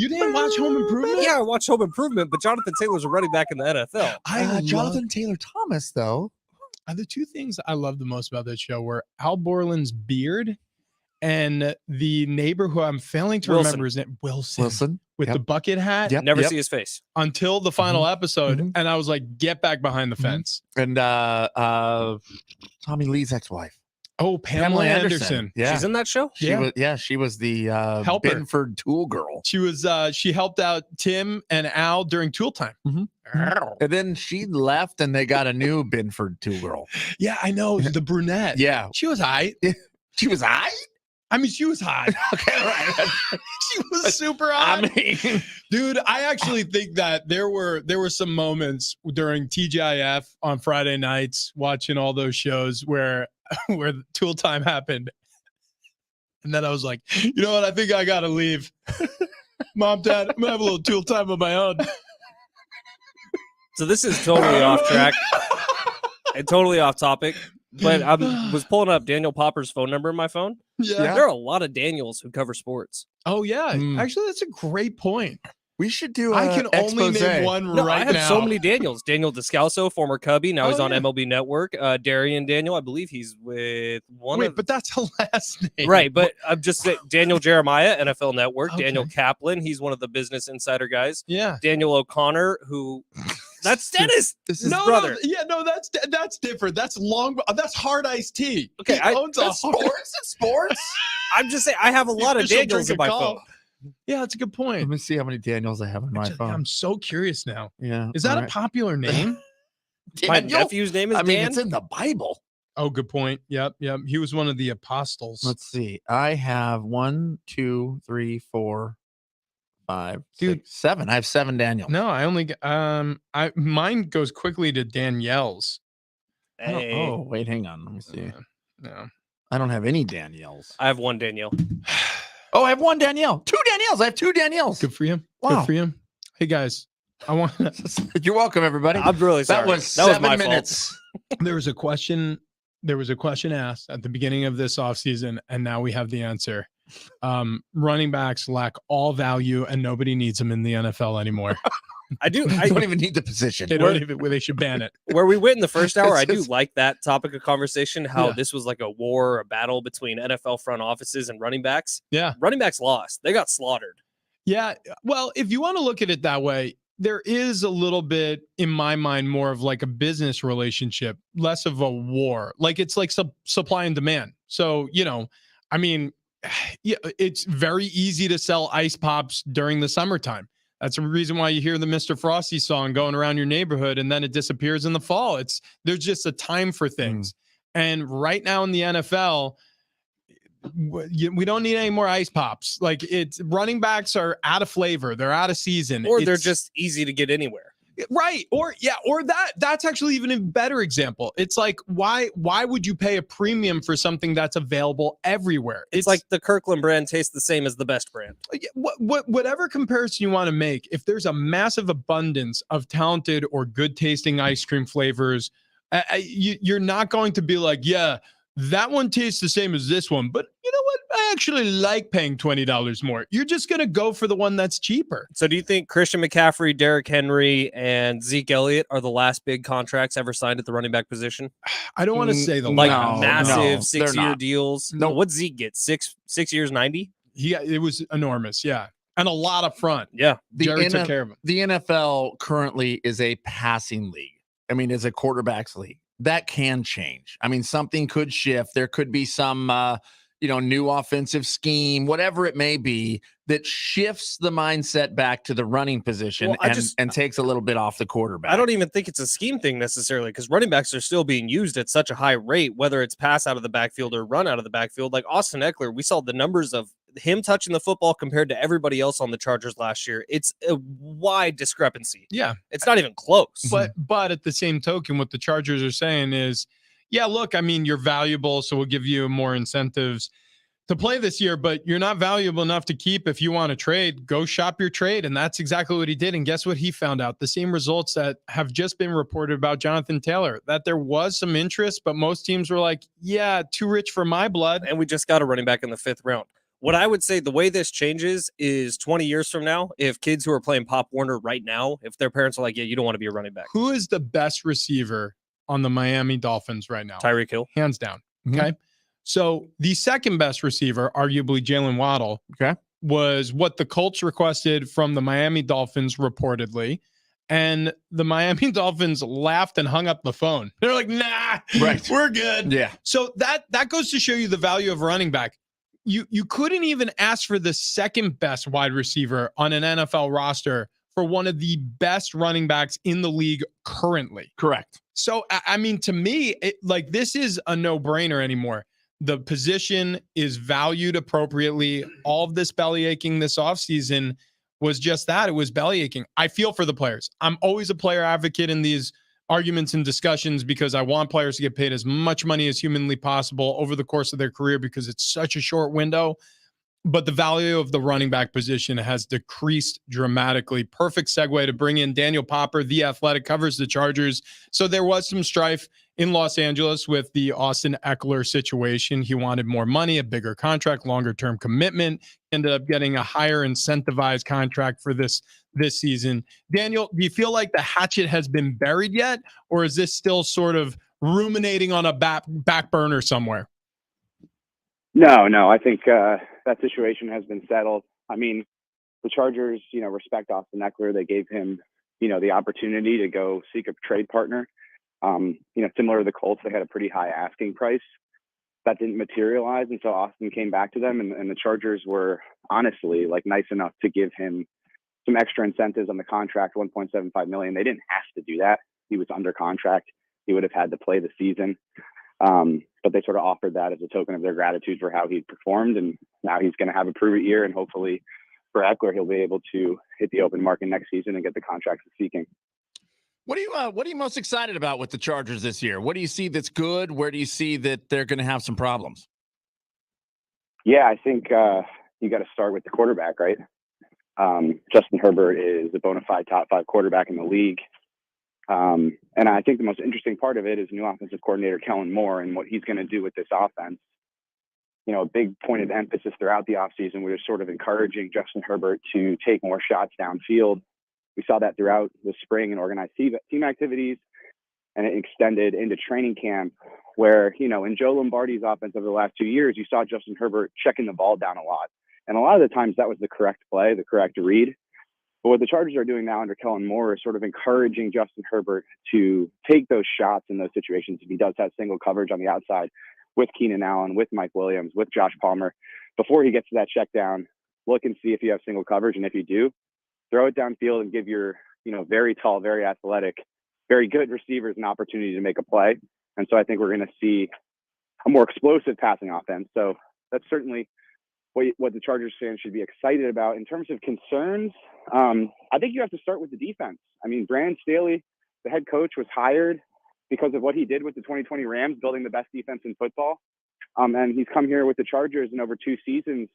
didn't watch Home Improvement? Yeah, I watched Home Improvement, but Jonathan Taylor's a running back in the NFL. Jonathan Taylor Thomas, though. The two things I love the most about that show were Al Borland's beard and the neighbor who I'm failing to remember his name, Wilson. With the bucket hat. Yep. Never see his face. Until the final episode. And I was like, get back behind the fence. And Tommy Lee's ex-wife. Oh, Pamela Anderson. Yeah. She's in that show? She was the Helper. Binford tool girl. She was she helped out Tim and Al during tool time. And then she left and they got a new Binford tool girl. Yeah, I know. The brunette. Yeah. She was hot. She was hot? I mean, she was hot. Okay, all right. She was super hot. I mean, dude, I actually think that there were some moments during TGIF on Friday nights watching all those shows where tool time happened. And then I was like, you know what? I think I got to leave. Mom, Dad, I'm going to have a little tool time of my own. So this is totally off track and totally off topic. But I was pulling up Daniel Popper's phone number in my phone. Yeah. There are a lot of Daniels who cover sports. Oh yeah. Mm. Actually, that's a great point. We should do. I can only expose. name one No, right I have now. so many Daniels. Daniel Descalso, former Cubby. Now Oh, he's on yeah. MLB Network. Darian Daniel, I believe he's with one Wait, of... but that's a last name. Right, but I'm just saying, Daniel Jeremiah, NFL Network. Okay. Daniel Kaplan, he's one of the Business Insider guys. Yeah. Daniel O'Connor, who... That's Dennis. This His No, brother. that's different. That's that's hard iced tea. Okay, He owns a Sports. I'm just saying, I have a lot of Official Daniels in drink my of phone. coffee. Yeah, that's a good Let point. me see how many Daniels I have on my phone. I'm so curious now. Yeah. Is that all a popular name? My Daniel? nephew's name is I mean, Dan. it's in the Bible. Oh, good point. Yep. He was one of the apostles. Let's see. I have 1, 2, 3, 4, 5, Dude. 6, 7. I have 7 Daniels. No, I only mine goes quickly to Danielle's. Hey, Oh, wait, hang on. Let me see. No. I don't have any Danielles. I have one Danielle. Oh, I have 1 Danielle. 2 Danielles. I have 2 Danielles. Good for you. Wow. Good for you. Hey guys, I want You're welcome, everybody. I'm really sorry. That was 7 my minutes. there was a question asked at the beginning of this offseason, and now we have the answer. Running backs lack all value and nobody needs them in the NFL anymore. I do. I don't even need the position. They should ban it. Where we went in the first hour, I do It's- like that topic of conversation, how Yeah. this was like a war, a battle between NFL front offices and running backs. Yeah. Running backs lost. They got slaughtered. Yeah. Well, if you want to look at it that way, there is a little bit, in my mind, more of like a business relationship, less of a war. Like it's like supply and demand. So, I mean, yeah, it's very easy to sell ice pops during the summertime. That's the reason why you hear the Mr. Frosty song going around your neighborhood and then it disappears in the fall. There's just a time for things. And right now in the NFL, we don't need any more ice pops. Like running backs are out of flavor. They're out of season. Or they're just easy to get anywhere. Right. Or that's actually even a better example. It's like, why would you pay a premium for something that's available everywhere? It's like the Kirkland brand tastes the same as the best brand. Whatever comparison you want to make, if there's a massive abundance of talented or good tasting ice cream flavors, you're not going to be like, yeah, that one tastes the same as this one, but you know what? I actually like paying $20 more. You're just going to go for the one that's cheaper. So do you think Christian McCaffrey, Derrick Henry, and Zeke Elliott are the last big contracts ever signed at the running back position? I don't want to say the Like last. massive they're 6-year not. deals. No. What's Zeke get? Six years, 90? It was enormous. Yeah. And a lot up front. Yeah. Jerry took care of him. The NFL currently is a passing league. I mean, it's a quarterbacks league. That can change. I mean, something could shift. There could be some, new offensive scheme, whatever it may be, that shifts the mindset back to the running position and takes a little bit off the quarterback. I don't even think it's a scheme thing necessarily because running backs are still being used at such a high rate, whether it's pass out of the backfield or run out of the backfield. Like Austin Eckler, we saw the numbers of him touching the football compared to everybody else on the Chargers last year. It's a wide discrepancy. Yeah. It's not even close. But at the same token, what the Chargers are saying is, yeah, look, I mean, you're valuable, so we'll give you more incentives to play this year, but you're not valuable enough to keep. If you want to trade, go shop your trade. And that's exactly what he did. And guess what he found out? The same results that have just been reported about Jonathan Taylor, that there was some interest, but most teams were like, yeah, too rich for my blood. And we just got a running back in the 5th round. What I would say the way this changes is 20 years from now, if kids who are playing Pop Warner right now, if their parents are like, yeah, you don't want to be a running back. Who is the best receiver on the Miami Dolphins right now? Tyreek Hill. Hands down. Mhm. Okay. So the second best receiver, arguably Jalen Waddle, was what the Colts requested from the Miami Dolphins reportedly. And the Miami Dolphins laughed and hung up the phone. They're like, nah, Right. we're good. Yeah. So that goes to show you the value of running back. You couldn't even ask for the second best wide receiver on an NFL roster for one of the best running backs in the league currently. Correct. So, I mean, to me, this is a no-brainer anymore. The position is valued appropriately. All of this belly aching this offseason was just that. It was belly aching. I feel for the players. I'm always a player advocate in these arguments and discussions because I want players to get paid as much money as humanly possible over the course of their career because it's such a short window. but the value of the running back position has decreased dramatically. Perfect segue to bring in Daniel Popper, The Athletic, covers the Chargers. So there was some strife in Los Angeles with the Austin Eckler situation. He wanted more money, a bigger contract, longer term commitment, ended up getting a higher incentivized contract for this season. Daniel, do you feel like the hatchet has been buried yet, or is this still sort of ruminating on a back burner somewhere? No, I think that situation has been settled. I mean, the Chargers, respect Austin Eckler. They gave him, the opportunity to go seek a trade partner. Similar to the Colts, they had a pretty high asking price. That didn't materialize, and so Austin came back to them, and the Chargers were honestly nice enough to give him some extra incentives on the contract, $1.75 million. They didn't have to do that. He was under contract. He would have had to play the season. But they sort of offered that as a token of their gratitude for how he performed. And now he's going to have a prove-it year. And hopefully for Eckler, he'll be able to hit the open market next season and get the contract he's seeking. What are you most excited about with the Chargers this year? What do you see that's good? Where do you see that they're going to have some problems? Yeah, I think you got to start with the quarterback, right? Justin Herbert is a bona fide top 5 quarterback in the league. And I think the most interesting part of it is new offensive coordinator Kellen Moore and what he's going to do with this offense. A big point of emphasis throughout the offseason was sort of encouraging Justin Herbert to take more shots downfield. We saw that throughout the spring and organized team activities, and it extended into training camp where, in Joe Lombardi's offense over the last 2 years, you saw Justin Herbert checking the ball down a lot. And a lot of the times that was the correct play, the correct read. But what the Chargers are doing now under Kellen Moore is sort of encouraging Justin Herbert to take those shots in those situations if he does have single coverage on the outside with Keenan Allen, with Mike Williams, with Josh Palmer. Before he gets to that check down, look and see if you have single coverage. And if you do, throw it downfield and give your, very tall, very athletic, very good receivers an opportunity to make a play. And so I think we're going to see a more explosive passing offense. So that's certainly what the Chargers fans should be excited about. In terms of concerns, I think you have to start with the defense. I mean, Brandon Staley, the head coach, was hired because of what he did with the 2020 Rams, building the best defense in football. And he's come here with the Chargers, and over 2 seasons,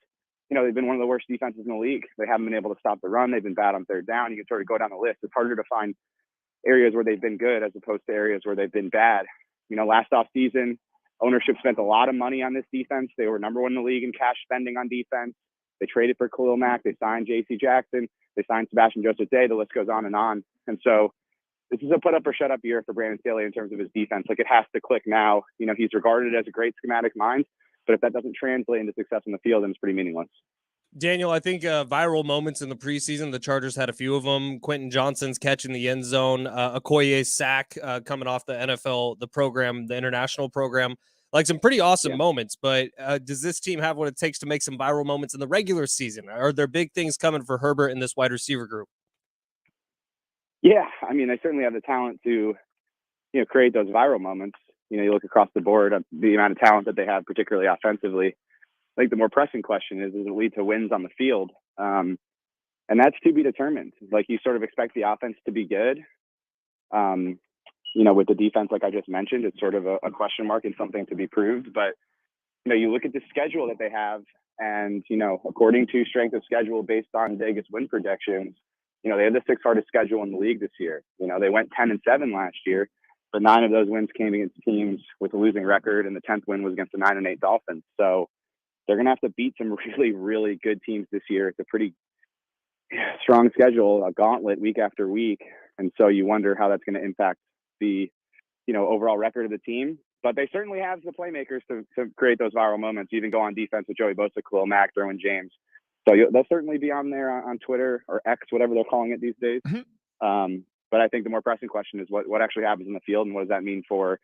they've been one of the worst defenses in the league. They haven't been able to stop the run. They've been bad on third down. You can sort of go down the list. It's harder to find areas where they've been good as opposed to areas where they've been bad. Last offseason, ownership spent a lot of money on this defense. They were number 1 in the league in cash spending on defense. They traded for Khalil Mack. They signed J.C. Jackson. They signed Sebastian Joseph Day. The list goes on. And so this is a put up or shut up year for Brandon Staley in terms of his defense. It has to click now. He's regarded as a great schematic mind, but if that doesn't translate into success in the field, then it's pretty meaningless. Daniel, I think viral moments in the preseason, the Chargers had a few of them. Quentin Johnson's catch in the end zone, Okoye's sack coming off the NFL, the program, the international program. Some pretty awesome moments, but does this team have what it takes to make some viral moments in the regular season? Are there big things coming for Herbert in this wide receiver group? Yeah, I mean, they certainly have the talent to, create those viral moments. You look across the board at the amount of talent that they have, particularly offensively. I think the more pressing question is, does it lead to wins on the field? And that's to be determined. You sort of expect the offense to be good. With the defense, like I just mentioned, it's sort of a question mark and something to be proved. But, you look at the schedule that they have and, according to strength of schedule based on Vegas win projections, they have the 6th hardest schedule in the league this year. They went 10-7 last year, but 9 of those wins came against teams with a losing record, and the 10th win was against the 9-8 Dolphins. So they're going to have to beat some really, really good teams this year. It's a pretty strong schedule, a gauntlet week after week. And so you wonder how that's going to impact the, overall record of the team. But they certainly have the playmakers to create those viral moments. You even go on defense with Joey Bosa, Khalil Mack, Derwin James. So they'll certainly be on there on Twitter or X, whatever they're calling it these days. Mm-hmm. But I think the more pressing question is what actually happens in the field and what does that mean for,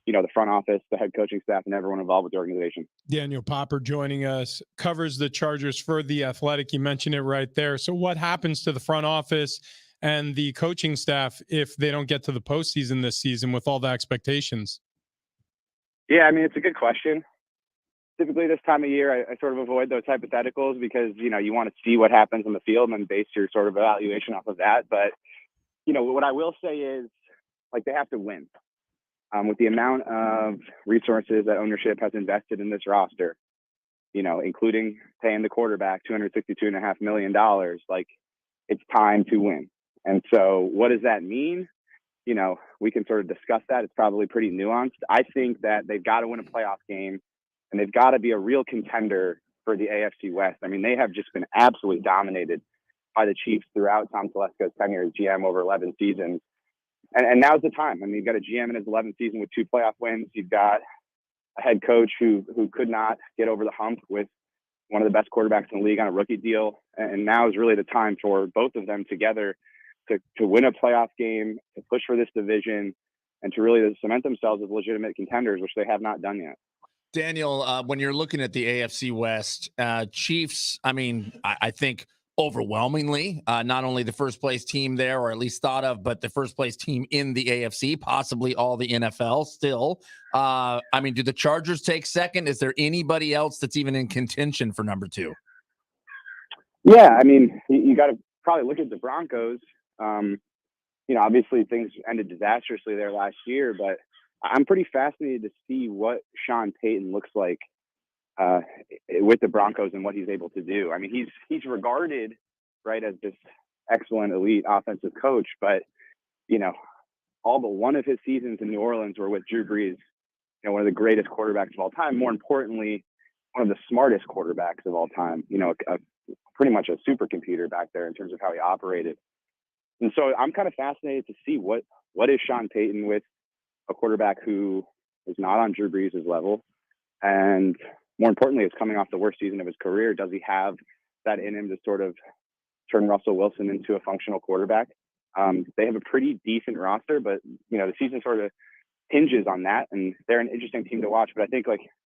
the front office, the head coaching staff, and everyone involved with the organization. Daniel Popper joining us, covers the Chargers for The Athletic. You mentioned it right there. So what happens to the front office and the coaching staff if they don't get to the postseason this season with all the expectations? Yeah, I mean, it's a good question. Typically this time of year, I sort of avoid those hypotheticals because, you want to see what happens on the field and base your sort of evaluation off of that. But, what I will say is, they have to win. With the amount of resources that ownership has invested in this roster, including paying the quarterback $262.5 million. Like, it's time to win. And so what does that mean? We can sort of discuss that. It's probably pretty nuanced. I think that they've got to win a playoff game, and they've got to be a real contender for the AFC West. I mean, they have just been absolutely dominated by the Chiefs throughout Tom Telesco's tenure as GM over 11 seasons. And now's the time. I mean, you've got a GM in his 11th season with 2 playoff wins. You've got a head coach who could not get over the hump with one of the best quarterbacks in the league on a rookie deal. And now is really the time for both of them together to win a playoff game, to push for this division, and to really cement themselves as legitimate contenders, which they have not done yet. Daniel, when you're looking at the AFC West, Chiefs, I mean, I think overwhelmingly, not only the first place team there, or at least thought of, but the first place team in the AFC, possibly all the NFL still. I mean, do the Chargers take second? Is there anybody else that's even in contention for number 2? Yeah, I mean, you got to probably look at the Broncos. Obviously things ended disastrously there last year, but I'm pretty fascinated to see what Sean Payton looks like with the Broncos and what he's able to do. I mean, he's regarded, right, as this excellent elite offensive coach, but all but one of his seasons in New Orleans were with Drew Brees, one of the greatest quarterbacks of all time. More importantly, one of the smartest quarterbacks of all time. Pretty much a supercomputer back there in terms of how he operated. And so I'm kind of fascinated to see what is Sean Payton with a quarterback who is not on Drew Brees' level, and more importantly, is coming off the worst season of his career. Does he have that in him to sort of turn Russell Wilson into a functional quarterback? They have a pretty decent roster, but the season sort of hinges on that, and they're an interesting team to watch. But I think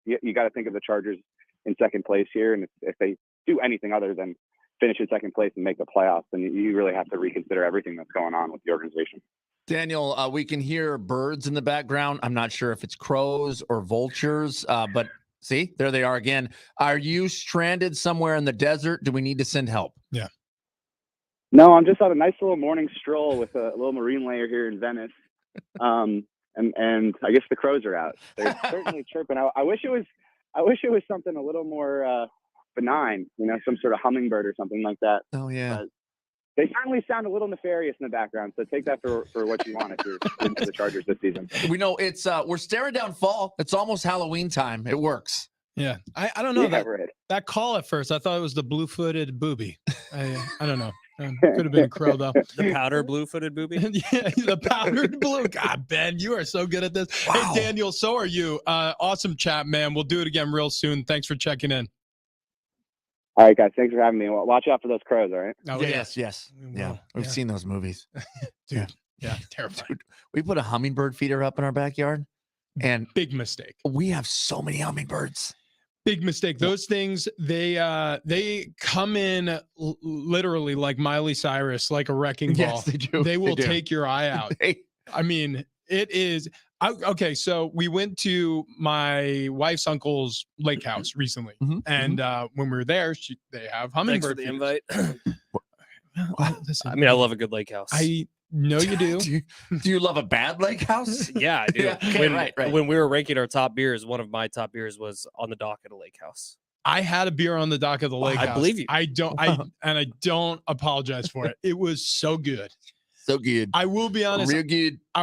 you got to think of the Chargers in second place here, and if they do anything other than finish in second place and make the playoffs, then you really have to reconsider everything that's going on with the organization. Daniel, we can hear birds in the background. I'm not sure if it's crows or vultures, but see, there they are again. Are you stranded somewhere in the desert? Do we need to send help? Yeah. No, I'm just on a nice little morning stroll with a little marine layer here in Venice. And I guess the crows are out. They're certainly chirping. I wish it was something a little more benign, some sort of hummingbird or something like that. Oh yeah. They certainly sound a little nefarious in the background, so take that for what you want if you're into the Chargers this season. We know it's we're staring down fall. It's almost Halloween time. It works. Yeah. I don't know Right. that call at first. I thought it was the blue-footed booby. I don't know. Could have been a crow though. The powder blue-footed booby. Yeah, the powdered blue. God, Ben, you are so good at this. Wow. Hey, Daniel, so are you. Awesome chat, man. We'll do it again real soon. Thanks for checking in. All right, guys. Thanks for having me. Well, watch out for those crows, all right? Oh, yes. Yeah. We've seen those movies. Dude. Yeah, terrifying. Dude, we put a hummingbird feeder up in our backyard, and big mistake. We have so many hummingbirds. Big mistake. Those things, they come in literally like Miley Cyrus, like a wrecking ball. Yes, they do. They will take your eye out. I mean, it is. Okay, so we went to my wife's uncle's lake house recently, and when we were there, they have hummingbird. Thanks for the invite. Listen, I mean, I love a good lake house. I know you do. Do you love a bad lake house? Yeah, I do. Yeah, okay, right. When we were ranking our top beers, one of my top beers was on the dock at a lake house. I had a beer on the dock of the lake house. I believe you. I don't apologize for it. It was so good. So good. I will be honest. Real good. I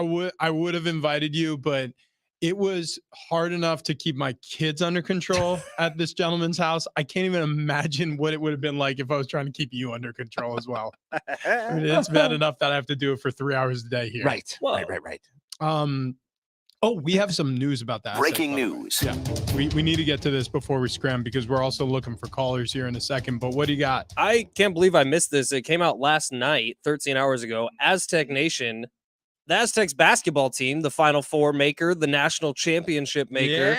would have invited you, but it was hard enough to keep my kids under control at this gentleman's house. I can't even imagine what it would have been like if I was trying to keep you under control as well. I mean, it's bad enough that I have to do it for 3 hours a day here. Right. Right. Oh, we have some news about that. Breaking news. Yeah, we need to get to this before we scram because we're also looking for callers here in a second. But what do you got? I can't believe I missed this. It came out last night, 13 hours ago. Aztec Nation, the Aztecs basketball team, the Final Four maker, the national championship maker,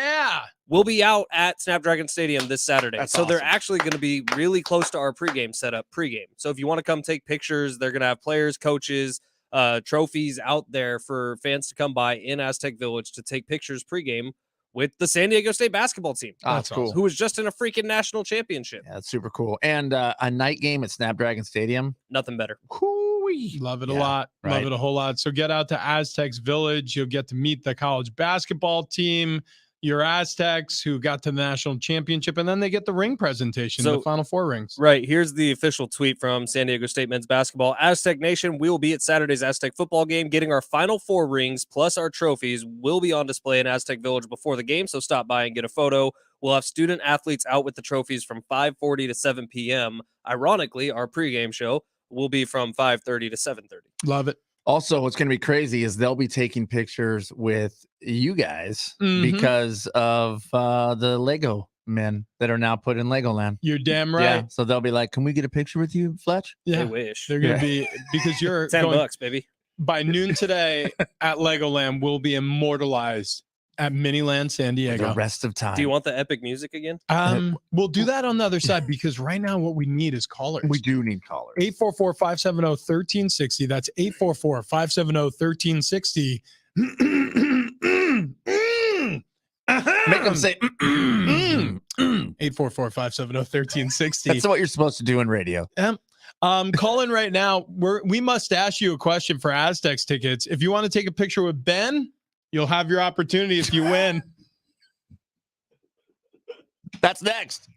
will be out at Snapdragon Stadium this Saturday. That's so awesome. They're actually going to be really close to our pregame setup. So if you want to come take pictures, they're going to have players, coaches, trophies out there for fans to come by in Aztec Village to take pictures pregame with the San Diego State basketball team. Oh, that's cool. Who was just in a freaking national championship. Yeah, that's super cool. And a night game at Snapdragon Stadium. Nothing better. Love it a lot. Right. Love it a whole lot. So get out to Aztecs Village. You'll get to meet the college basketball team. your Aztecs, who got to the national championship, and then they get the ring presentation, So- the Final Four rings. Right. Here's the official tweet from San Diego State men's basketball. Aztec Nation, we will be at Saturday's Aztec football game, getting our Final Four rings plus our trophies will be on display in Aztec Village before the game, so stop by and get a photo. We'll have student athletes out with the trophies from 5:40 to 7 p.m. Ironically, our pregame show will be from 5:30 to 7:30. Love it. Also, what's going to be crazy is they'll be taking pictures with you guys Mhm. because of the Lego men that are now put in Legoland. You're damn right. Yeah, so they'll be like, "Can we get a picture with you, Fletch?" I Yeah. wish. They're going to be, because you're going $10, baby. by noon today at Legoland, will be immortalized at Miniland San For Diego. the rest of time. Do you want the epic music again? We'll do that on the other side, because right now what we need is callers. We do need callers. 844-570-1360. That's 844-570-1360. Make them say, 844-570-1360. That's what you're supposed to do in radio. Call in right now. We must ask you a question for Aztecs tickets. If you want to take a picture with Ben, you'll have your opportunity if you win. That's next.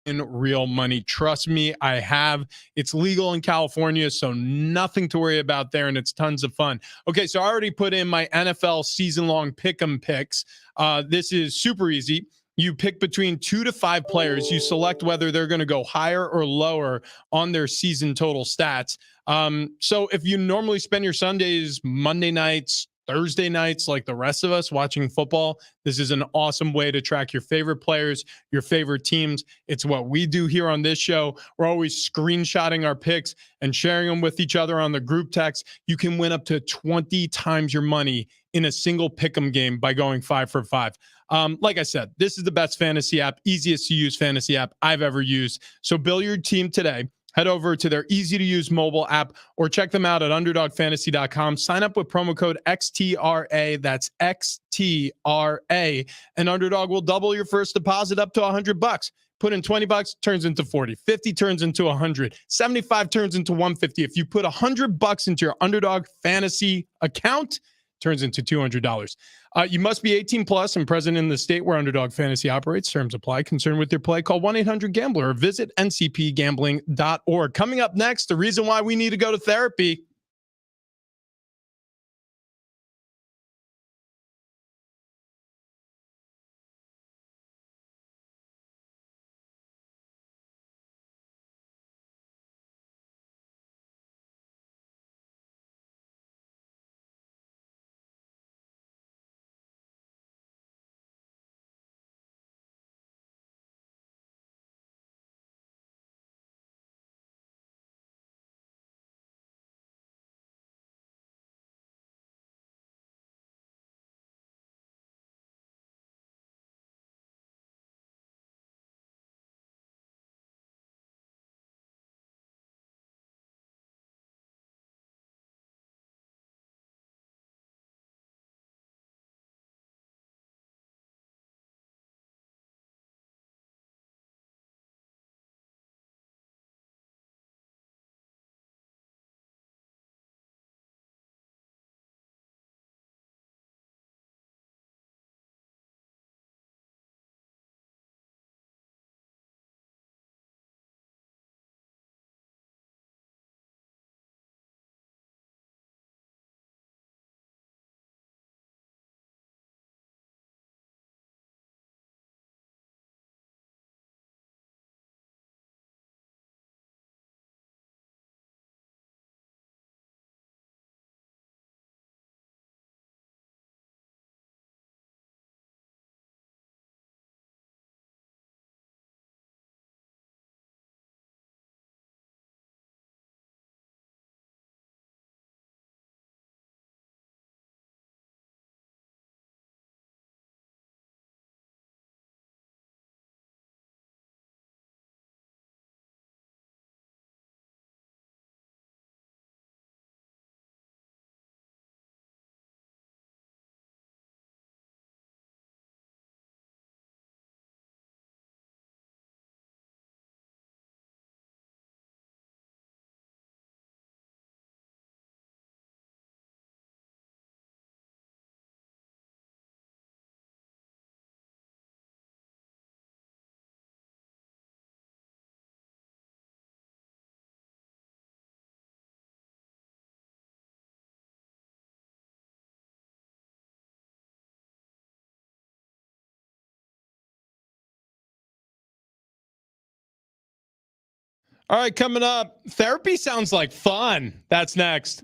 in real money. Trust me, I have. It's legal in California, so nothing to worry about there, and it's tons of fun. Okay, so I already put in my NFL season-long pick'em picks. This is super easy. You pick between 2 to 5 players. You select whether they're going to go higher or lower on their season total stats. So if you normally spend your Sundays, Monday nights, Thursday nights, like the rest of us watching football, this is an awesome way to track your favorite players, your favorite teams. It's what we do here on this show. We're always screenshotting our picks and sharing them with each other on the group text. You can win up to 20 times your money in a single pick'em game by going 5 for 5. Like I said, this is the best fantasy app, easiest to use fantasy app I've ever used. So build your team today. Head over to their easy-to-use mobile app or check them out at underdogfantasy.com. Sign up with promo code XTRA. That's XTRA. And Underdog will double your first deposit up to $100. Put in $20, turns into 40. 50 turns into 100. 75 turns into 150. If you put $100 into your Underdog fantasy account, turns into $200. You must be 18 plus and present in the state where Underdog Fantasy operates. Terms apply. Concerned with your play, call 1-800-GAMBLER or visit ncpgambling.org. Coming up next, the reason why we need to go to therapy. All right, coming up, therapy sounds like fun. That's next.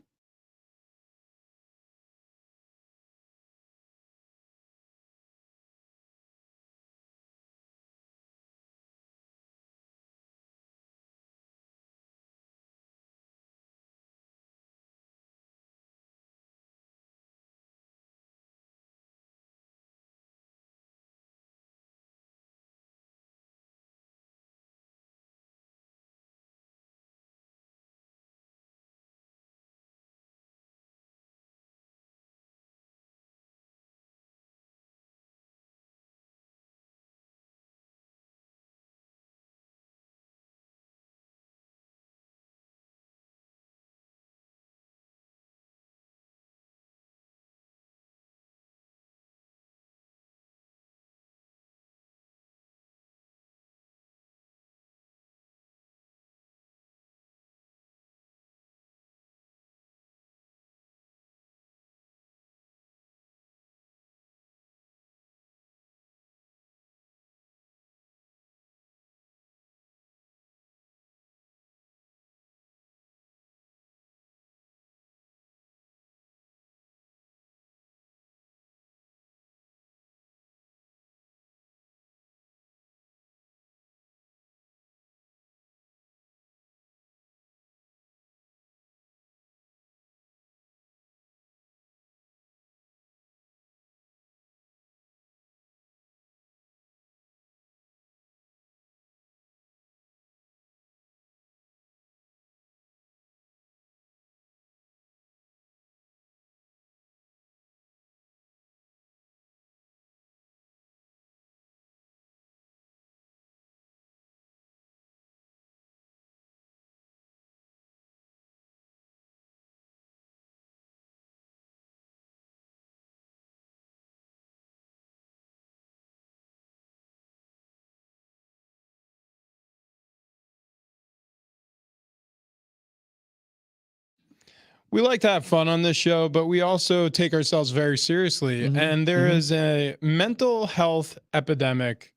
We like to have fun on this show, but we also take ourselves very seriously. Mhm, And there is a mental health epidemic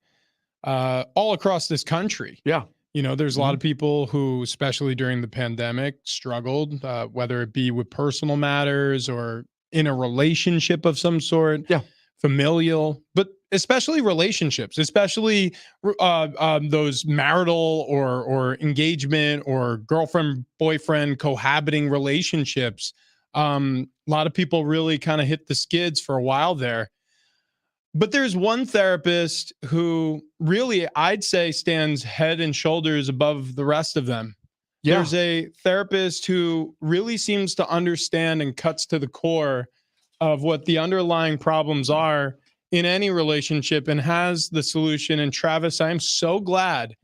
all across this country. Yeah. You know, there's a lot of people who, especially during the pandemic, struggled, whether it be with personal matters or in a relationship of some sort. Yeah. Familial, but especially relationships, especially those marital or engagement or girlfriend, boyfriend, cohabiting relationships. A lot of people really kind of hit the skids for a while there. But there's one therapist who really, I'd say, stands head and shoulders above the rest of them. Yeah. There's a therapist who really seems to understand and cuts to the core of what the underlying problems are in any relationship and has the solution. And Travis, I'm so glad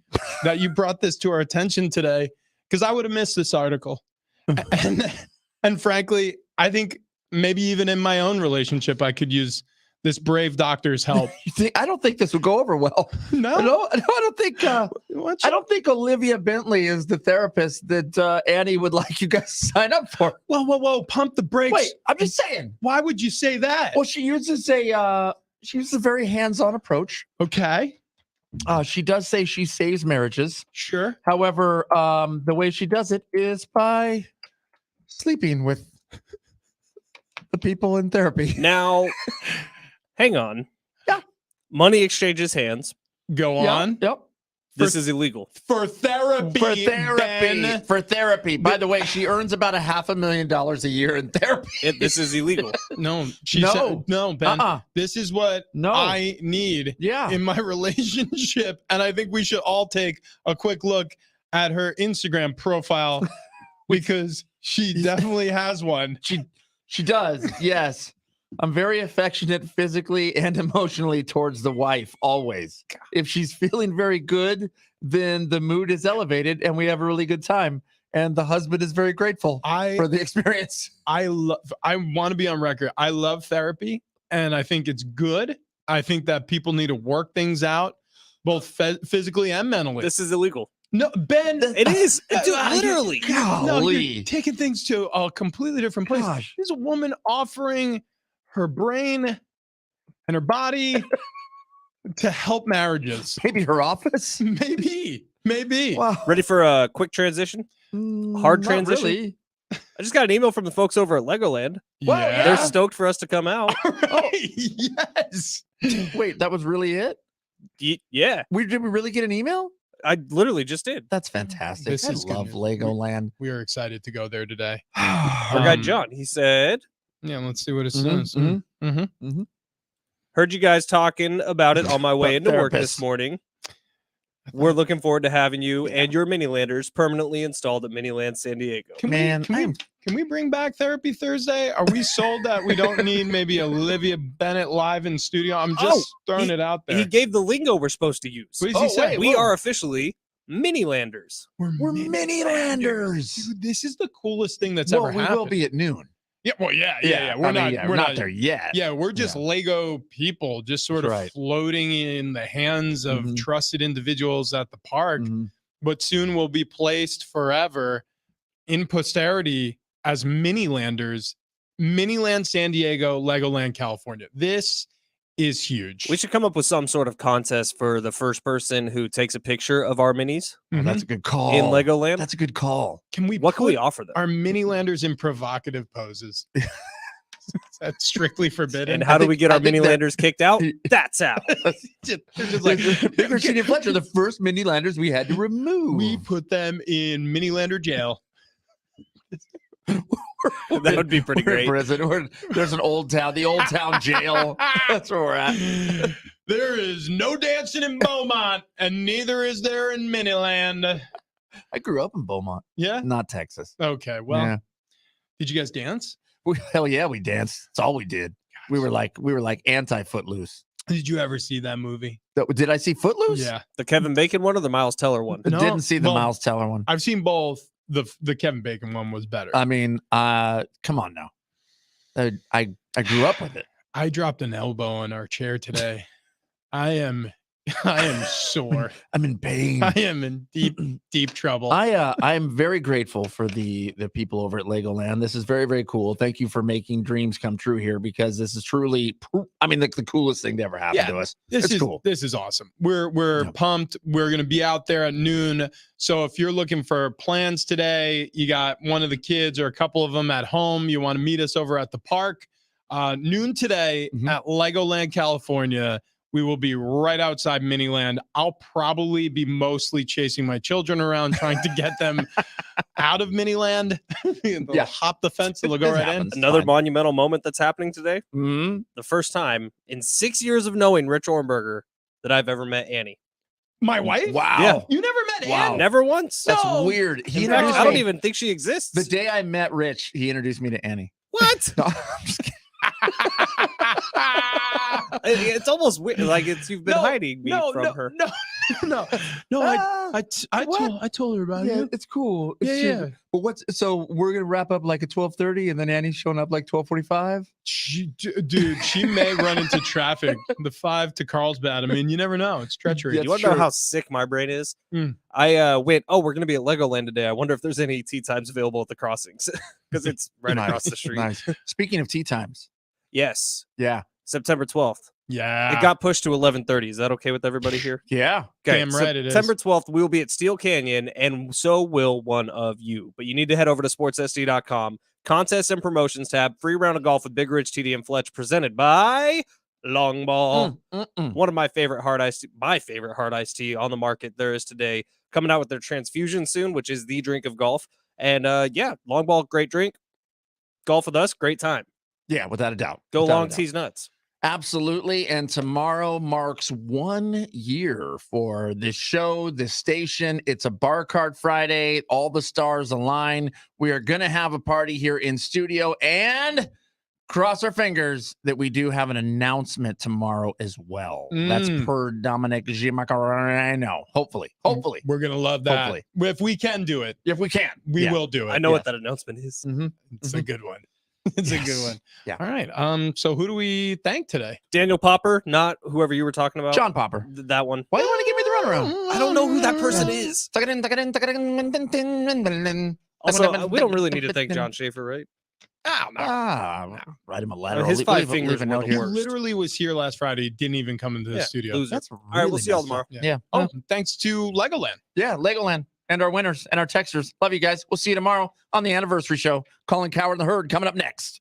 that you brought this to our attention today, because I would have missed this article. And frankly, I think maybe even in my own relationship, I could use this brave doctor's help. I don't think this would go over well. No, I don't think. I don't think Olivia Bentley is the therapist that Annie would like you guys to sign up for. Whoa! Pump the brakes. Wait, I'm just saying. Why would you say that? Well, she uses a very hands-on approach. Okay, She does say she saves marriages. sure. However, the way she does it is by sleeping with the people in therapy. Now, hang on. Yeah. Money exchanges hands. Go on. Yep. This is illegal. For therapy. Ben. For therapy. By the way, she earns about $500,000 a year in therapy. This is illegal. No, she No. said, no, Ben. Uh-uh. This is what No. I need Yeah. in my relationship. And I think we should all take a quick look at her Instagram profile because she definitely has one. She does. Yes. I'm very affectionate physically and emotionally towards the wife always. If she's feeling very good, then the mood is elevated and we have a really good time. And the husband is very grateful for the experience. I want to be on record. I love therapy and I think it's good. I think that people need to work things out both physically and mentally. This is illegal. No, Ben. It is. Dude, literally. No, Golly. you're taking things to a completely different place. Gosh. There's a woman offering her brain and her body to help marriages. Maybe her office? Maybe. Wow. Ready for a quick transition? Hard Not transition? really. I just got an email from the folks over at Legoland. Well, Yeah. They're stoked for us to come out. Right. Yes. Wait, that was really it? Yeah, Did we really get an email? I literally just did. That's fantastic. This I is good love news. Legoland. We are excited to go there today. Our guy Um, John, he said, Yeah, let's see what it Mhm, says. mhm. heard you guys talking about it on my way into work Therapist. this morning. We're looking forward to having you and your Minilanders permanently installed at Miniland San Diego. Man, Can we bring back Therapy Thursday? Are we sold that we don't need maybe Olivia Bennett live in studio? I'm just throwing it out there. He gave the lingo we're supposed to use. What does he say? wait, We whoa. are officially Minilanders. We're Minilanders. Dude, this is the coolest thing that's Well, ever we happened. will be at noon. Yeah, well, yeah. We're not there yet. Yeah, we're just Lego people, just sort That's of right. floating in the hands of Mhm. trusted individuals at the park, Mhm. but soon will be placed forever in posterity as Minilanders, Miniland San Diego, Legoland California. This is huge. We should come up with some sort of contest for the first person who takes a picture of our minis Oh, that's a good call. in Legoland. That's a good call. Can we What can we put offer them? our Minilanders in provocative poses? Is that strictly forbidden? And how do we get our I think that- Minilanders kicked out? That's out. They're just like, Big Rashidi and Fletch are the first Minilanders we had to remove. we put them in Minilander jail. That would be pretty We're in great. prison. There's an old town, the old town jail. That's where we're at. There is no dancing in Beaumont, and neither is there in Miniland. I grew up in Beaumont, Yeah. not Texas. Okay. Well, Yeah. did you guys dance? Hell yeah, we danced. That's all we did. We were like anti Footloose. Did you ever see that movie? Did I see Footloose? Yeah. The Kevin Bacon one or the Miles Teller one? I No, didn't see the well, Miles Teller one. I've seen both. The Kevin Bacon one was better. I mean, come on now. I grew up with it. I dropped an elbow on our chair today. I am I am sore. I'm in pain. I am in deep trouble. I'm very grateful for the people over at Legoland. This is very, very cool. Thank you for making dreams come true here, because this is truly, I mean, the coolest thing to ever happen to us. This is cool. This is awesome. We're pumped. We're going to be out there at noon. So if you're looking for plans today, you got one of the kids or a couple of them at home, you want to meet us over at the park, noon today at Legoland, California. We will be right outside Miniland. I'll probably be mostly chasing my children around, trying to get them out of Miniland. They'll hop the fence and they'll go right in. Another monumental moment that's happening today. Mm-hmm. The first time in 6 years of knowing Rich Ornberger that I've ever met Annie. My wife? Wow. Yeah. You never met Wow. Annie? Never once. That's No. weird. He In fact, introduced I don't me- even think she exists. The day I met Rich, he introduced me to Annie. What? No, I'm just kidding. It's almost weird. Like you've been hiding me from her. I told her about Yeah, it. it's cool. It's Yeah, super- yeah. But so we're gonna wrap up like at 12:30, and then Annie's showing up like 12:45. Dude, she may run into traffic. The 5 to Carlsbad. I mean, you never know. It's treachery. Yeah, You want to know true. how sick my brain is? Mm. I went, we're going to be at Legoland today. I wonder if there's any tea times available at the crossings because it's right across the street. Nice. Speaking of tea times, Yes, yeah, September 12th. Yeah. It got pushed to 11:30. Is that okay with everybody here? yeah. Okay, Damn right it is. September 12th, we will be at Steel Canyon, and so will one of you. But you need to head over to sportssd.com. Contests and promotions tab. Free round of golf with Big Rich, TD, and Fletch, presented by Long Ball. One of my favorite hard iced tea on the market there is today. Coming out with their transfusion soon, which is the drink of golf. And Long Ball, great drink. Golf with us, great time. Yeah, without a doubt. Go Without a long, doubt. tease nuts. Absolutely. And tomorrow marks 1 year for this show, this station. It's a Bar Card Friday. All the stars align. We are going to have a party here in studio, and cross our fingers that we do have an announcement tomorrow as well. That's per Dominic Gimacarino. Hopefully. We're going to love that. Hopefully. If we can do it, If we can. we will do it. I know what that announcement is. It's a good one. It's a good one. Yeah. All right. So who do we thank today? Daniel Popper, not whoever you were talking about. John Popper. That one. Why do you want to give me the runaround? I don't know who that person is. Also, we don't really need to thank John Schaefer, right? Write him a letter. His I'll five leave fingers a were note the He here. worst. literally was here last Friday. Didn't even come into the studio. loser. That's All right, we'll see y'all messed up. tomorrow. Yeah. Yeah. Thanks to Legoland. Yeah, Legoland and our winners and our texters. Love you guys. We'll see you tomorrow on the anniversary show. Colin Coward and the Herd coming up next.